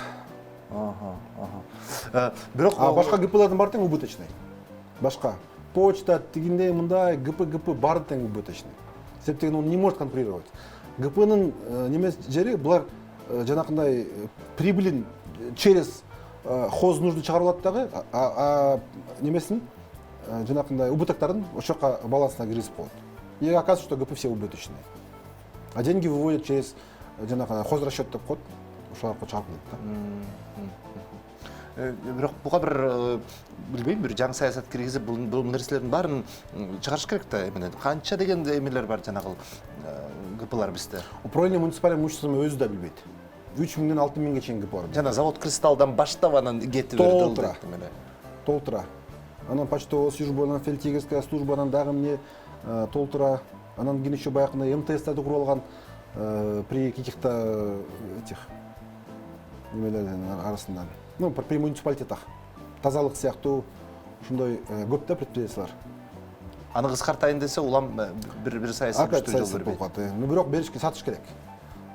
S1: Бирок
S8: башка ГПлардын баары тең убыточный. Башка почта, тигиндей мындай ГП баары тең убыточный. Себеп деген он не может конкурировать. ГПнын неме жери булар жанакындай прибылин через хознужды чыгарып алат дагы, немесин жанакындай убытоктордун ошо жака балансына киргизип коет. И оказывается, что ГП все убыточные. А деньги выводят через жанакындай хозрасчет деп коет. Ошо аркылуу чыгарып
S1: келет. Бирок буга бир билбейм, бир жаңы саясат киргизип, бул нерселердин баарын чыгарыш керек да эмнеден. Канча деген эмелер бар жанагы ГПлар бизде.
S8: Управление муниципальным имуществом өзү да билбейт. 3000-ден 6000-ге чейин ГП бар.
S1: Жана завод Кристаллдан баштап анан кетип
S8: берди. Толтура. Анан почтовая служба, анан фельдъегерская служба, анан дагы эмне толтура. Анан кийин еще баягындай МТС'терди куруп алган при каких-то этих немелердин арасынан. Ну, при муниципалитетах. Тазалык сыяктуу ушундай көп да предприятиялар.
S1: Аны кыскартайын десе, улам бир саясий күчтүү жол бербейт.
S8: Ну, бирок беришке сатыш керек.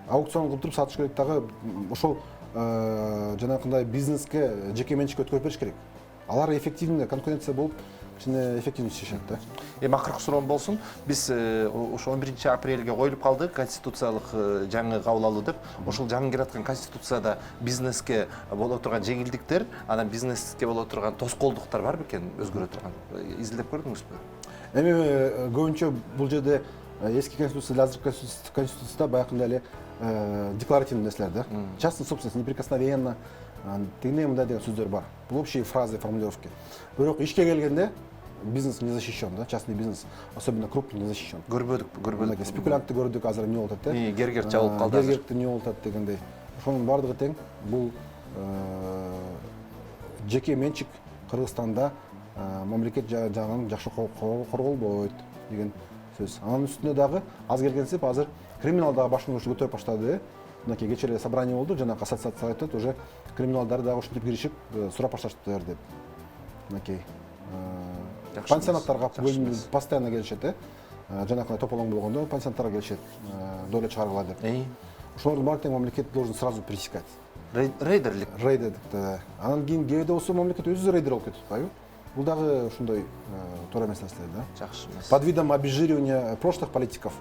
S8: Аукцион кылып туруп сатыш керек дагы ошол жанакындай бизнеске жеке менчикке өткөрүп бериш керек. Алар эффективный конкуренция болуп, кичине эффективный иштешет да.
S1: Акыркы суроом болсун. Биз ошо 11 апрелге коюлуп калды конституциялык жаңы кабыл алуу деп. Ошол жаңы кираткан конституцияда бизнеске боло турган жеңилдиктер, анан бизнеске боло турган тоскоолдуктар бар бекен өзгөрө турган. Изилдеп көрдүңүзбү?
S8: Эми көбүнчө бул жерде эски конституцияда, азыркы конституцияда баягындай эле декларативный нерселер да. Частная собственность неприкосновенна, тигине мындай деген сөздөр бар. Бул общие фразы, формулировки. Бирок ишке келгенде бизнес не защищен, да, частный бизнес, особенно крупный, не защищен.
S1: Көрбөдүк.
S8: Спекулянтты көрдүк, азыр эмне болуп атат, да?
S1: Гергер чабылып калды.
S8: Гергерди эмне болуп атат дегендей. Ошонун бардыгы тең бул жеке менчик Кыргызстанда мамлекет жагынан жакшы корголбойт деген сөз. Анын үстүнө дагы аз келгенсип азыр криминалдагы башкарууну көтөрүп баштады. Мынакей кечээ эле собрание болду, жанагы ассоциация айтат, уже криминалдар дагы ушинтип киришип, сурап башташтыр деп. Мынакей пансионаттарга постоянно келишет, жанагы тополоң болгондо пансионаттарга келишет, доля чыгаргыла деп. Ошолордун баары тең мамлекет должен сразу пресекать.
S1: Рейдерлик.
S8: Рейдерлик. Анан кийин кээде болсо мамлекет өзү рейдер болуп кетип атпайбы? Бул дагы ушундай туура эмес нерсе да.
S1: Жакшы эмес.
S8: Под видом обезжиривания прошлых политиков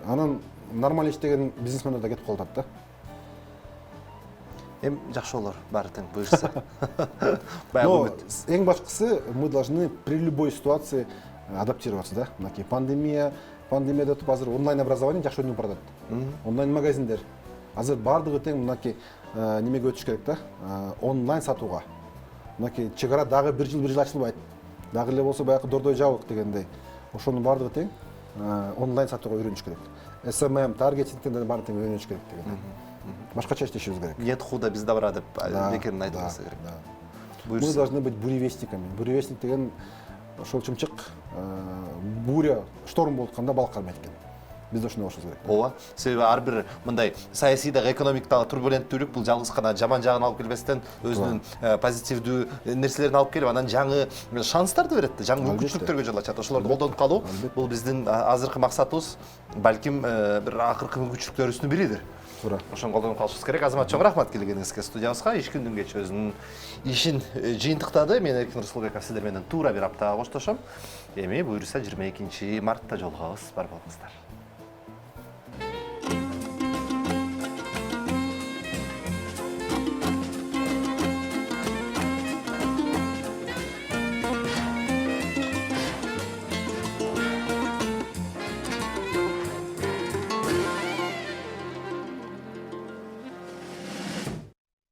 S8: анан нормально иштеген бизнесмендер да кетип калат да.
S1: Жакшы болор, баары тең буюрса.
S8: Но эң башкысы мы должны при любой ситуации адаптироваться да. Мынакей пандемия деп азыр онлайн образование жакшы өнүгүп баратат. Онлайн магазиндер. Азыр бардыгы тең мынакей немеге өтүш керек да. Онлайн сатууга. Мынакей чегара дагы бир жыл ачылбайт. Дагы эле болсо баягы дордой жабык дегендей. Ошонун бардыгы тең онлайн сатууга үйрөнүш керек. SMM, таргетингден баары тең үйрөнүш керек деген. Башкача иштешибиз керек.
S1: Нет худа без добра деп бекерин айтылса керек.
S8: Мы должны быть буревестниками. Буревестник деген ошол чымчык буря, шторм болуп атканда балык кармайт экен. Биз да ошондой болушубуз керек.
S1: Ооба, себеби ар бир мындай саясий дагы экономикадагы турбуленттүүлүк бул жалгыз гана жаман жагын алып келбестен өзүнүн позитивдүү нерселерин алып келип, анан жаңы шанстарды берет да, жаңы мүмкүнчүлүктөргө жол ачат. Ошолорду колдонуп калуу бул биздин азыркы максатыбыз, балким бир акыркы мүмкүнчүлүктөрүбүздүн биридир.
S8: Туура.
S1: Ошону колдонуп калышыбыз керек. Азамат чоң рахмат келгениңизге студиябызга. 2 күндүн кечээ өзүнүн ишин жыйынтыктады. Мен Эркин Рыскылбеков сиздер менен туура бир аптага коштошом. Эми буюрса 22 мартта жолугабыз. Бар болуңуздар.